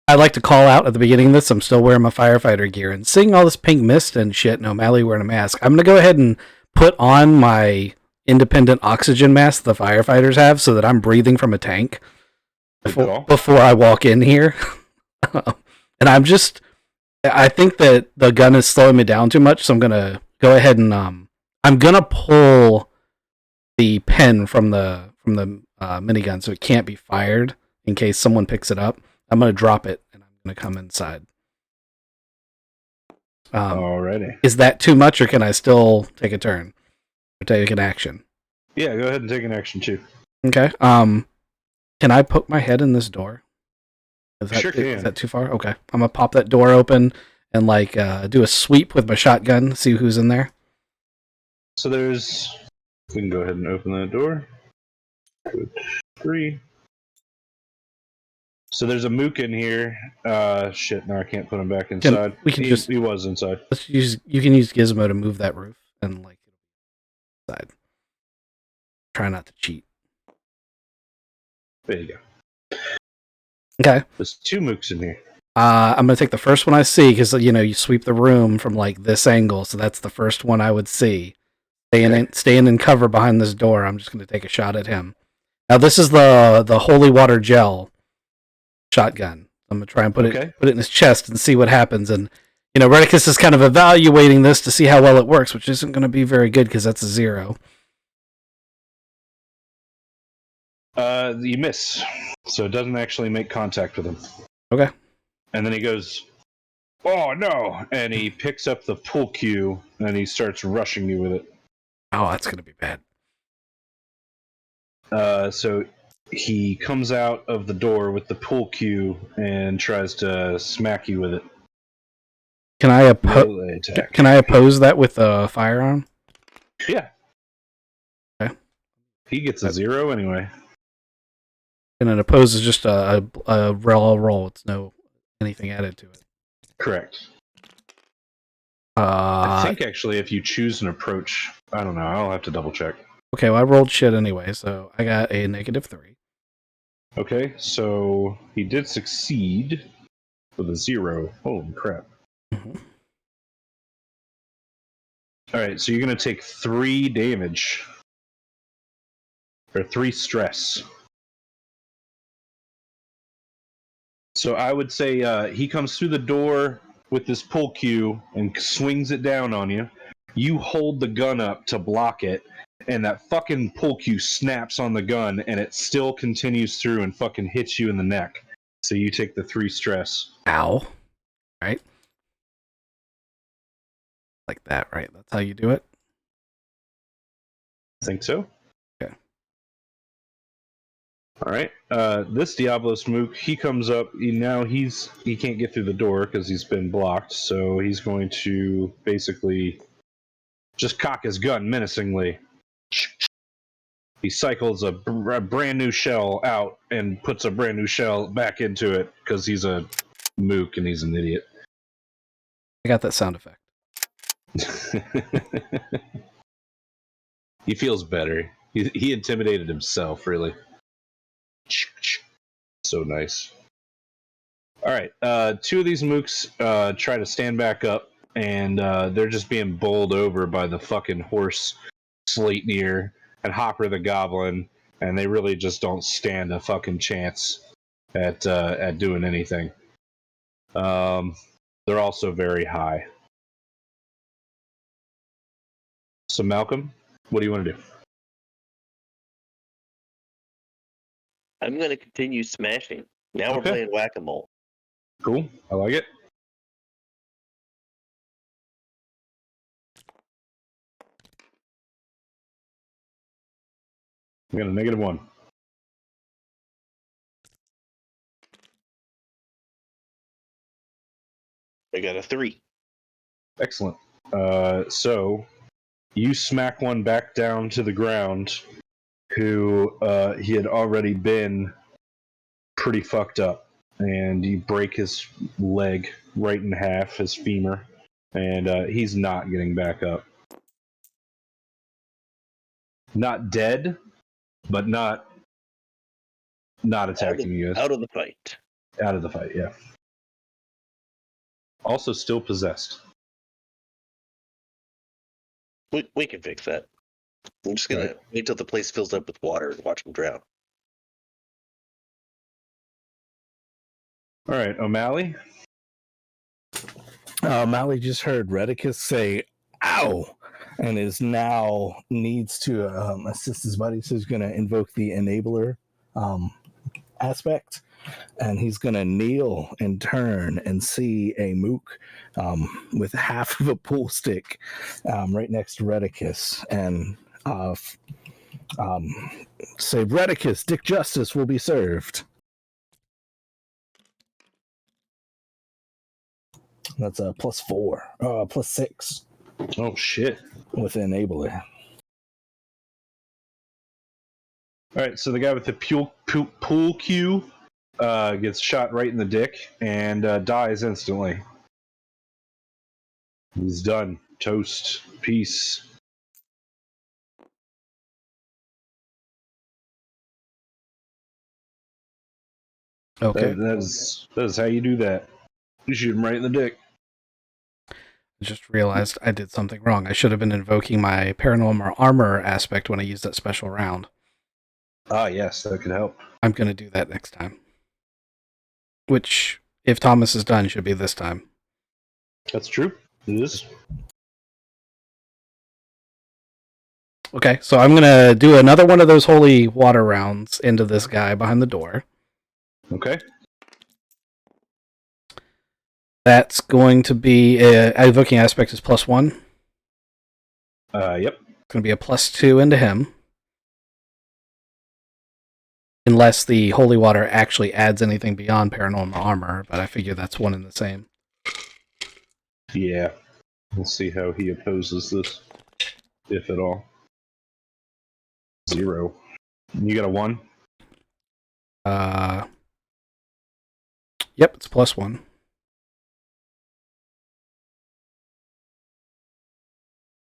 I'd like to call out at the beginning of this, I'm still wearing my firefighter gear and seeing all this pink mist and shit and O'Malley wearing a mask. I'm going to go ahead and put on my independent oxygen mask the firefighters have so that I'm breathing from a tank before I walk in here. And I think that the gun is slowing me down too much, so I'm going to go ahead and I'm going to pull the pin from the minigun so it can't be fired in case someone picks it up. I'm going to drop it and I'm going to come inside. Alrighty. Is that too much, or can I still take a turn or take an action? Yeah, go ahead and take an action too. Okay. Can I poke my head in this door? Sure can. Is that too far? Okay. I'm gonna pop that door open and do a sweep with my shotgun, see who's in there. So we can go ahead and open that door. 3. So there's a mook in here. Shit, no, I can't put him back inside. He was inside. You can use Gizmo to move that roof and inside. Try not to cheat. There you go. Okay. There's 2 mooks in here. I'm gonna take the first one I see because you sweep the room from this angle, so that's the first one I would see. Staying in cover behind this door. I'm just gonna take a shot at him. Now this is the holy water gel shotgun. I'm gonna try and put it in his chest and see what happens. And Redicus is kind of evaluating this to see how well it works, which isn't gonna be very good because that's a 0. You miss, so it doesn't actually make contact with him. Okay. And then he goes, "Oh no!" And he picks up the pull cue and he starts rushing you with it. Oh, that's gonna be bad. So he comes out of the door with the pull cue and tries to smack you with it. Can I oppose that with a firearm? Yeah. Okay. He gets a 0 anyway. And an oppose is just a roll. It's no anything added to it. Correct. I think actually if you choose an approach, I don't know, I'll have to double check. Okay, well I rolled shit anyway, so I got a -3. Okay, so he did succeed with a 0. Holy crap. Mm-hmm. Alright, so you're going to take 3 damage. Or 3 stress. So I would say he comes through the door with this pull cue and swings it down on you. You hold the gun up to block it, and that fucking pull cue snaps on the gun, and it still continues through and fucking hits you in the neck. So you take the 3 stress. Ow. Right? Like that, right? That's how you do it? I think so. Okay. Alright. This Diablos Mook, he comes up. He can't get through the door because he's been blocked, so he's going to basically just cock his gun menacingly. He cycles a brand new shell out and puts a brand new shell back into it because he's a mook and he's an idiot. I got that sound effect. He feels better. He intimidated himself, really. So nice. Alright, 2 of these mooks try to stand back up, and they're just being bowled over by the fucking horse Sleipnir and Hopper the Goblin, and they really just don't stand a fucking chance at doing anything. They're also very high. So Malcolm, what do you want to do? I'm going to continue smashing. Now we're playing whack-a-mole. Cool, I like it. We got a -1. I got a 3. Excellent. So you smack one back down to the ground who he had already been pretty fucked up, and you break his leg right in half, his femur, and he's not getting back up. Not dead, but not attacking you guys. Out of the fight. Out of the fight, yeah. Also, still possessed. We can fix that. I'm just gonna wait till the place fills up with water and watch him drown. All right, O'Malley. Mally just heard Redicus say, ow, and is now needs to assist his buddy. So he's going to invoke the enabler aspect. And he's going to kneel and turn and see a mook with half of a pool stick right next to Redicus. And say, Redicus, Dick Justice will be served. That's a +4, +6 Oh shit! with the enabler. All right, so the guy with the pool cue gets shot right in the dick and dies instantly. He's done. Toast. Peace. Okay. That is how you do that. You shoot him right in the dick. I just realized I did something wrong. I should have been invoking my paranormal armor aspect when I used that special round. Ah, yes, that could help. I'm going to do that next time. Which, if Thomas is done, should be this time. That's true. It is. Okay, so I'm going to do another one of those holy water rounds into this guy behind the door. Okay. That's going to be invoking aspect is +1. Yep. It's going to be a +2 into him. Unless the holy water actually adds anything beyond paranormal armor, but I figure that's one and the same. Yeah. We'll see how he opposes this, if at all. 0. You got a 1? Yep, it's +1.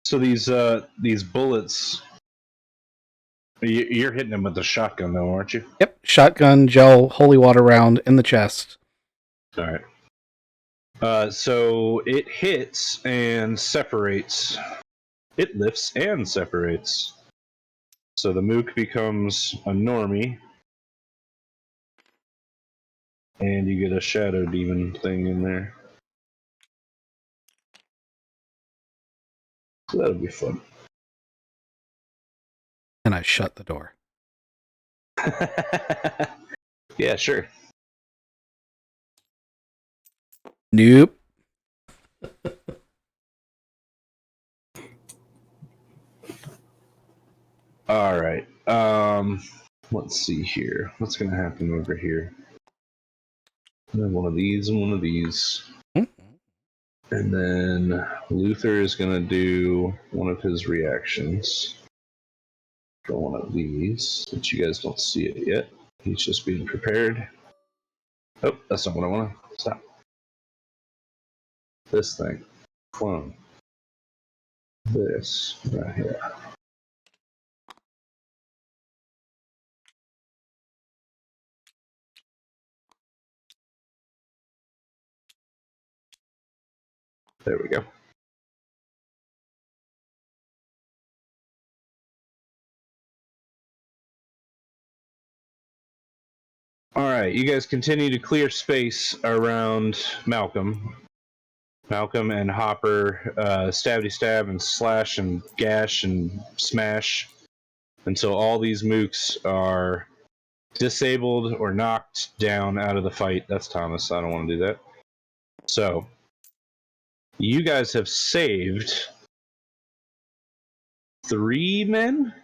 So these bullets, you're hitting him with the shotgun, though, aren't you? Yep, shotgun, gel, holy water round in the chest. All right. So it hits and separates. It lifts and separates. So the mook becomes a normie, and you get a shadow demon thing in there. So that'll be fun. And I shut the door. Yeah, sure. Nope. All right. Let's see here. What's going to happen over here? One of these and one of these. And then Luther is going to do one of his reactions for one of these, but you guys don't see it yet. He's just being prepared. Oh, that's not what I want to. Stop. This thing. Clone. This right here. There we go. Alright, you guys continue to clear space around Malcolm. Malcolm and Hopper stabby stab and slash and gash and smash until all these mooks are disabled or knocked down out of the fight. That's Thomas. I don't want to do that. So, you guys have saved 3 men?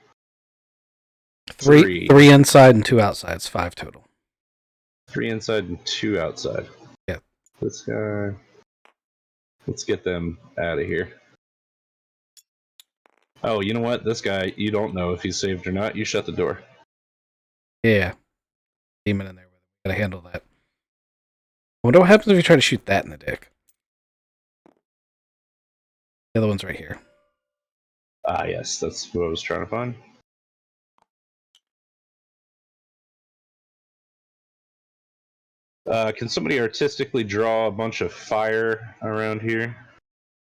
Three inside and 2 outside. It's 5 total. 3 inside and 2 outside. Yeah. This guy. Let's get them out of here. Oh, you know what? This guy, you don't know if he's saved or not. You shut the door. Yeah. Demon in there with him. Gotta handle that. I wonder what happens if you try to shoot that in the dick. The other one's right here. Ah, yes, that's what I was trying to find. Can somebody artistically draw a bunch of fire around here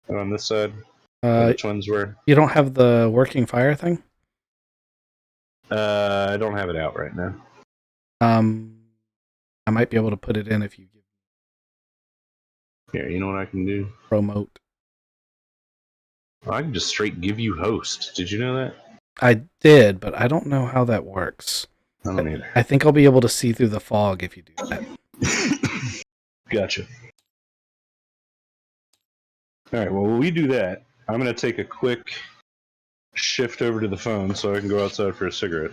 on this side where the twins were? You don't have the working fire thing? I don't have it out right now. I might be able to put it in if you give Here, you know what I can do? promote. I can just straight give you host. Did you know that? I did, but I don't know how that works. I don't either. I think I'll be able to see through the fog if you do that. Gotcha. All right, well, when we do that, I'm going to take a quick shift over to the phone so I can go outside for a cigarette.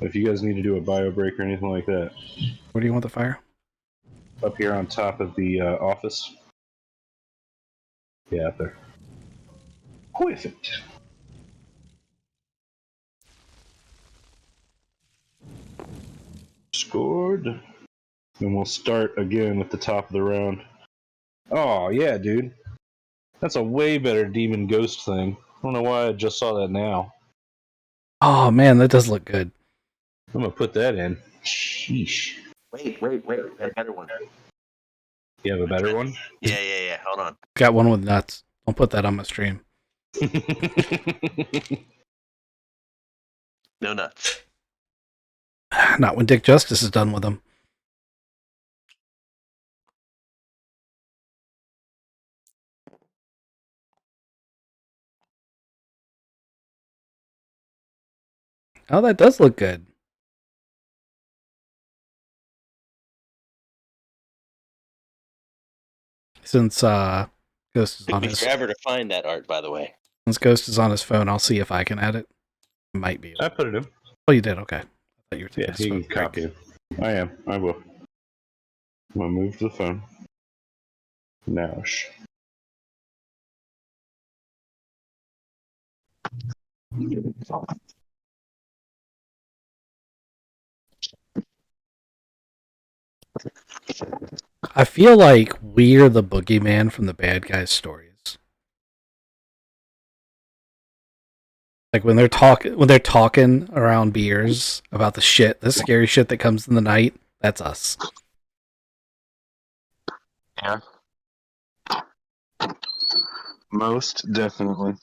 If you guys need to do a bio break or anything like that, Where do you want the fire? up here on top of the office. Yeah, up there. Perfect. Scored. And we'll start again at the top of the round. Oh, yeah, dude. That's a way better demon ghost thing. I don't know why I just saw that now. Oh man, that does look good. I'm going to put that in. Sheesh. Wait. A better one. You have a better one? Yeah. Hold on. Got one with nuts. Don't put that on my stream. No nuts. Not when Dick Justice is done with them. Oh, that does look good. Since Ghost is Took on me his forever to find that art, by the way. since Ghost is on his phone, I'll see if I can add it. Might be. I put it in. Oh, you did. Okay. I thought you were taking Yeah, his you phone can copy it. I am. I will. I'm going to move to the phone. Now. I feel like we're the boogeyman from the bad guys' stories. Like when they're talking around beers about the scary shit that comes in the night. That's us. Yeah. Most definitely.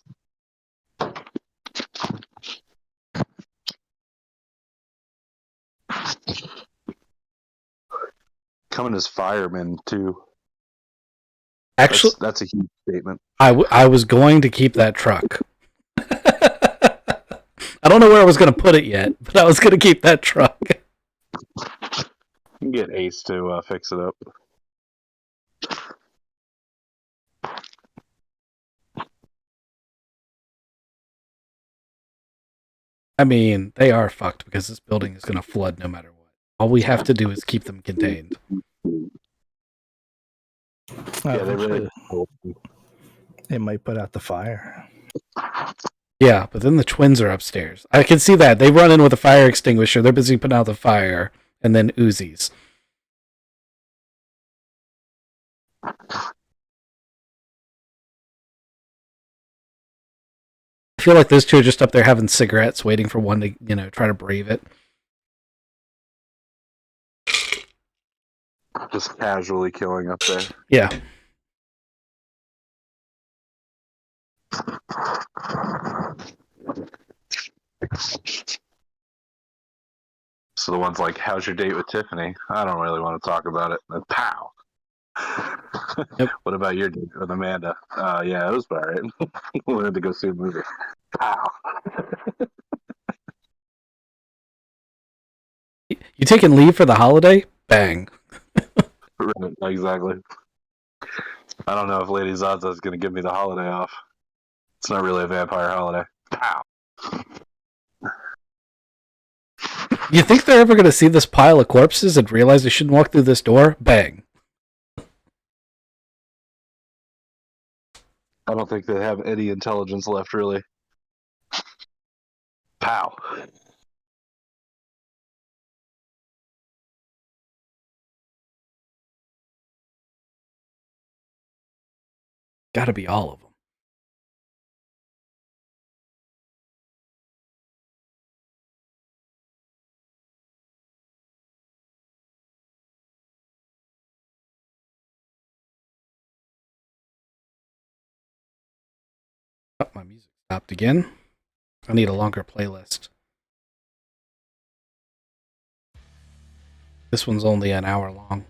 Coming as firemen, too. Actually, That's a huge statement. I was going to keep that truck. I don't know where I was going to put it yet, but I was going to keep that truck. You can get Ace to fix it up. I mean, they are fucked because this building is going to flood no matter what. All we have to do is keep them contained. Yeah, they really. They might put out the fire. Yeah, but then the twins are upstairs. I can see that. They run in with a fire extinguisher. They're busy putting out the fire, and then Uzis. I feel like those two are just up there having cigarettes, waiting for one to, try to brave it. Just casually killing up there. Yeah. So the one's like, "How's your date with Tiffany?" I don't really want to talk about it. And pow. Yep. What about your date with Amanda? Yeah, it was all right. We had to go see a movie. Pow. You taking leave for the holiday? Bang. Right, exactly. I don't know if Lady Zaza is going to give me the holiday off. It's not really a vampire holiday. Pow. You think they're ever going to see this pile of corpses and realize they shouldn't walk through this door? Bang. I don't think they have any intelligence left, really. Pow. Gotta be all of them. Oh, my music stopped again. I need a longer playlist. This one's only an hour long.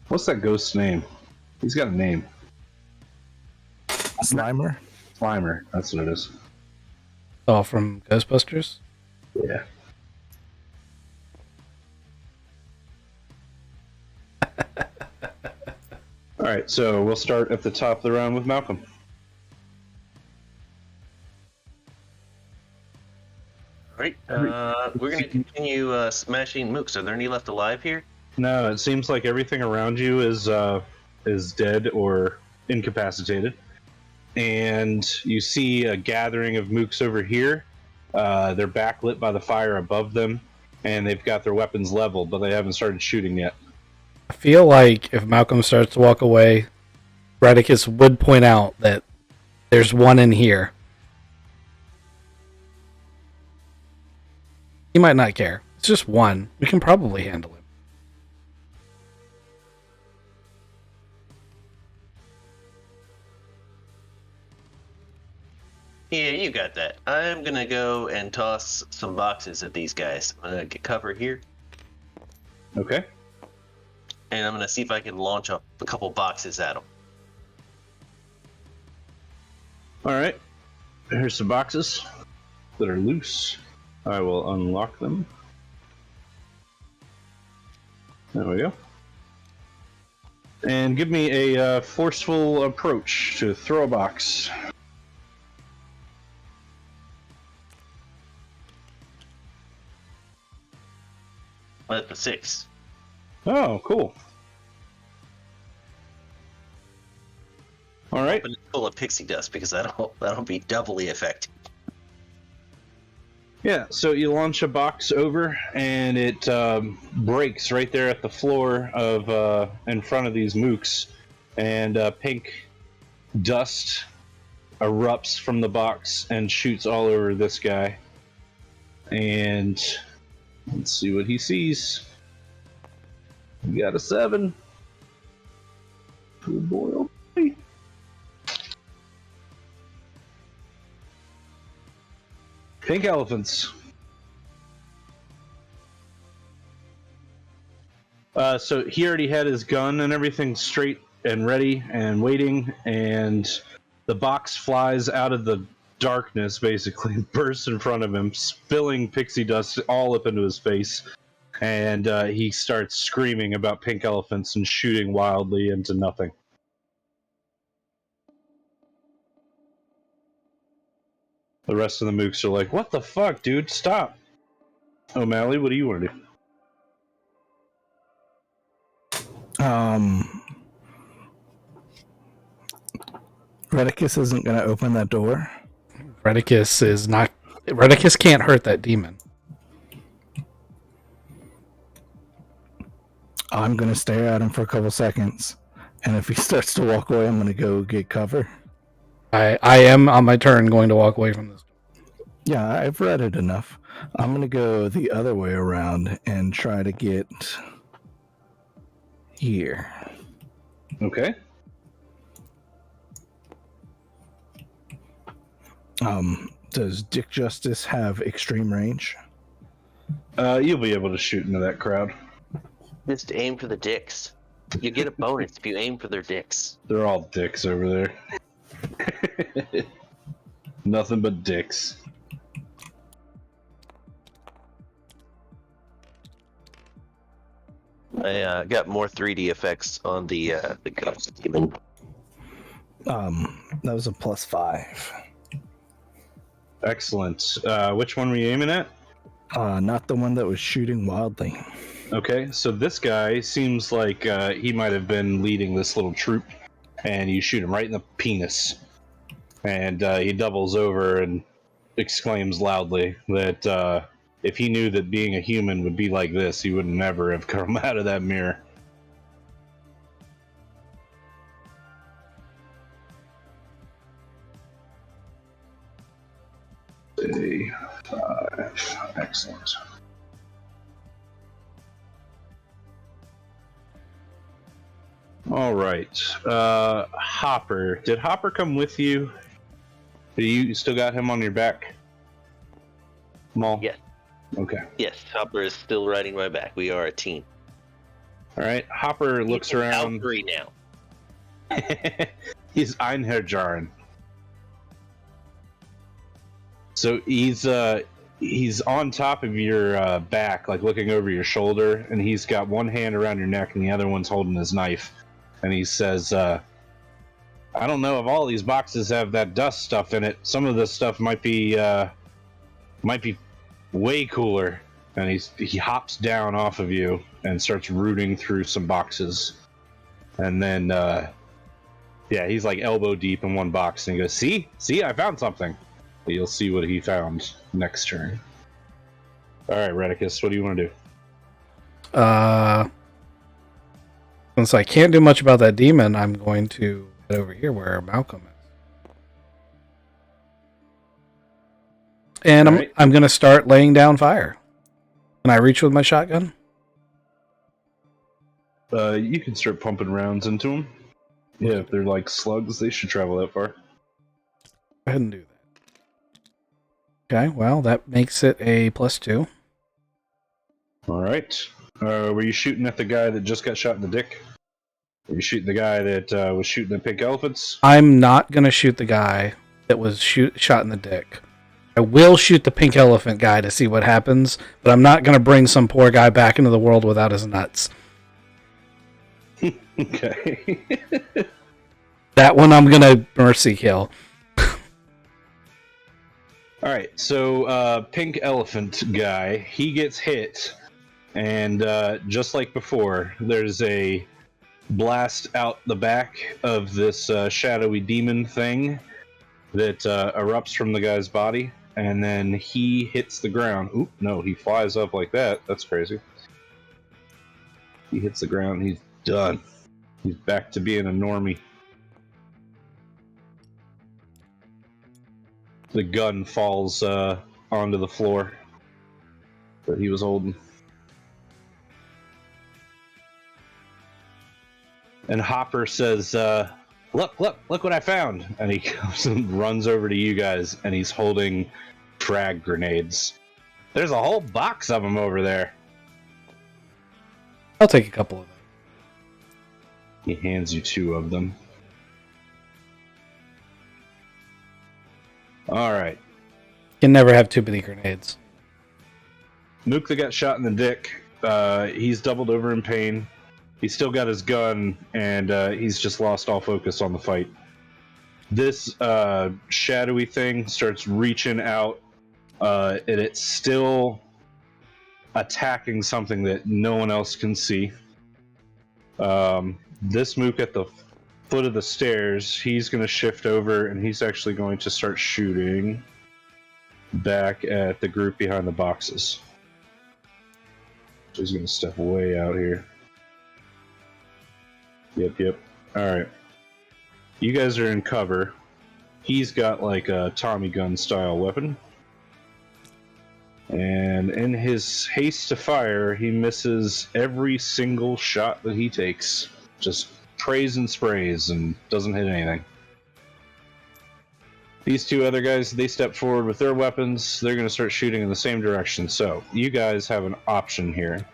What's that ghost's name? He's got a name. Slimer? Slimer. That's what it is. Oh, from Ghostbusters? Yeah. All right, so we'll start at the top of the round with Malcolm. All right. We're going to continue smashing mooks. Are there any left alive here? No, it seems like everything around you is dead or incapacitated, and you see a gathering of mooks over here. They're backlit by the fire above them, and they've got their weapons leveled, but they haven't started shooting yet. I feel like if Malcolm starts to walk away, Radicus would point out that there's one in here. He might not care. It's just one. We can probably handle him. Yeah, you got that. I'm going to go and toss some boxes at these guys. I'm going to get cover here, Okay. and I'm going to see if I can launch up a couple boxes at them. All right. Here's some boxes that are loose. I will unlock them. There we go. And give me a forceful approach to throw a box. That's a 6. Oh, cool. All right. But it's full of pixie dust because that'll be doubly effective. Yeah, so you launch a box over, and it breaks right there at the floor of in front of these mooks, and pink dust erupts from the box and shoots all over this guy. And let's see what he sees. We got a 7. Oh boy, oh boy. Pink elephants. So he already had his gun and everything straight and ready and waiting, and the box flies out of the darkness, basically, bursts in front of him, spilling pixie dust all up into his face, and he starts screaming about pink elephants and shooting wildly into nothing. The rest of the mooks are like, "What the fuck, dude? Stop!" O'Malley, what do you want to do? Redicus isn't going to open that door. Redicus is not. Redicus can't hurt that demon. I'm going to stare at him for a couple seconds. And if he starts to walk away, I'm going to go get cover. I am on my turn going to walk away from this. Yeah, I've read it enough. I'm going to go the other way around and try to get here. Okay. Does Dick Justice have extreme range? You'll be able to shoot into that crowd. Just aim for the dicks. You get a bonus if you aim for their dicks. They're all dicks over there. Nothing but dicks. I got more 3D effects on the ghost demon. That was a +5. Excellent. Which one were you aiming at? Not the one that was shooting wildly. Okay, so this guy seems like he might have been leading this little troop, and you shoot him right in the penis. And he doubles over and exclaims loudly that if he knew that being a human would be like this, he would never have come out of that mirror. Day 5. Excellent. All right. Hopper. Did Hopper come with you? Do you still got him on your back? Maul? Yes. Okay. Yes, Hopper is still riding my back. We are a team. All right. Hopper looks He's an around. Valkyrie now. He's Einherjarn. So he's on top of your back, like looking over your shoulder, and he's got one hand around your neck and the other one's holding his knife. And he says, I don't know if all these boxes have that dust stuff in it. Some of this stuff might be way cooler. And he hops down off of you and starts rooting through some boxes. And then he's like elbow deep in one box and he goes, See, I found something. But you'll see what he found next turn. Alright, Redicus, what do you want to do? Since I can't do much about that demon, I'm going to head over here where Malcolm is. And I'm going to start laying down fire. Can I reach with my shotgun? You can start pumping rounds into them. Yeah, if they're like slugs, they should travel that far. Go ahead and do that. Okay, well, that makes it a +2. Alright. Were you shooting at the guy that just got shot in the dick? Were you shooting the guy that was shooting at pink elephants? I'm not going to shoot the guy that was shot in the dick. I will shoot the pink elephant guy to see what happens, but I'm not going to bring some poor guy back into the world without his nuts. Okay. That one I'm going to mercy kill. Alright, so pink elephant guy, he gets hit, and just like before, there's a blast out the back of this shadowy demon thing that erupts from the guy's body, and then he hits the ground. Oop, no, he flies up like that. That's crazy. He hits the ground, he's done. He's back to being a normie. The gun falls onto the floor that he was holding. And Hopper says, look what I found. And he comes and runs over to you guys, and he's holding frag grenades. There's a whole box of them over there. I'll take a couple of them. He hands you 2 of them. Alright. Can never have too many grenades. Mook that got shot in the dick, he's doubled over in pain. He's still got his gun, and he's just lost all focus on the fight. This shadowy thing starts reaching out, and it's still attacking something that no one else can see. This Mook at the foot of the stairs, he's going to shift over, and he's actually going to start shooting back at the group behind the boxes. So he's going to step way out here. Yep. Alright. You guys are in cover. He's got like a Tommy gun style weapon. And in his haste to fire, he misses every single shot that he takes. Just prays and sprays and doesn't hit anything. These 2 other guys, they step forward with their weapons. They're going to start shooting in the same direction. So, you guys have an option here.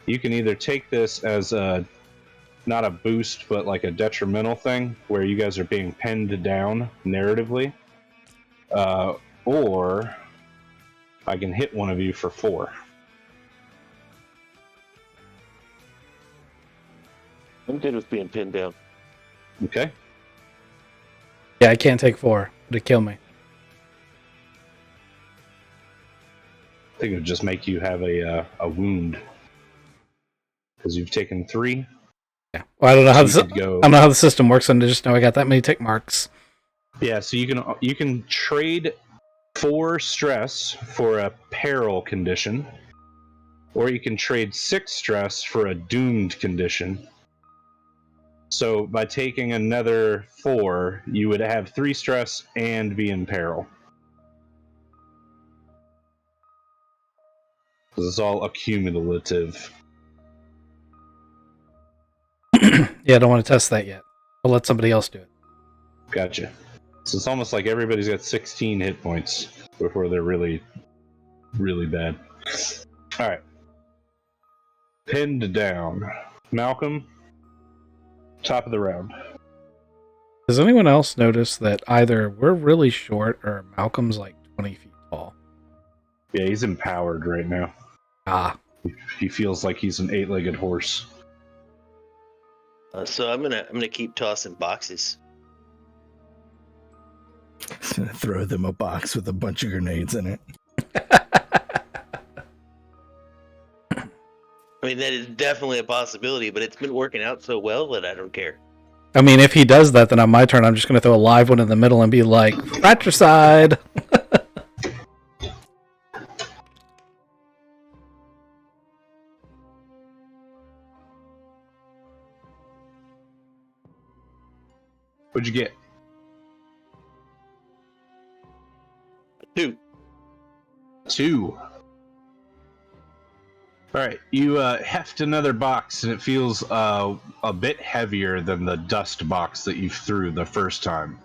You can either take this as not a boost, but like a detrimental thing, where you guys are being pinned down narratively. Or I can hit one of you for 4. I'm good with being pinned down. Okay. Yeah, I can't take 4. It'd kill me. I think it would just make you have a wound. Because you've taken 3. Yeah. Well, I don't know how So I go, don't know how the system works, and I just know I got that many tick marks. yeah, so you can trade 4 stress for a peril condition, or you can trade 6 stress for a doomed condition. So by taking another 4, you would have 3 stress and be in peril. Because it's all accumulative. Yeah, I don't want to test that yet. I'll let somebody else do it. Gotcha. So it's almost like everybody's got 16 hit points before they're really, really bad. All right. Pinned down. Malcolm, top of the round. Does anyone else notice that either we're really short or Malcolm's like 20 feet tall? Yeah, he's empowered right now. Ah. He feels like he's an 8-legged horse. So I'm gonna keep tossing boxes. Throw them a box with a bunch of grenades in it. I mean, that is definitely a possibility, but it's been working out so well that I don't care. I mean, if he does that, then on my turn, I'm just going to throw a live one in the middle and be like, fratricide! What'd you get? 2. 2. Alright, you heft another box, and it feels a bit heavier than the dust box that you threw the first time.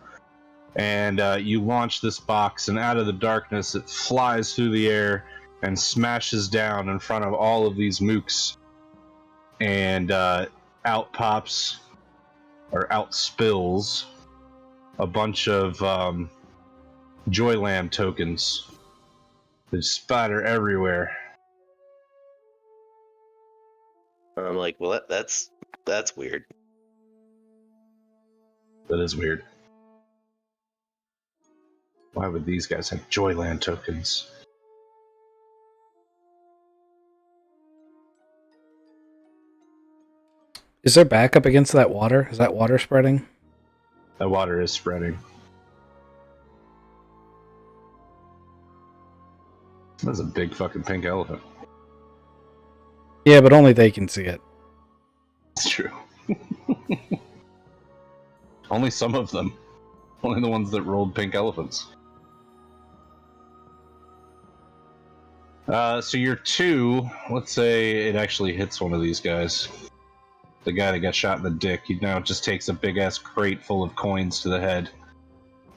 And you launch this box, and out of the darkness, it flies through the air and smashes down in front of all of these mooks. And out pops, or out spills, a bunch of Joyland tokens. They spatter everywhere. I'm like, well, that's weird. That is weird. Why would these guys have Joyland tokens? Is there backup against that water? Is that water spreading? That water is spreading. That's a big fucking pink elephant. Yeah, but only they can see it. It's true. Only some of them. Only the ones that rolled pink elephants. So your 2, let's say it actually hits one of these guys. The guy that got shot in the dick, he now just takes a big ass crate full of coins to the head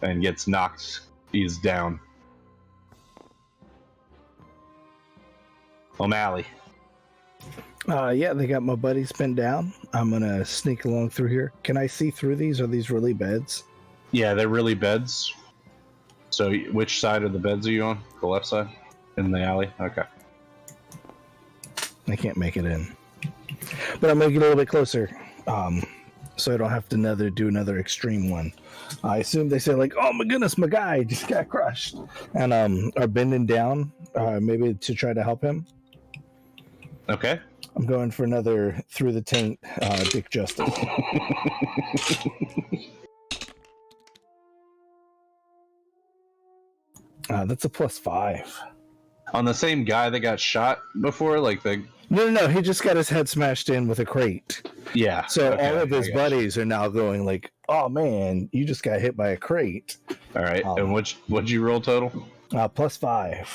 and gets knocked. He's down. O'Malley. Yeah, they got my buddies pinned down. I'm gonna sneak along through here. Can I see through these? Are these really beds? Yeah, they're really beds. So which side of the beds are you on? The left side? In the alley? Okay. I can't make it in. But I'm gonna get a little bit closer. So I don't have to do another extreme one. I assume they say like, oh my goodness, my guy just got crushed. And are bending down, maybe to try to help him. Okay. I'm going for another through the taint, Dick Justice. That's a +5. On the same guy that got shot before, like the... No, he just got his head smashed in with a crate. Yeah. So okay, all of his buddies are now going like, oh man, you just got hit by a crate. All right. And what'd you roll total? +5.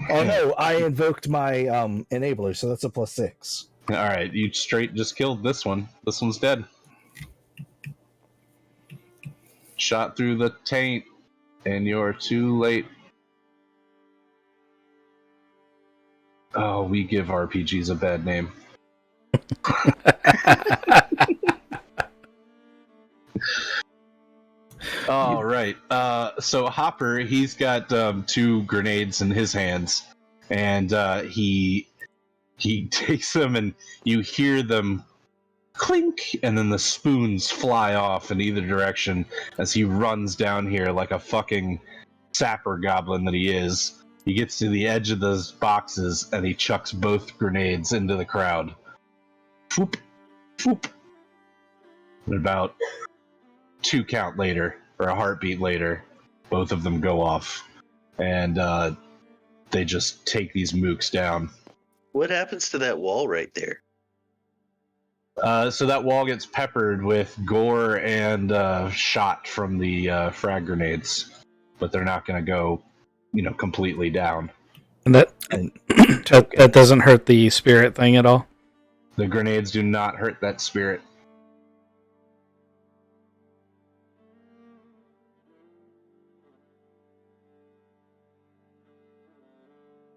Oh no, I invoked my enabler, so that's a +6. All right, you straight just killed this one. This one's dead. Shot through the taint, and you're too late. Oh, we give RPGs a bad name. All right. So Hopper, he's got 2 grenades in his hands, and he takes them, and you hear them clink, and then the spoons fly off in either direction as he runs down here like a fucking sapper goblin that he is. He gets to the edge of those boxes, and he chucks both grenades into the crowd. Foop, foop. And about 2 count later, or a heartbeat later, both of them go off, and they just take these mooks down. What happens to that wall right there? So that wall gets peppered with gore and shot from the frag grenades, but they're not going to go, completely down. And That doesn't hurt the spirit thing at all. The grenades do not hurt that spirit.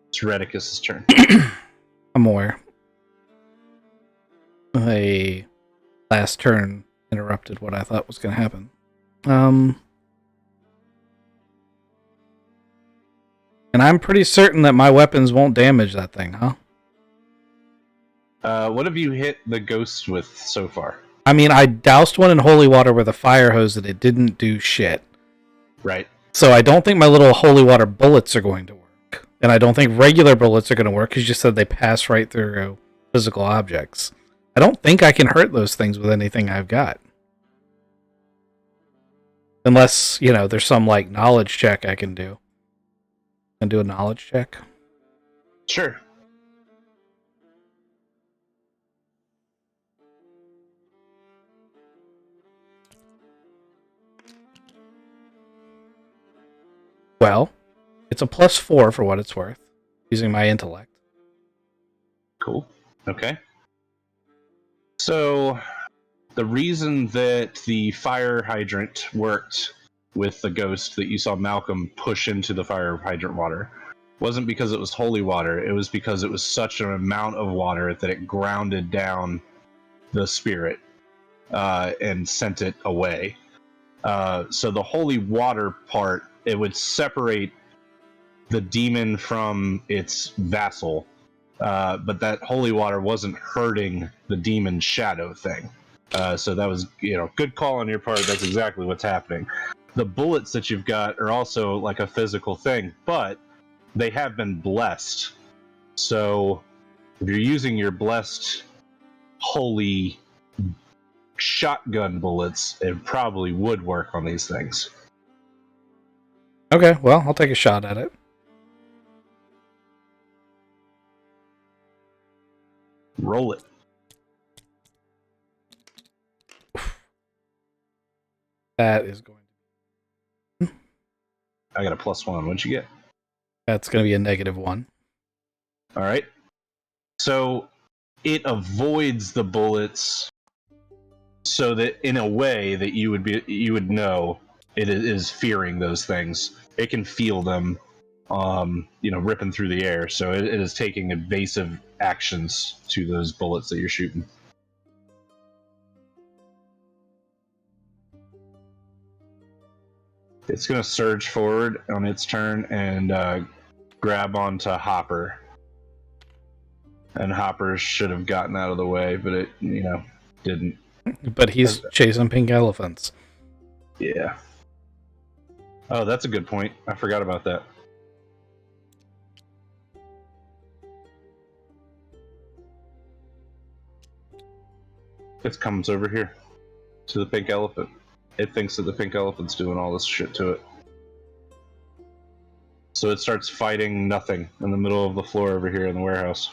It's Redicus' turn. I'm aware. A last turn interrupted what I thought was going to happen. And I'm pretty certain that my weapons won't damage that thing, huh? What have you hit the ghost with so far? I mean, I doused one in holy water with a fire hose and it didn't do shit. Right. So I don't think my little holy water bullets are going to work. And I don't think regular bullets are going to work because you said they pass right through physical objects. I don't think I can hurt those things with anything I've got. Unless, there's some, knowledge check I can do. Can do a knowledge check? Sure. Well, it's a +4 for what it's worth, using my intellect. Cool. Okay. So, the reason that the fire hydrant worked with the ghost that you saw Malcolm push into the fire hydrant water wasn't because it was holy water. It was because it was such an amount of water that it grounded down the spirit and sent it away. So the holy water part, it would separate the demon from its vassal, but that holy water wasn't hurting the demon shadow thing. So that was, good call on your part. That's exactly what's happening. The bullets that you've got are also like a physical thing, but they have been blessed. So if you're using your blessed holy shotgun bullets, it probably would work on these things. Okay, well, I'll take a shot at it. Roll it. That is going to... I got a +1. What'd you get? That's going to be a -1. All right. So it avoids the bullets, so that in a way that you would know it is fearing those things. It can feel them, ripping through the air. So it is taking evasive actions to those bullets that you're shooting. It's going to surge forward on its turn and grab onto Hopper. And Hopper should have gotten out of the way, but it, didn't. But he's chasing pink elephants. Yeah. Oh, that's a good point. I forgot about that. It comes over here to the pink elephant. It thinks that the pink elephant's doing all this shit to it. So it starts fighting nothing in the middle of the floor over here in the warehouse,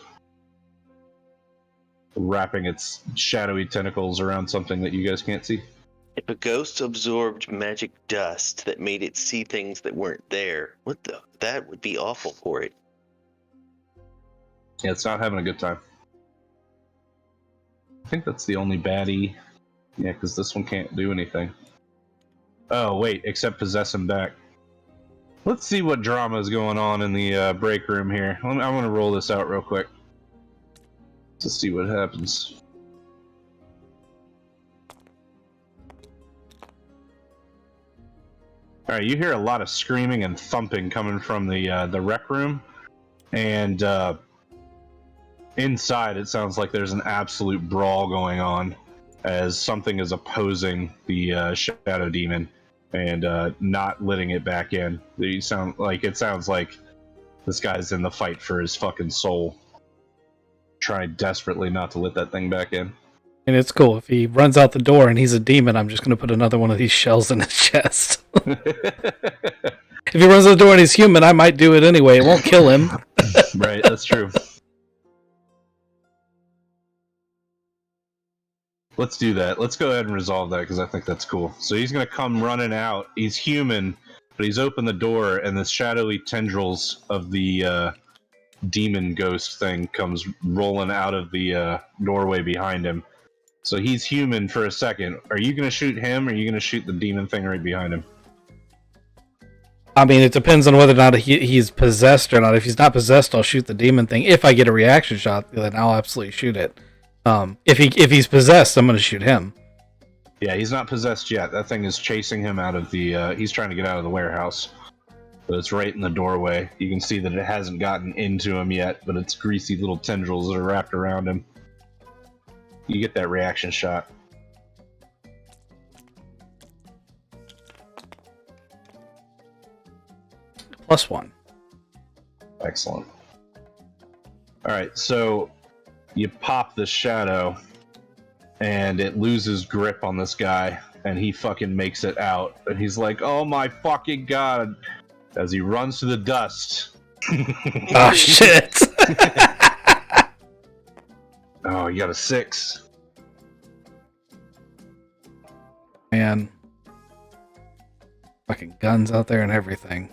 wrapping its shadowy tentacles around something that you guys can't see. If a ghost absorbed magic dust that made it see things that weren't there, that would be awful for it. Yeah, it's not having a good time. I think that's the only baddie. Yeah, because this one can't do anything. Oh, wait, except possess him back. Let's see what drama is going on in the break room here. I'm going to roll this out real quick to see what happens. Alright, you hear a lot of screaming and thumping coming from the rec room, and inside it sounds like there's an absolute brawl going on as something is opposing the shadow demon and not letting it back in. It sounds like this guy's in the fight for his fucking soul, trying desperately not to let that thing back in. And it's cool. If he runs out the door and he's a demon, I'm just going to put another one of these shells in his chest. If he runs out the door and he's human, I might do it anyway. It won't kill him. Right, that's true. Let's do that. Let's go ahead and resolve that because I think that's cool. So he's going to come running out. He's human, but he's opened the door, and the shadowy tendrils of the demon ghost thing comes rolling out of the doorway behind him. So he's human for a second. Are you going to shoot him, or are you going to shoot the demon thing right behind him? I mean, it depends on whether or not he's possessed or not. If he's not possessed, I'll shoot the demon thing. If I get a reaction shot, then I'll absolutely shoot it. If he's possessed, I'm going to shoot him. Yeah, he's not possessed yet. That thing is chasing him out of the... he's trying to get out of the warehouse. But it's right in the doorway. You can see that it hasn't gotten into him yet, but its greasy little tendrils that are wrapped around him. You get that reaction shot. +1. Excellent. Alright, so you pop the shadow, and it loses grip on this guy, and he fucking makes it out. And he's like, oh my fucking god, as he runs through the dust. Oh, shit. Oh, you got a 6. Man. Fucking guns out there and everything.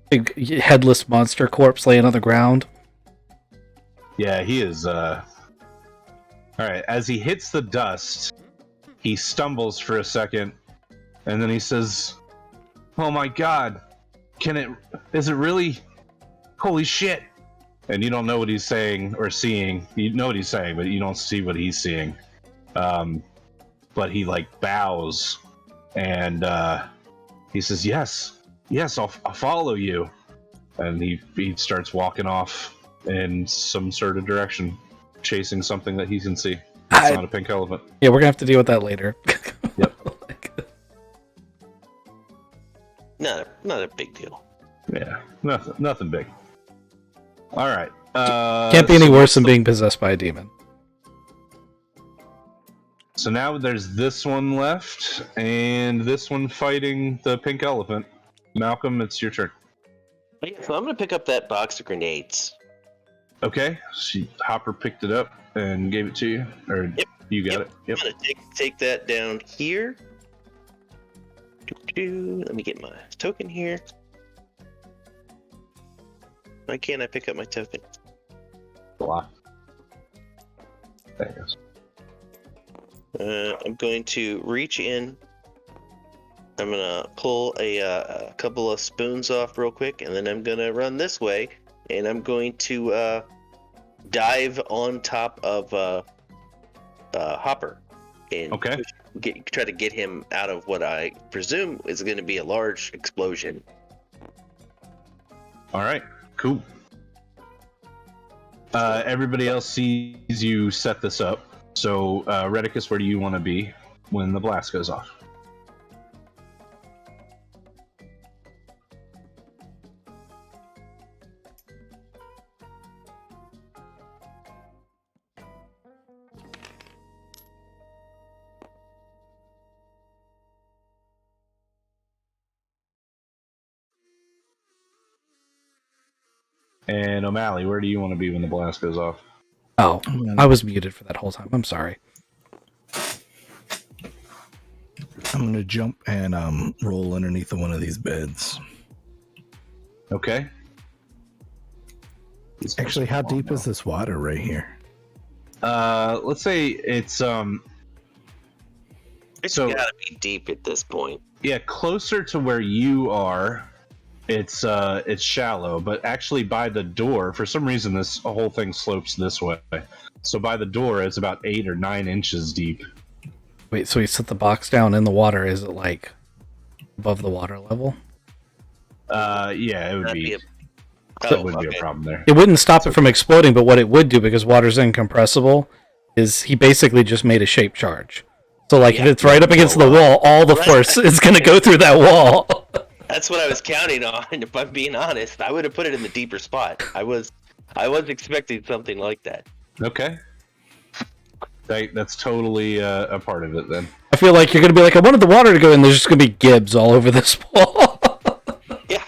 Big headless monster corpse laying on the ground. Yeah, he is, Alright, as he hits the dust, he stumbles for a second, and then he says, oh my god, is it really? Holy shit! And you don't know what he's saying or seeing. You know what he's saying, but you don't see what he's seeing. But he, like, bows, and, he says, yes, I'll follow you. And he starts walking off in some sort of direction, chasing something that he can see. It's not a pink elephant. Yeah, we're gonna have to deal with that later. Yep. Not a big deal. Yeah, nothing big. All right. Can't be any worse than being possessed by a demon. So now there's this one left, and this one fighting the pink elephant. Malcolm, it's your turn. Yeah, so I'm gonna pick up that box of grenades. Okay, Hopper picked it up and gave it to you, or Yep. you got it. Yep. I'm gonna take that down here. Let me get my token here. Why can't I pick up my token? Block. There it goes. I'm going to reach in. I'm gonna pull a couple of spoons off real quick, and then I'm gonna run this way, and I'm going to dive on top of Hopper and Okay. try to get him out of what I presume is going to be a large explosion. All right, cool. Everybody else sees you set this up. So, Redicus, where do you want to be when the blast goes off? And O'Malley, where do you want to be when the blast goes off? Oh, I was muted for that whole time. I'm sorry. I'm gonna jump and roll underneath one of these beds. Okay. Actually, how deep is this water right here? Let's say it's It's So- gotta be deep at this point. yeah, closer to where you are. It's shallow, but actually by the door, for some reason this whole thing slopes this way. So by the door, it's about 8 or 9 inches deep. Wait, so you set the box down in the water. Is it like above the water level? Yeah, it would That'd be. a- That Oh, would be okay. a problem there. It wouldn't stop it from exploding, but what it would do, because water's incompressible, is he basically just made a shape charge. So like if Yeah. it's right up against the wall, all the force is going to go through that wall. That's what I was counting on. If I'm being honest, I would have put it in the deeper spot. I was expecting something like that. Okay. That's totally a part of it then. I feel like you're going to be like, I wanted the water to go in. There's just going to be Gibbs all over this wall. Yeah.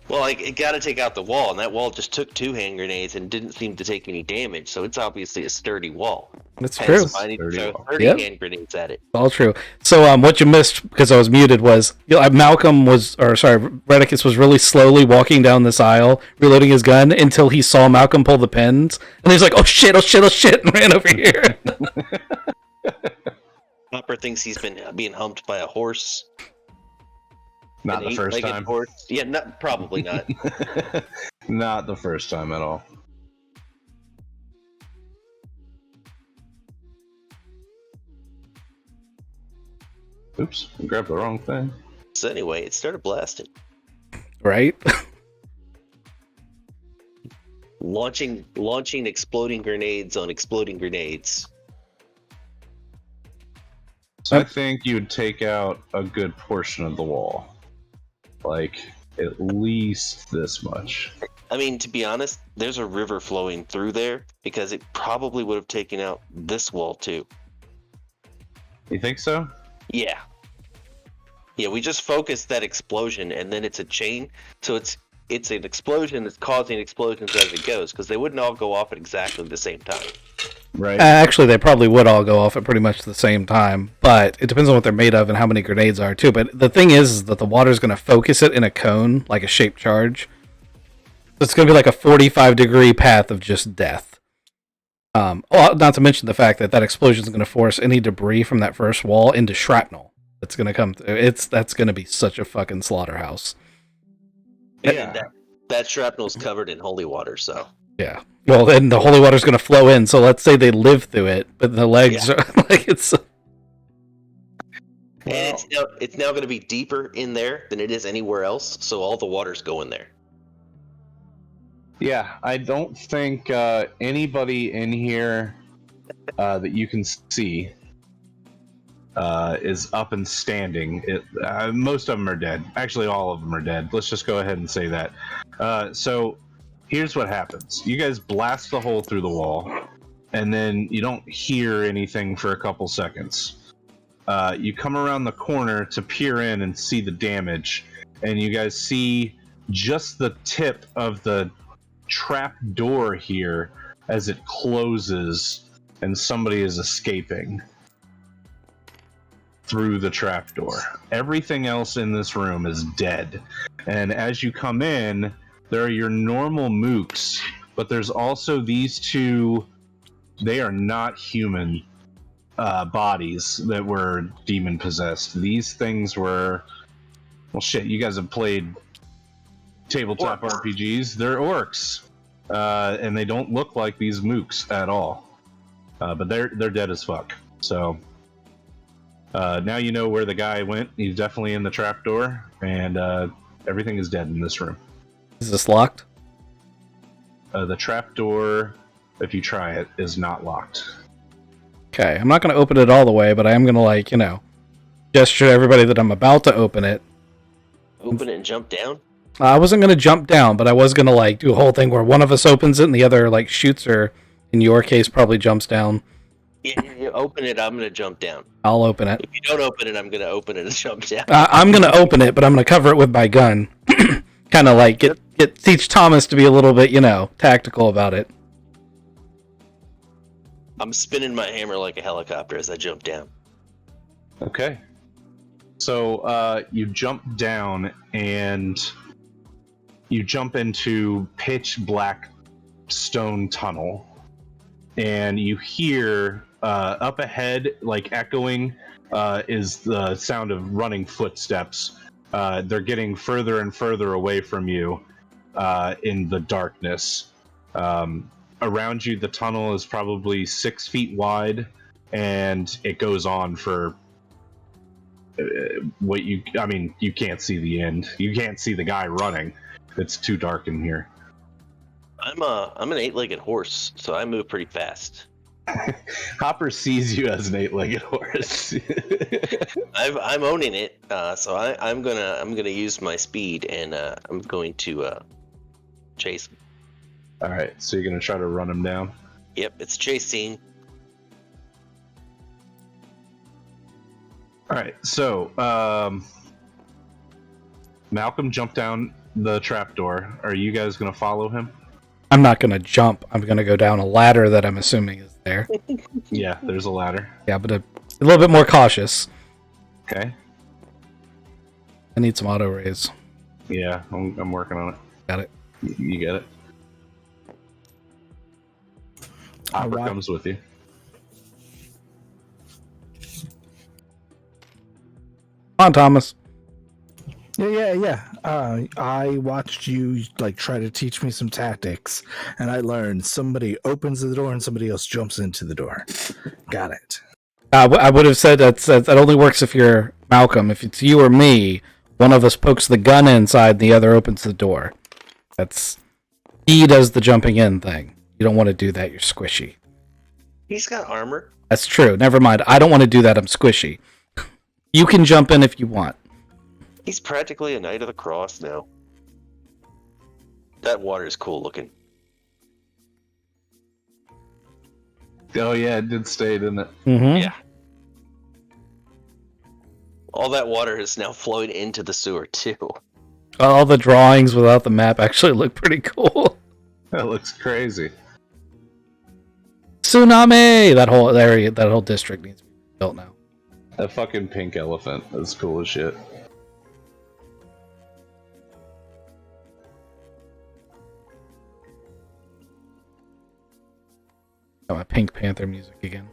Well, Well, it got to take out the wall, and that wall just took 2 hand grenades and didn't seem to take any damage. So it's obviously a sturdy wall. That's Hence, true. I need to Sturdy throw wall. 30 Yep. hand grenades at it. All true. So, what you missed because I was muted was Redicus was really slowly walking down this aisle, reloading his gun until he saw Malcolm pull the pins, and he's like, "Oh shit! Oh shit! Oh shit!" and ran over here. Hopper thinks he's been being humped by a horse. Not An the first 8-legged time. Horse. Yeah, probably not. Not the first time at all. Oops, I grabbed the wrong thing. So anyway, it started blasting. Right? Launching exploding grenades on exploding grenades. So I think you would take out a good portion of the wall. Like, at least this much. I mean, to be honest, there's a river flowing through there because it probably would have taken out this wall too. You think so? Yeah. Yeah, we just focused that explosion and then it's a chain. So it's an explosion that's causing explosions as it goes because they wouldn't all go off at exactly the same time. Right. Actually, they probably would all go off at pretty much the same time, but it depends on what they're made of and how many grenades are too. But the thing is that the water's going to focus it in a cone, like a shaped charge. So it's going to be like a 45-degree path of just death. Well, not to mention the fact that explosion is going to force any debris from that first wall into shrapnel. That's going to come through. That's going to be such a fucking slaughterhouse. And that shrapnel's covered in holy water, so. Yeah. Well, and the holy water's going to flow in. So let's say they live through it, but the legs are like it's. And it's now going to be deeper in there than it is anywhere else, so all the water's going there. Yeah, I don't think anybody in here that you can see is up and standing. Most of them are dead. Actually, all of them are dead. Let's just go ahead and say that. So here's what happens. You guys blast the hole through the wall, and then you don't hear anything for a couple seconds. You come around the corner to peer in and see the damage, and you guys see just the tip of the trap door here as it closes, and somebody is escaping through the trapdoor. Everything else in this room is dead. And as you come in, there are your normal mooks, but there's also these two. They are not human bodies that were demon possessed. These things were, well, shit. You guys have played tabletop RPGs. They're orcs, and they don't look like these mooks at all. But they're dead as fuck. So. Now you know where the guy went. He's definitely in the trapdoor, and everything is dead in this room. Is this locked? The trapdoor, if you try it, is not locked. Okay, I'm not going to open it all the way, but I am going to, gesture to everybody that I'm about to open it. Open it and jump down? I wasn't going to jump down, but I was going to, do a whole thing where one of us opens it and the other, shoots, or in your case, probably jumps down. Yeah, you open it, I'm going to jump down. I'll open it. If you don't open it, I'm going to open it and jump down. I'm going to open it, but I'm going to cover it with my gun. Kind of teach Thomas to be a little bit, tactical about it. I'm spinning my hammer like a helicopter as I jump down. Okay. So you jump down and you jump into pitch black stone tunnel, and you hear up ahead, echoing, is the sound of running footsteps. They're getting further and further away from you in the darkness. Around you, the tunnel is probably 6 feet wide, and it goes on for you can't see the end. You can't see the guy running. It's too dark in here. I'm an 8-legged horse, so I move pretty fast. Hopper sees you as an 8-legged horse. I'm owning it, so I'm gonna use my speed, and I'm going to chase him. All right, so you're gonna try to run him down. Yep, it's a chase scene. All right, so Malcolm jumped down the trapdoor. Are you guys gonna follow him? I'm not going to jump. I'm going to go down a ladder that I'm assuming is there. Yeah, there's a ladder. Yeah, but a little bit more cautious. Okay. I need some auto raise. Yeah, I'm working on it. Got it. You get it. Hopper comes with you. Come on, Thomas. Yeah. I watched you like try to teach me some tactics, and I learned somebody opens the door and somebody else jumps into the door. Got it. I would have said that only works if you're Malcolm. If it's you or me, one of us pokes the gun inside, and the other opens the door. He does the jumping in thing. You don't want to do that. You're squishy. He's got armor. That's true. Never mind. I don't want to do that. I'm squishy. You can jump in if you want. He's practically a Knight of the Cross now. That water is cool looking. Oh yeah, it did stay, didn't it? Mm-hmm. Yeah. All that water is now flowing into the sewer too. All the drawings without the map actually look pretty cool. That looks crazy. Tsunami! That whole area, that whole district needs to be built now. That fucking pink elephant is cool as shit. Got my Pink Panther music again.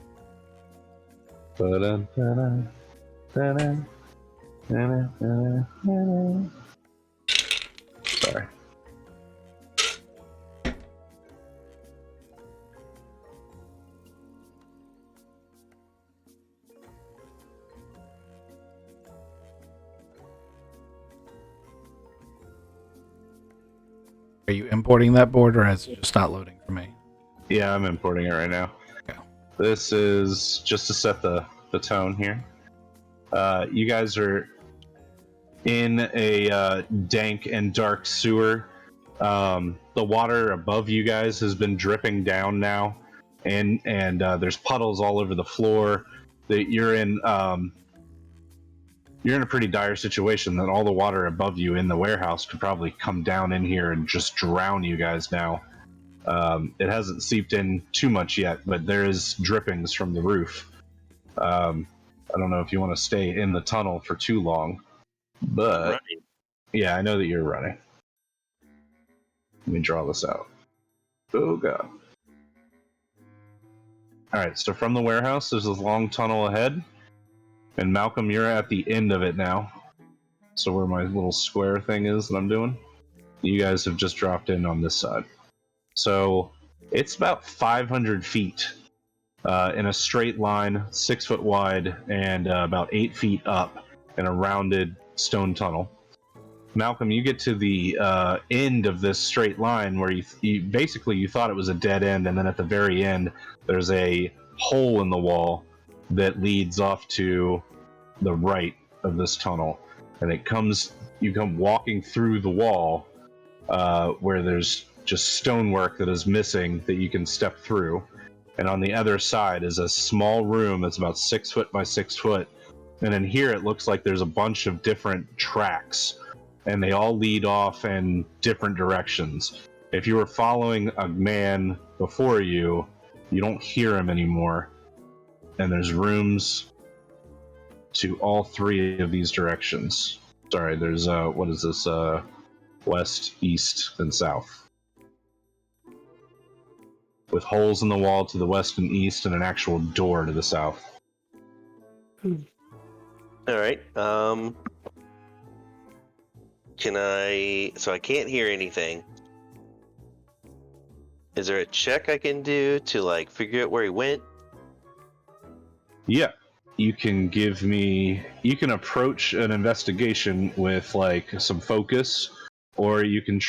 Sorry. Are you importing that board, or is it just not loading for me? Yeah, I'm importing it right now. Okay. This is just to set the tone here. You guys are in a dank and dark sewer. The water above you guys has been dripping down now, and there's puddles all over the floor. That you're in a pretty dire situation. That all the water above you in the warehouse could probably come down in here and just drown you guys now. It hasn't seeped in too much yet, but there is drippings from the roof. I don't know if you want to stay in the tunnel for too long, but Right. yeah, I know that you're running. Let me draw this out. Oh god. Alright, so from the warehouse, there's this long tunnel ahead, and Malcolm, you're at the end of it now. So where my little square thing is that I'm doing, you guys have just dropped in on this side. So it's about 500 feet in a straight line, 6 foot wide, and about 8 feet up in a rounded stone tunnel. Malcolm, you get to the end of this straight line where you basically you thought it was a dead end, and then at the very end there's a hole in the wall that leads off to the right of this tunnel, and you come walking through the wall where there's just stonework that is missing that you can step through, and on the other side is a small room that's about 6 foot by 6 foot, and in here it looks like there's a bunch of different tracks, and they all lead off in different directions. If you were following a man before you, you don't hear him anymore, and there's rooms to all 3 of these directions. Sorry, there's what is this, west, east, and south, with holes in the wall to the west and east and an actual door to the south. Alright, so I can't hear anything. Is there a check I can do to, like, figure out where he went? Yeah, you can approach an investigation with, like, some focus, or you can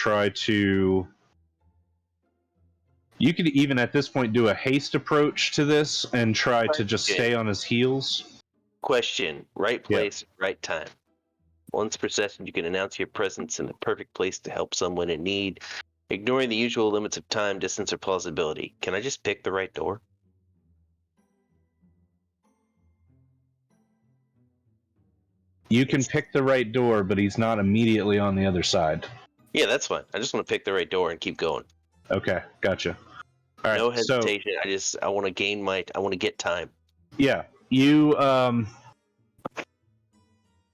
you could even at this point do a haste approach to this and try to just stay on his heels. Question, right place, right time. Once per session, you can announce your presence in the perfect place to help someone in need, ignoring the usual limits of time, distance, or plausibility. Can I just pick the right door? You can pick the right door, but he's not immediately on the other side. Yeah, that's fine. I just want to pick the right door and keep going. Okay, gotcha. All right, No so hesitation. I want to I want to get time. yeah, you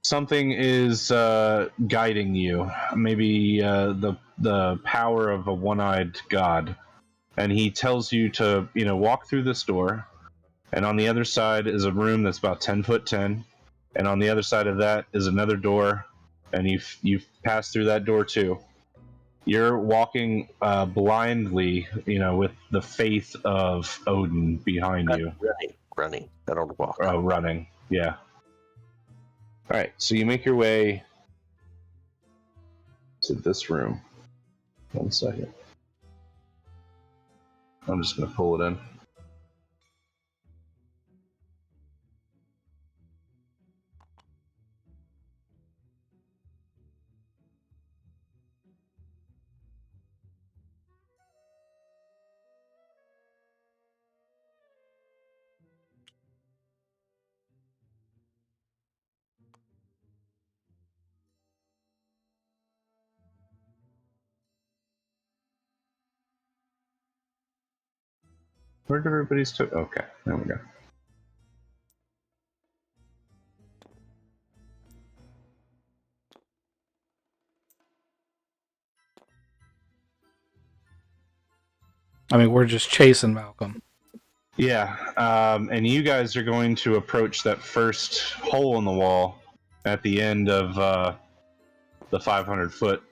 something is guiding you. Maybe the power of a one-eyed god, and he tells you to walk through this door, and on the other side is a room that's about 10 foot 10, and on the other side of that is another door, and you pass through that door too. You're walking blindly, with the faith of Odin behind you. Running. I don't walk. Running. Yeah. All right, so you make your way to this room. 1 second. I'm just going to pull it in. Where did everybody's to? Okay, there we go. I mean, we're just chasing Malcolm. Yeah, and you guys are going to approach that first hole in the wall at the end of the 500 foot,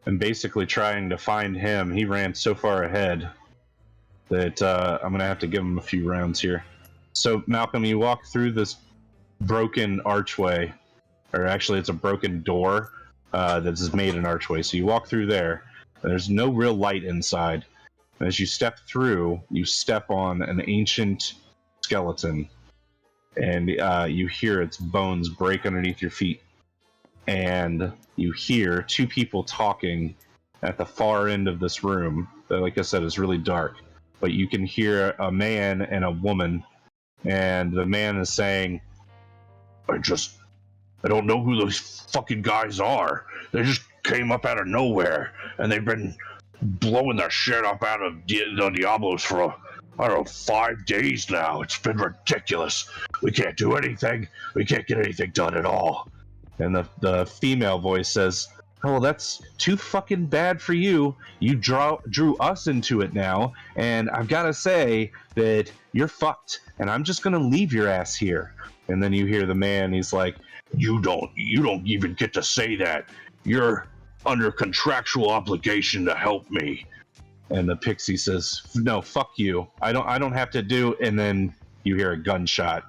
and basically trying to find him. He ran so far ahead that I'm going to have to give him a few rounds here. So, Malcolm, you walk through this broken archway, or actually it's a broken door that's made an archway. So you walk through there. There's no real light inside. And as you step through, you step on an ancient skeleton, and you hear its bones break underneath your feet. And you hear two people talking at the far end of this room. Like I said, it's really dark, but you can hear a man and a woman, and the man is saying, I don't know who those fucking guys are. They just came up out of nowhere, and they've been blowing their shit up out of the Diablos for, I don't know, 5 days now. It's been ridiculous. We can't do anything. We can't get anything done at all. And the female voice says, oh, well, that's too fucking bad for you. You drew us into it now, and I've got to say that you're fucked, and I'm just going to leave your ass here. And then you hear the man, he's like, you don't even get to say that. You're under contractual obligation to help me. And the pixie says, no, fuck you. I don't have to do. And then you hear a gunshot,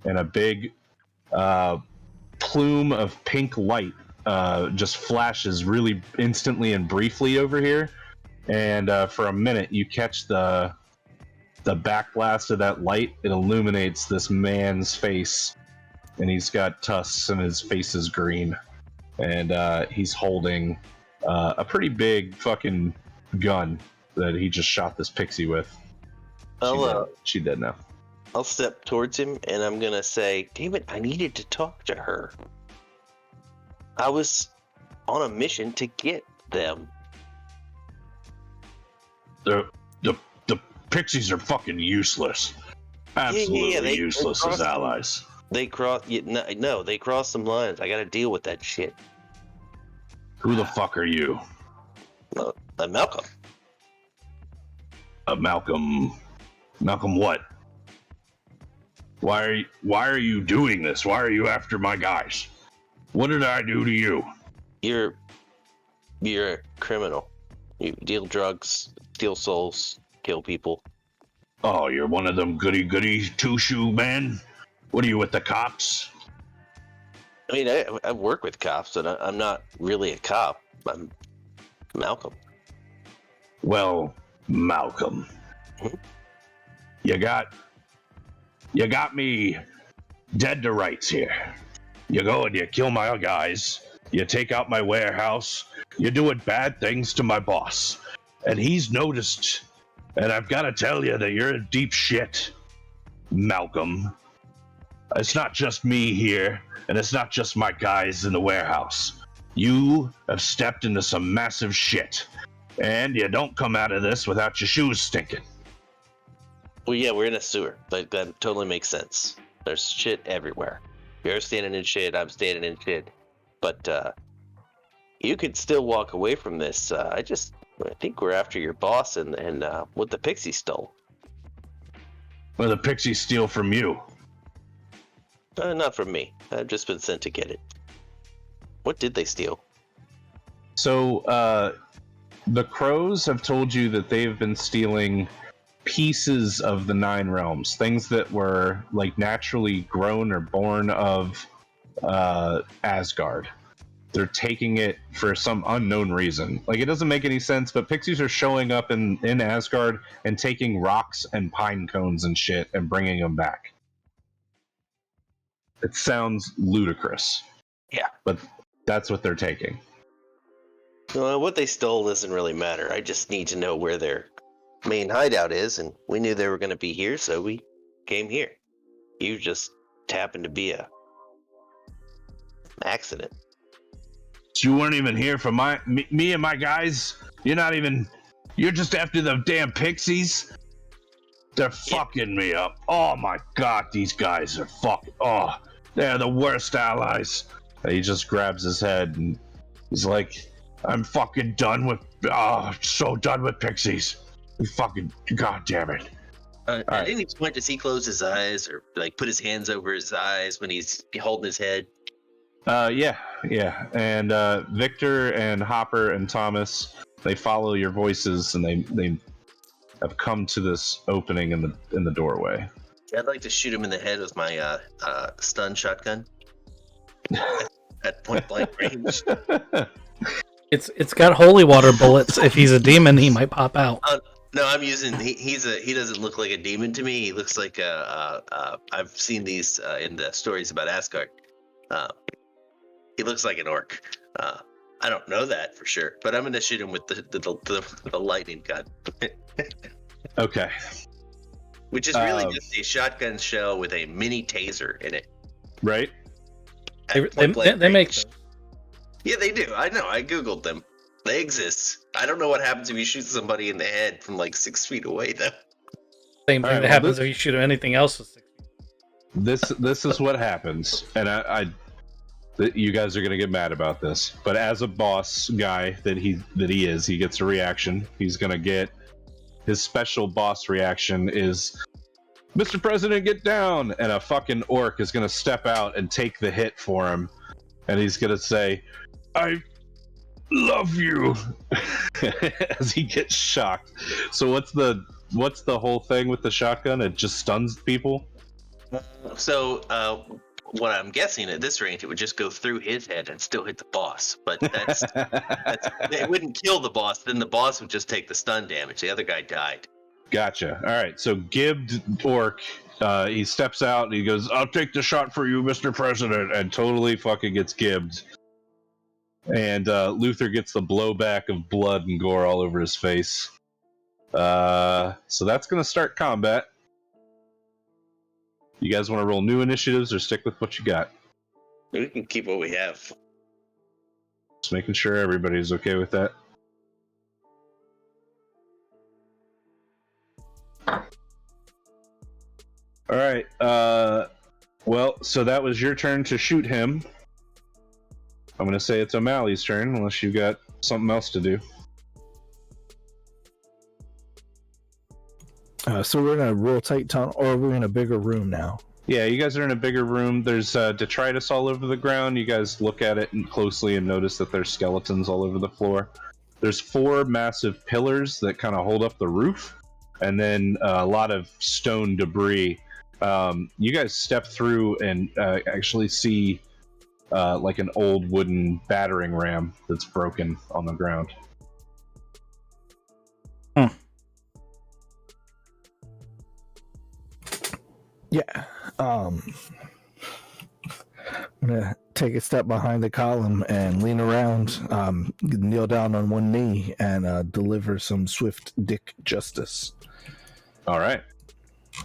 and a big plume of pink light just flashes really instantly and briefly over here. And for a minute, you catch the backblast of that light. It illuminates this man's face, and he's got tusks, and his face is green, and he's holding a pretty big fucking gun that he just shot this pixie with. She dead now. I'll step towards him, and I'm gonna say, damn it, I needed to talk to her. I was on a mission to get them. The pixies are fucking useless. Absolutely useless as allies. They cross. No, they crossed some lines. I got to deal with that shit. Who the fuck are you? Malcolm. Malcolm. Malcolm, what? Why are you doing this? Why are you after my guys? What did I do to you? You're a criminal. You deal drugs, steal souls, kill people. Oh, you're one of them goody two-shoe men? What are you, with the cops? I mean, I work with cops, and I'm not really a cop. I'm Malcolm. Well, Malcolm, you got me dead to rights here. You go and you kill my guys. You take out my warehouse. You're doing bad things to my boss, and he's noticed. And I've got to tell you that you're in deep shit, Malcolm. It's not just me here, and it's not just my guys in the warehouse. You have stepped into some massive shit, and you don't come out of this without your shoes stinking. Well, yeah, we're in a sewer. That totally makes sense. There's shit everywhere. You're standing in shit. I'm standing in shit. But you could still walk away from this. I think we're after your boss and what the pixie stole. Well, the pixies steal from you. Not from me. I've just been sent to get it. What did they steal? So, the crows have told you that they've been stealing pieces of the Nine Realms, things that were like naturally grown or born of Asgard. They're taking it for some unknown reason. Like, it doesn't make any sense, but pixies are showing up in Asgard and taking rocks and pine cones and shit and bringing them back. It sounds ludicrous. Yeah. But that's what they're taking. Well, what they stole doesn't really matter. I just need to know where their main hideout is, and we knew they were going to be here, so we came here. You just happened to be a accident. You weren't even here for me and my guys. You're just after the damn pixies. They're fucking me up. Oh my god, these guys are they're the worst allies. He just grabs his head and he's like, I'm fucking done with, so done with pixies. Fucking, god damn it. At any point does he close his eyes or like put his hands over his eyes when he's holding his head? Yeah. And Victor and Hopper and Thomas, they follow your voices and they have come to this opening in the doorway. I'd like to shoot him in the head with my stun shotgun at point blank range. It's got holy water bullets. If he's a demon, he might pop out. No, I'm using. He doesn't look like a demon to me. He looks like I've seen these in the stories about Asgard. He looks like an orc. I don't know that for sure, but I'm gonna shoot him with the lightning gun. Okay. Which is really just a shotgun shell with a mini taser in it. Right. They make. Yeah, they do. I know. I googled them. They exist. I don't know what happens if you shoot somebody in the head from like 6 feet away, though. Same thing that happens if you shoot anything else with 6 feet. This is what happens, and you guys are gonna get mad about this, but as a boss guy that he is, he gets a reaction. He's gonna get his special boss reaction is, Mr. President, get down, and a fucking orc is gonna step out and take the hit for him, and he's gonna say, I love you, as he gets shocked. So what's the whole thing with the shotgun? It just stuns people? So what I'm guessing at this range, it would just go through his head and still hit the boss. But that's it wouldn't kill the boss. Then the boss would just take the stun damage. The other guy died. Gotcha. All right. So gibbed orc, he steps out and he goes, I'll take the shot for you, Mr. President, and totally fucking gets gibbed. And Luther gets the blowback of blood and gore all over his face. So that's going to start combat. You guys want to roll new initiatives or stick with what you got? We can keep what we have. Just making sure everybody's okay with that. All right. Well, so that was your turn to shoot him. I'm going to say it's O'Malley's turn, unless you got something else to do. So we're in a real tight tunnel, or we're in a bigger room now? Yeah, you guys are in a bigger room. There's detritus all over the ground. You guys look at it closely and notice that there's skeletons all over the floor. There's 4 massive pillars that kind of hold up the roof, and then a lot of stone debris. You guys step through and actually see like an old wooden battering ram that's broken on the ground. Yeah. I'm gonna take a step behind the column and lean around, kneel down on one knee, and deliver some swift dick justice. All right.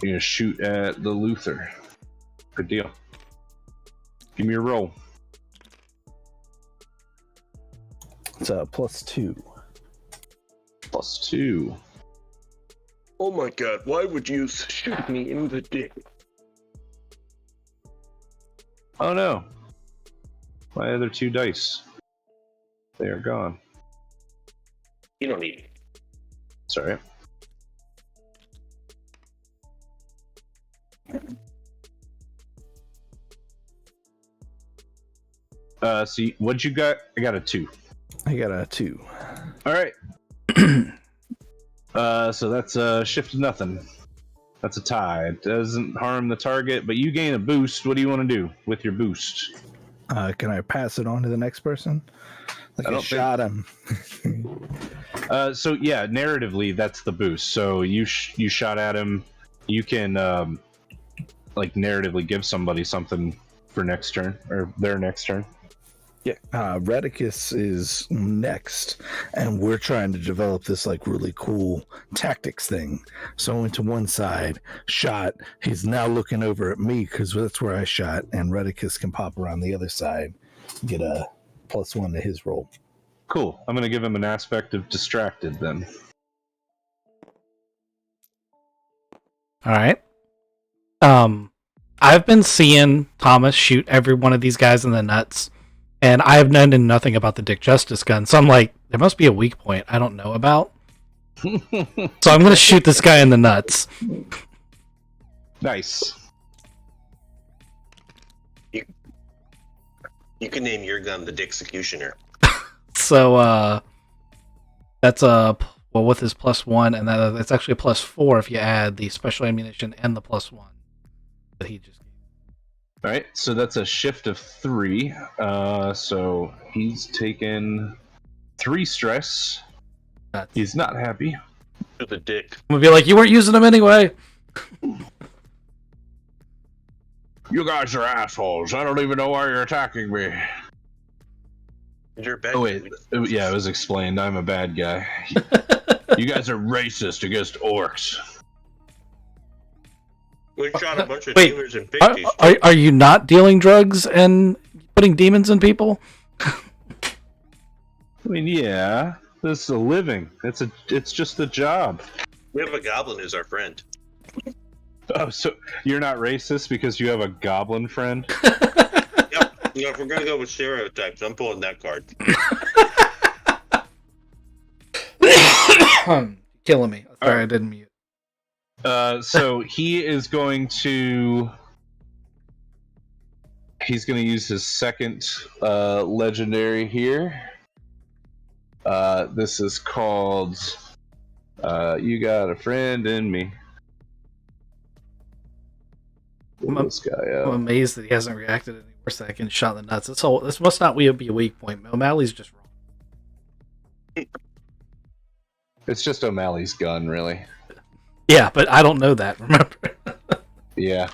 You're gonna shoot at the Luther. Good deal. Give me a roll. It's a +2. +2. Oh my god, why would you shoot me in the dick? Oh no. My other 2 dice. They are gone. You don't need me. Sorry. See, what'd you got? I got a 2. I got a 2. All right. So that's a shift to nothing. That's a tie. It doesn't harm the target, but you gain a boost. What do you want to do with your boost? Can I pass it on to the next person? Like I I don't shot him. So yeah, narratively, that's the boost. So you shot at him. You can like narratively give somebody something for next turn or their next turn. Yeah. Redicus is next, and we're trying to develop this like really cool tactics thing. So I went to one side, shot. He's now looking over at me because that's where I shot, and Redicus can pop around the other side, get a +1 to his roll. Cool. I'm gonna give him an aspect of distracted then. All right. I've been seeing Thomas shoot every one of these guys in the nuts, and I have known nothing about the Dick Justice gun. So I'm like, there must be a weak point I don't know about. So I'm going to shoot this guy in the nuts. Nice. You can name your gun the Dicksecutioner. So that's a well with his +1, and that's actually a +4 if you add the special ammunition and the +1 that he just gave. All right, so that's a shift of 3. So he's taken 3 stress. He's not happy. To the dick. I'm gonna be like, you weren't using them anyway. You guys are assholes. I don't even know why you're attacking me. You're a bad Oh wait, yeah, it was explained. I'm a bad guy. You guys are racist against orcs. We shot a bunch of Wait, dealers and pixies. Are you not dealing drugs and putting demons in people? I mean, yeah, this is a living. It's just a job. We have a goblin as our friend. Oh, so you're not racist because you have a goblin friend? Yep. You know, if we're gonna go with stereotypes, I'm pulling that card. Killing me. Sorry, I didn't mute. So he is going to. He's going to use his second legendary here. This is called You Got a Friend in Me. This guy I'm amazed that he hasn't reacted any worse than I can shot in the nuts. This must not be a weak point. O'Malley's just wrong. It's just O'Malley's gun, really. Yeah, but I don't know that, remember? Yeah.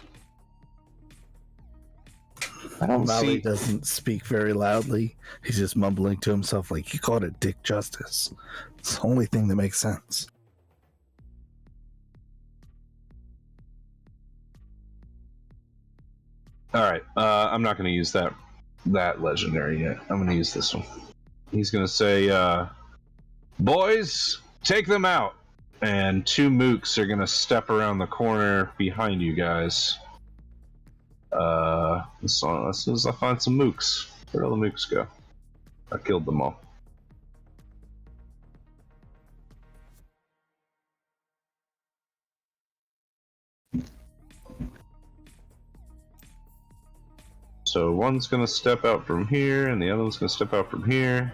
I don't O'Malley see. doesn't speak very loudly. He's just mumbling to himself like, he called it Dick Justice. It's the only thing that makes sense. All right, I'm not going to use that legendary yet. I'm going to use this one. He's going to say, "Boys, take them out." And 2 mooks are going to step around the corner behind you guys. As soon as I find some mooks, where'd all the mooks go? I killed them all. So one's going to step out from here, and the other one's going to step out from here.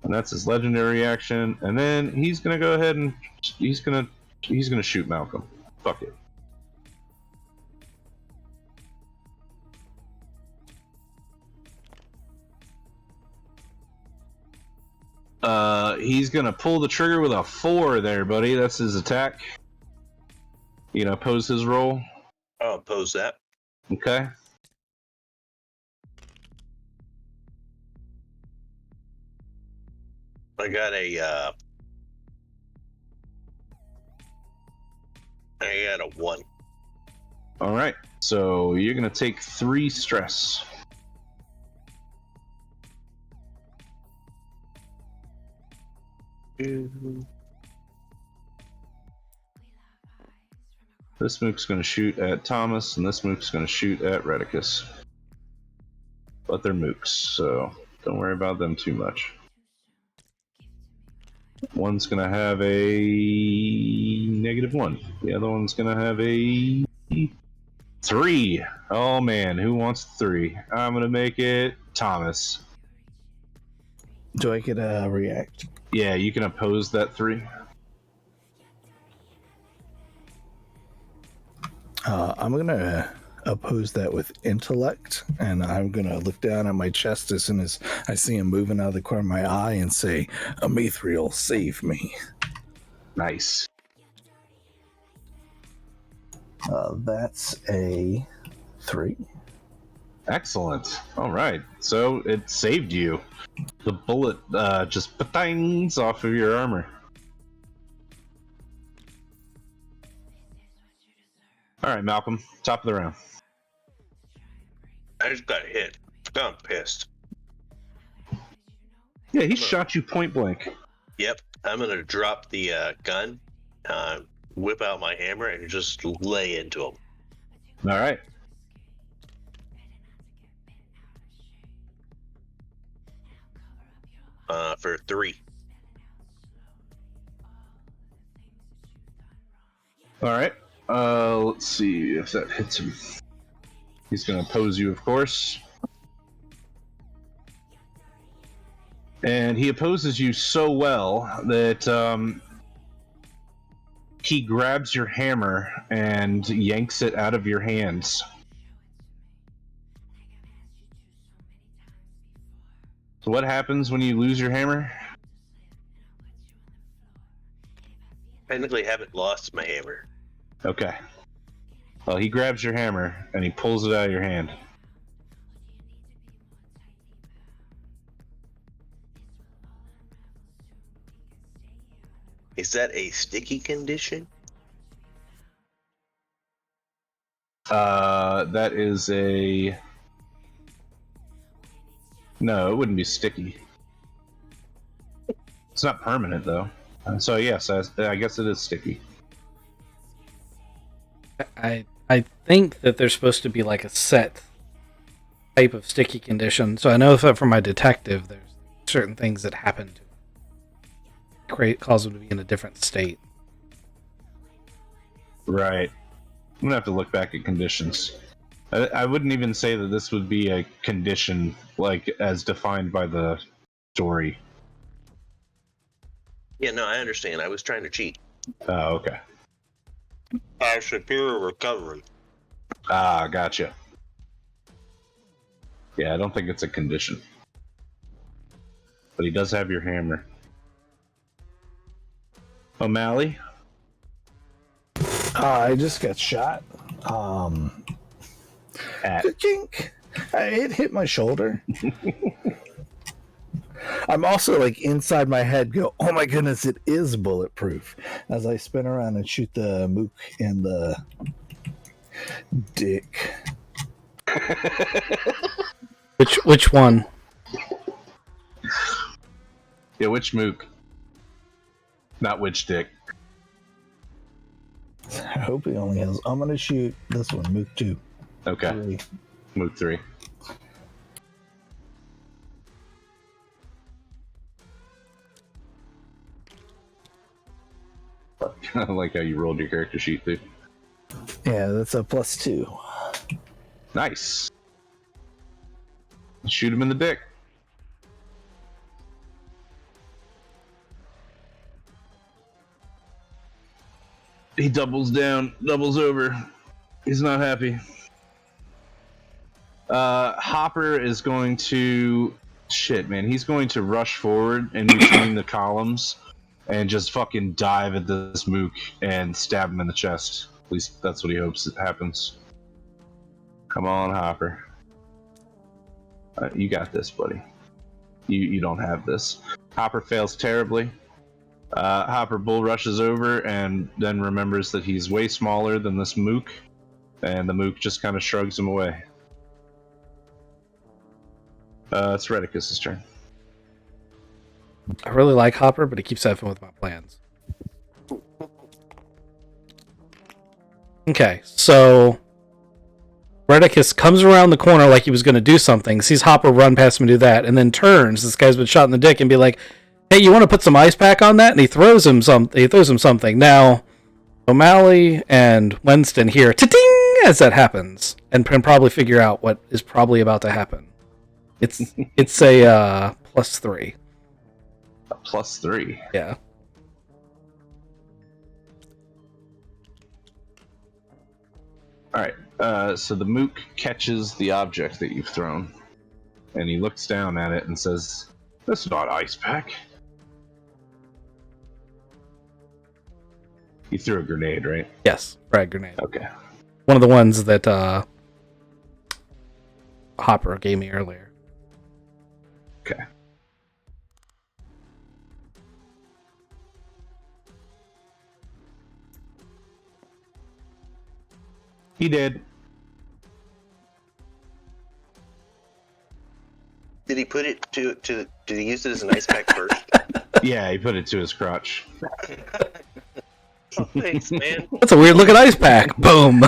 And that's his legendary action. And then he's going to go ahead and he's going to shoot Malcolm. Fuck it. He's going to pull the trigger with a 4 there, buddy. That's his attack. You know, oppose his roll. I'll oppose that. Okay. I got a 1. All right. So you're going to take 3 stress. This mook's going to shoot at Thomas, and this mook's going to shoot at Redicus. But they're mooks, so don't worry about them too much. One's going to have a -1. The other one's going to have a 3. Oh man, who wants 3? I'm going to make it Thomas. Do I get a react? Yeah, you can oppose that 3. I'm gonna oppose that with intellect, and I'm gonna look down at my chest as soon as I see him moving out of the corner of my eye and say, "Amithril, save me." Nice. That's a 3. Excellent. All right. So it saved you. The bullet just bangs off of your armor. All right, Malcolm. Top of the round. I just got hit. I'm pissed. Yeah, he shot you point blank. Yep. I'm gonna drop the gun, whip out my hammer, and just lay into him. All right. For 3. All right. Let's see if that hits him. He's going to oppose you, of course. And he opposes you so well that he grabs your hammer and yanks it out of your hands. So what happens when you lose your hammer? Technically, haven't lost my hammer. Okay. Well, he grabs your hammer and he pulls it out of your hand. Is that a sticky condition? That is a... No, it wouldn't be sticky. It's not permanent, though. So yes, I guess it is sticky. I think that there's supposed to be like a set type of sticky condition. So I know that from my detective, there's certain things that happen to cause them to be in a different state. Right. I'm gonna have to look back at conditions. I wouldn't even say that this would be a condition like as defined by the story. Yeah, no, I understand. I was trying to cheat. Oh, okay. Superior recovery. Ah, gotcha. Yeah, I don't think it's a condition. But he does have your hammer. O'Malley? I just got shot. Jink. It hit my shoulder. I'm also like inside my head go, oh my goodness, it is bulletproof. As I spin around and shoot the mook in the dick. Which one? Yeah, which mook? Not which dick. I hope he only has. I'm gonna shoot this one, mook 2. Okay. 3. Mook 3. I like how you rolled your character sheet, too. Yeah, that's a +2. Nice. Shoot him in the dick. He doubles down, doubles over. He's not happy. Hopper is going to... Shit, man. He's going to rush forward in between the columns and just fucking dive at this mook and stab him in the chest. At least that's what he hopes it happens. Come on, Hopper. You got this, buddy. You don't have this. Hopper fails terribly. Hopper bull rushes over and then remembers that he's way smaller than this mook, and the mook just kind of shrugs him away. It's Redicus's turn. I really like Hopper, but he keeps effing with my plans. Okay, so Redicus comes around the corner like he was going to do something, sees Hopper run past him and do that, and then turns. This guy's been shot in the dick and be like, "Hey, you want to put some ice pack on that?" And he throws him something. Now, O'Malley and Winston hear ta-ting as that happens, and can probably figure out what is probably about to happen. It's a +3. A +3. Yeah. All right. So the mook catches the object that you've thrown, and he looks down at it and says, "That's not ice pack." You threw a grenade, right? Yes, frag grenade. Okay. One of the ones that Hopper gave me earlier. Okay. He did. Did he put it to? Did he use it as an ice pack first? Yeah, he put it to his crotch. Oh, thanks, man. That's a weird looking ice pack. Boom.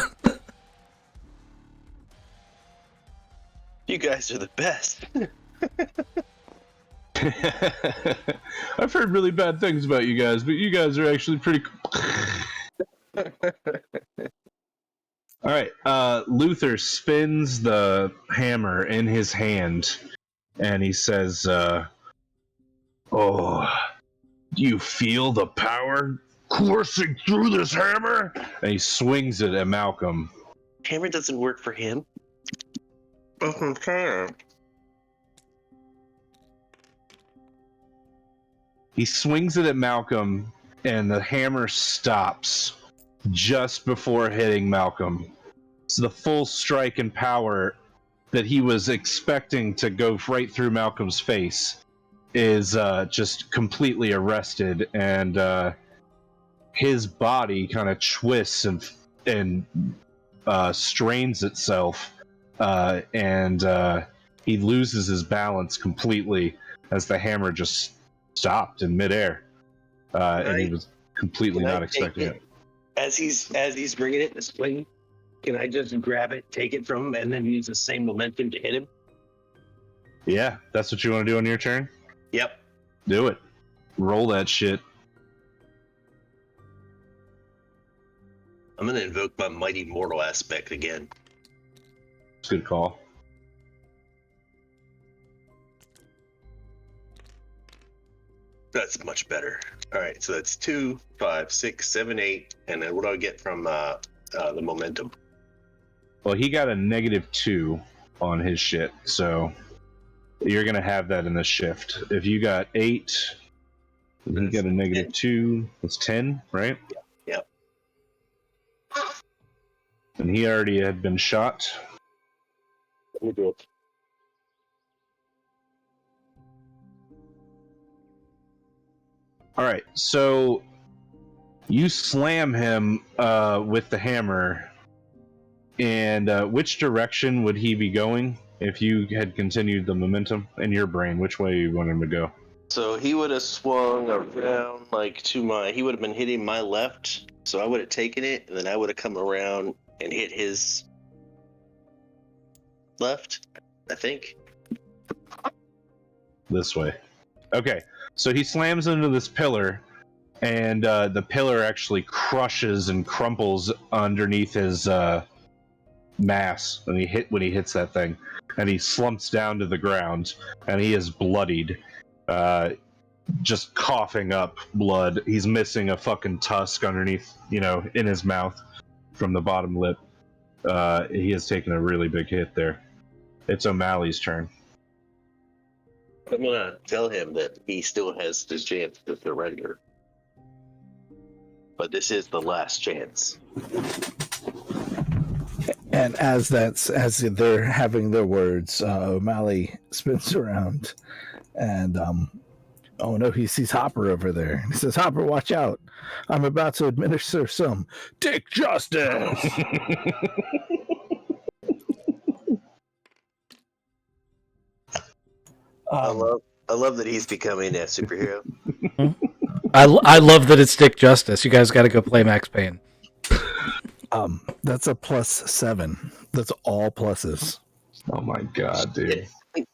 You guys are the best. I've heard really bad things about you guys, but you guys are actually pretty cool. All right. Luther spins the hammer in his hand, and he says, "Oh, do you feel the power coursing through this hammer?" And he swings it at Malcolm. Hammer doesn't work for him. Okay. He swings it at Malcolm, and the hammer stops just before hitting Malcolm. So the full strike and power that he was expecting to go right through Malcolm's face is just completely arrested, and his body kind of twists and strains itself, and he loses his balance completely as the hammer just stopped in midair, and he was completely not expecting it. As he's bringing it in the swing, can I just grab it, take it from him, and then use the same momentum to hit him? Yeah, that's what you want to do on your turn? Yep. Do it. Roll that shit. I'm gonna invoke my mighty mortal aspect again. Good call. That's much better. All right, so that's 2, 5, 6, 7, 8, and then what do I get from the momentum? Well, he got a -2 on his shit, so you're gonna have that in the shift. If you got 8, and he got a -2, that's 10, right? Yep. And he already had been shot. Let me do it. All right, so you slam him with the hammer, and which direction would he be going if you had continued the momentum in your brain? Which way you want him to go? So he would have swung around he would have been hitting my left, so I would have taken it, and then I would have come around and hit his left, I think. This way. Okay, so he slams into this pillar, and the pillar actually crushes and crumples underneath his mass when he hits that thing, and he slumps down to the ground, and he is bloodied, just coughing up blood. He's missing a fucking tusk underneath, in his mouth from the bottom lip. He has taken a really big hit there. It's O'Malley's turn. I'm gonna tell him that he still has the chance to surrender, but this is the last chance. And as they're having their words, O'Malley spins around, and oh no, he sees Hopper over there. He says, "Hopper, watch out! I'm about to administer some dick justice." I love that he's becoming a superhero. I love that it's Dick Justice. You guys got to go play Max Payne. That's a +7. That's all pluses. Oh my god, dude. Yeah.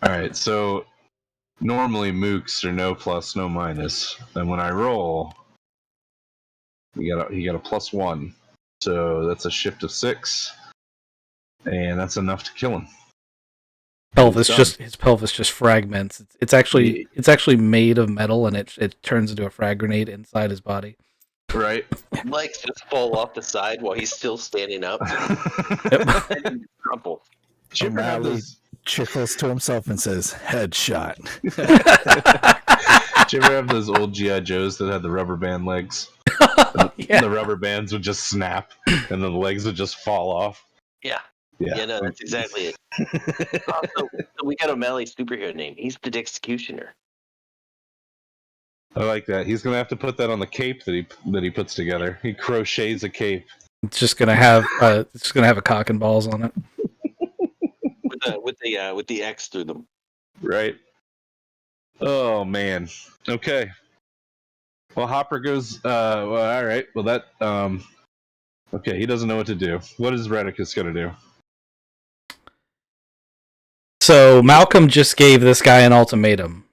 Alright, so normally mooks are no plus, no minus. And when I roll, he got a +1. So that's a shift of 6. And that's enough to kill him. Pelvis Done. his pelvis just fragments. It's actually made of metal, and it turns into a frag grenade inside his body. Right? Legs just fall off the side while he's still standing up. And crumple. Did you ever have O'Malley those? chuckles to himself and says, "Headshot." Did you ever have those old GI Joes that had the rubber band legs? Yeah. The rubber bands would just snap, and then the legs would just fall off. Yeah. Yeah. Yeah, no, that's exactly it. Also, we got O'Malley's superhero name. He's the Executioner. I like that. He's gonna have to put that on the cape that he puts together. He crochets a cape. It's just gonna have a cock and balls on it. With the X through them. Right. Oh man. Okay. Well, Hopper goes. Well, all right. Well, that. Okay, he doesn't know what to do. What is Redicus gonna do? So Malcolm just gave this guy an ultimatum.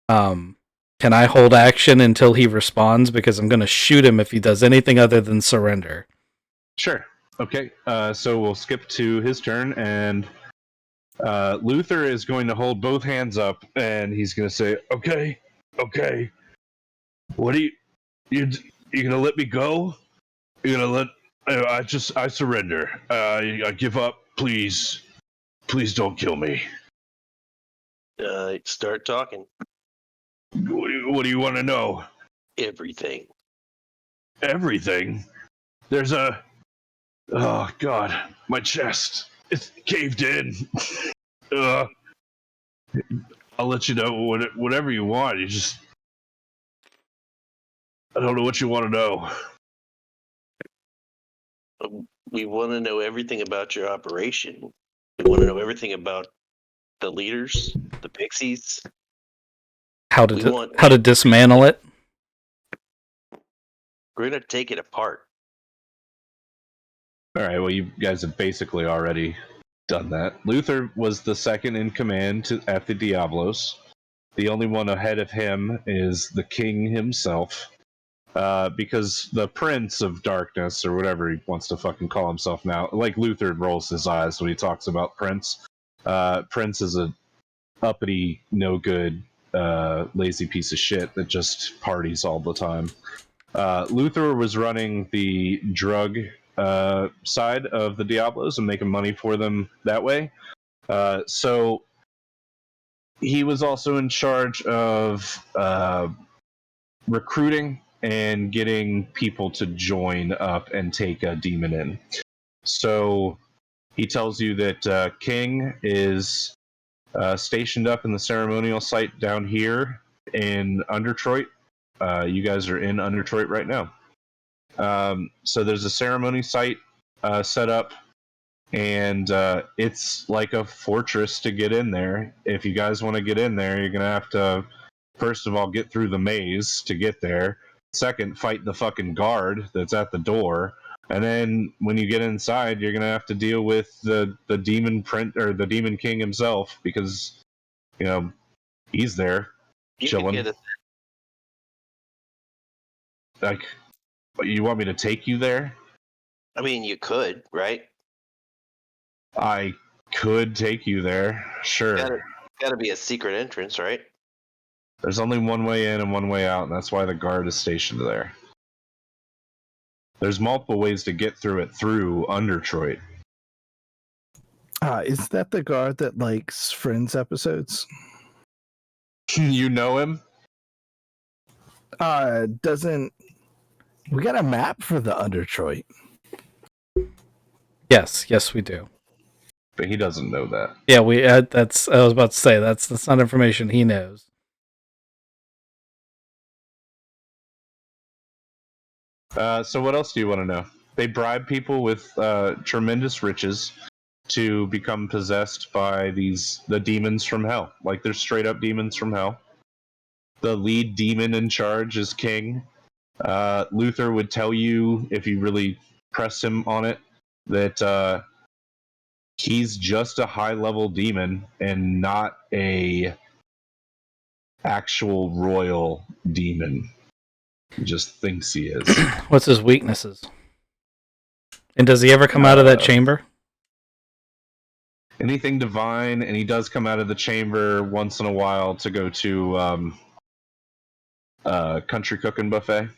Can I hold action until he responds? Because I'm gonna shoot him if he does anything other than surrender. Sure. Okay. So we'll skip to his turn, and Luther is going to hold both hands up, and he's going to say, "Okay, okay. What are you gonna let me go? You're gonna let? I surrender. I give up. Please, please don't kill me. Start talking. What do you want to know? Everything. Everything. There's a. Oh God, my chest. It's caved in. I'll let you know whatever you want. You just. I don't know what you want to know. We want to know everything about your operation. We want to know everything about the leaders, the pixies. How to dismantle it. We're gonna take it apart. All right. Well, you guys have basically already done that. Luther was the second in command at the Diablos. The only one ahead of him is the king himself. Because the Prince of Darkness, or whatever he wants to fucking call himself now, like Luther rolls his eyes when he talks about Prince. Prince is a uppity, no good, lazy piece of shit that just parties all the time. Luther was running the drug side of the Diablos and making money for them that way. So he was also in charge of recruiting and getting people to join up and take a demon in. So he tells you that King is stationed up in the ceremonial site down here in Undertroit. You guys are in Undertroit right now. So there's a ceremony site set up, and it's like a fortress to get in there. If you guys want to get in there, you're going to have to, first of all, get through the maze to get there. Second, fight the fucking guard that's at the door. And then when you get inside, you're going to have to deal with the demon or the demon king himself, because, you know, he's there chilling. Like, you want me to take you there? I mean, you could, right? I could take you there, sure. Gotta be a secret entrance, right? There's only one way in and one way out, and that's why the guard is stationed there. There's multiple ways to get through it through Undertroit. Is that the guard that likes Friends episodes? You know him? Doesn't we got a map for the Undertroit? Yes, we do. But he doesn't know that. Yeah, we. That's. I was about to say that's not information he knows. So what else do you want to know? They bribe people with tremendous riches to become possessed by the demons from hell. Like, they're straight up demons from hell. The lead demon in charge is King. Luther would tell you, if you really press him on it, that he's just a high-level demon and not a actual royal demon. He just thinks he is. What's his weaknesses? And does he ever come out of that chamber? Anything divine, and he does come out of the chamber once in a while to go to country cooking buffet,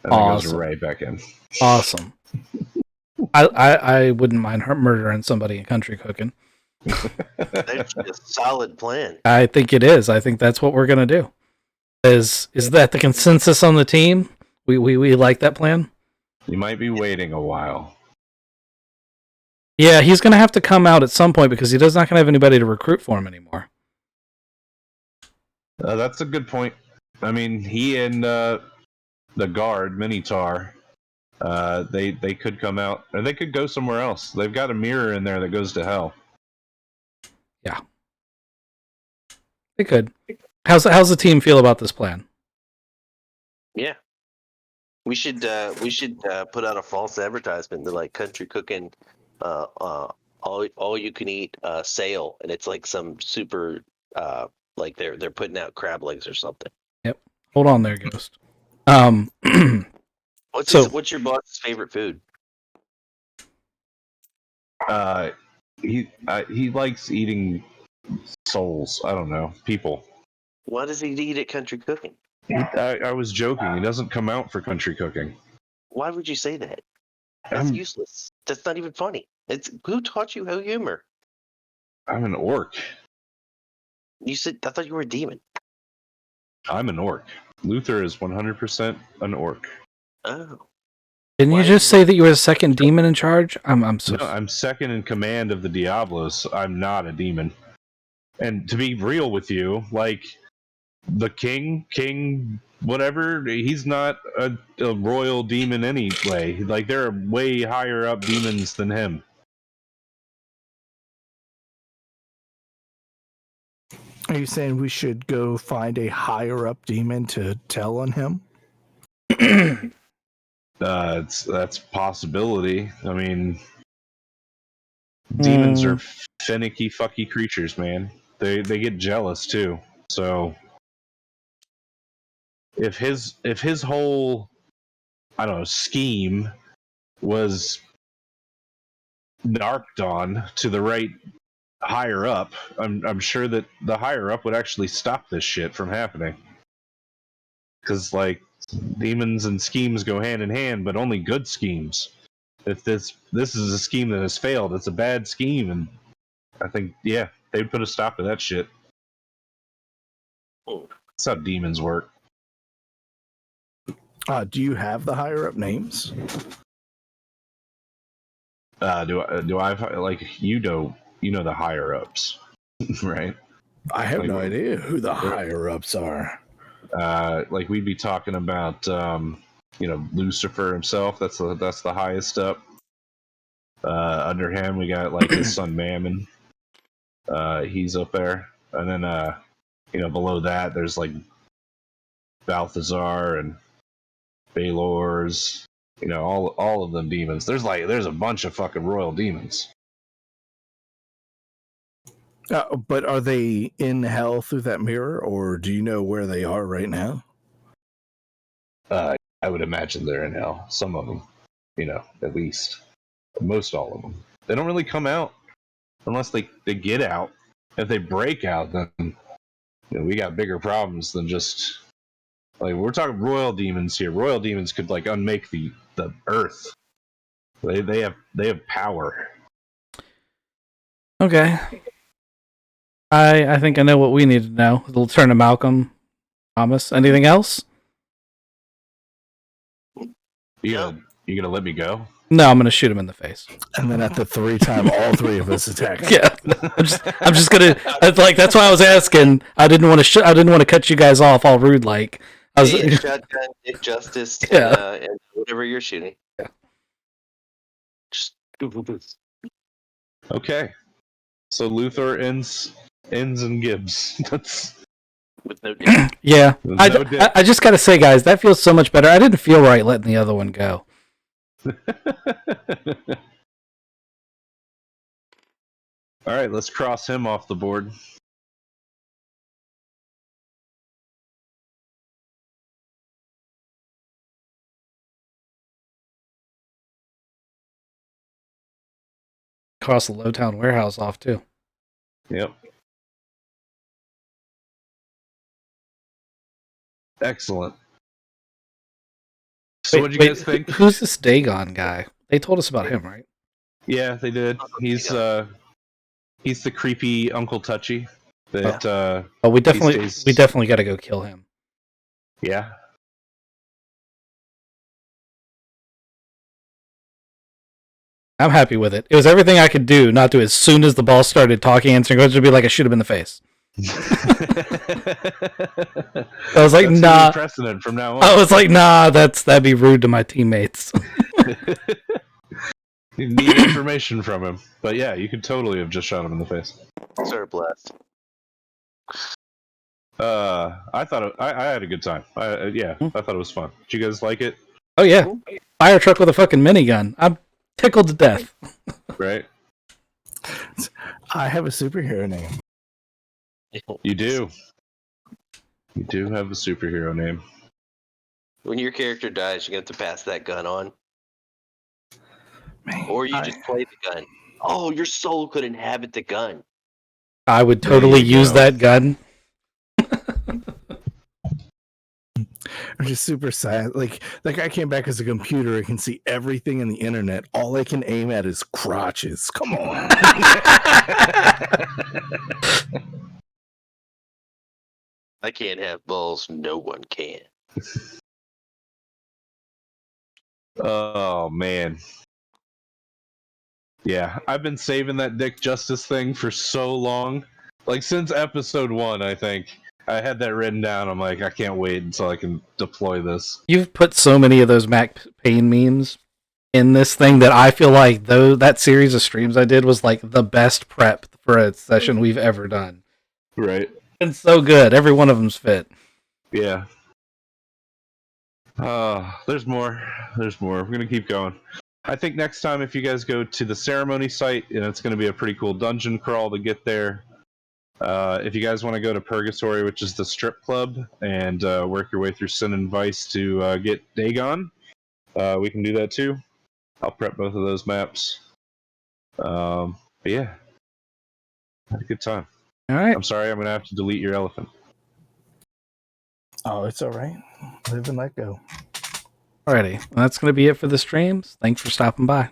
and then goes right back in. Awesome. I wouldn't mind murdering somebody in country cooking. That's a solid plan. I think it is. I think that's what we're gonna do. Is that the consensus on the team? We like that plan. You might be waiting a while. Yeah, he's gonna have to come out at some point because he does not gonna have anybody to recruit for him anymore. That's a good point. I mean, he and the guard Minotaur, they could come out, or they could go somewhere else. They've got a mirror in there that goes to hell. Yeah, they could. How's the team feel about this plan? Yeah, we should put out a false advertisement to like country cooking, all you can eat sale, and it's like some super like they're putting out crab legs or something. Yep. Hold on there, Ghost. What's your boss's favorite food? He likes eating souls. I don't know, people. What does he eat at country cooking? I was joking. He doesn't come out for country cooking. Why would you say that? That's useless. That's not even funny. It's who taught you how humor? I'm an orc. You said I thought you were a demon. I'm an orc. Luther is 100% an orc. Oh. Didn't you just say that you were the second demon in charge? I'm second in command of the Diablos. I'm not a demon. And to be real with you, like the king, whatever, he's not a royal demon anyway. Like, there are way higher up demons than him. Are you saying we should go find a higher up demon to tell on him? That's a possibility. I mean, demons are finicky, fucky creatures, man. They get jealous too. So if his whole, I don't know, scheme was narked on to the right higher up, I'm sure that the higher up would actually stop this shit from happening. Because, like, demons and schemes go hand in hand, but only good schemes. If this is a scheme that has failed, it's a bad scheme, and I think, yeah, they'd put a stop to that shit. That's how demons work. Do you have the higher up names? Do I like, you know the higher ups, right? I have no idea who the higher ups are. Like, we'd be talking about Lucifer himself. That's the highest up. Under him we got like his son Mammon. He's up there, and then below that there's like Balthazar and Baelors. All of them demons. There's a bunch of fucking royal demons. But are they in hell through that mirror, or do you know where they are right now? I would imagine they're in hell. Some of them, at least. Most all of them. They don't really come out unless they get out. If they break out, then we got bigger problems than just, like, we're talking royal demons here. Royal demons could like unmake the earth. They have power. Okay. I think I know what we need to know. We'll turn to Malcolm. Thomas, anything else? You gonna let me go? No, I'm gonna shoot him in the face. And then at the time, all three of us attack. Yeah, I'm just gonna. That's why I was asking. I didn't want to cut you guys off all rude. Like I was. Shotgun, Dick Justice, Yeah. And whatever you're shooting. Yeah. Just Okay. So Luthor ends in Gibbs. That's With no dick. Yeah. no dick. I just got to say, guys, that feels so much better. I didn't feel right letting the other one go. All right, let's cross him off the board. Cross the Lowtown warehouse off, too. Yep. Excellent. So what do you guys think? Who's this Dagon guy? They told us about him, right? Yeah, they did. He's the creepy Uncle Touchy. That Oh, we stays- definitely got to go kill him. yeah. I'm happy with it. It was everything I could do not to, as soon as the ball started talking, answering questions, to be like, I shoot him in the face. I was like, That's nah. precedent from now on. I was like, nah, that'd be rude to my teammates. You need information from him, but yeah, you could totally have just shot him in the face. Sir blast. I thought I had a good time. I thought it was fun. Did you guys like it? Oh yeah, fire truck with a fucking minigun. I'm tickled to death. Right? I have a superhero name. You do. You do have a superhero name. When your character dies, you have to pass that gun on. Man, Or you just play the gun. Oh, your soul could inhabit the gun. I would totally There you use go. that gun. I'm just super sad. Like that guy came back as a computer. I can see everything in the internet. All I can aim at is crotches. Come on. I can't have balls. No one can. Oh man. Yeah, I've been saving that Dick Justice thing for so long. Like since episode 1, I think. I had that written down. I'm like, I can't wait until I can deploy this. You've put so many of those Mac Payne memes in this thing that I feel like that series of streams I did was like the best prep for a session we've ever done. Right. It's so good. Every one of them's fit. Yeah. There's more. There's more. We're gonna keep going. I think next time, if you guys go to the ceremony site, it's going to be a pretty cool dungeon crawl to get there. If you guys want to go to Purgatory, which is the strip club, and work your way through Sin and Vice to get Dagon, we can do that too. I'll prep both of those maps. But yeah, had a good time. All right. I'm sorry, I'm going to have to delete your elephant. Oh, it's all right. Live and let go. Alrighty. Well, that's going to be it for the streams. Thanks for stopping by.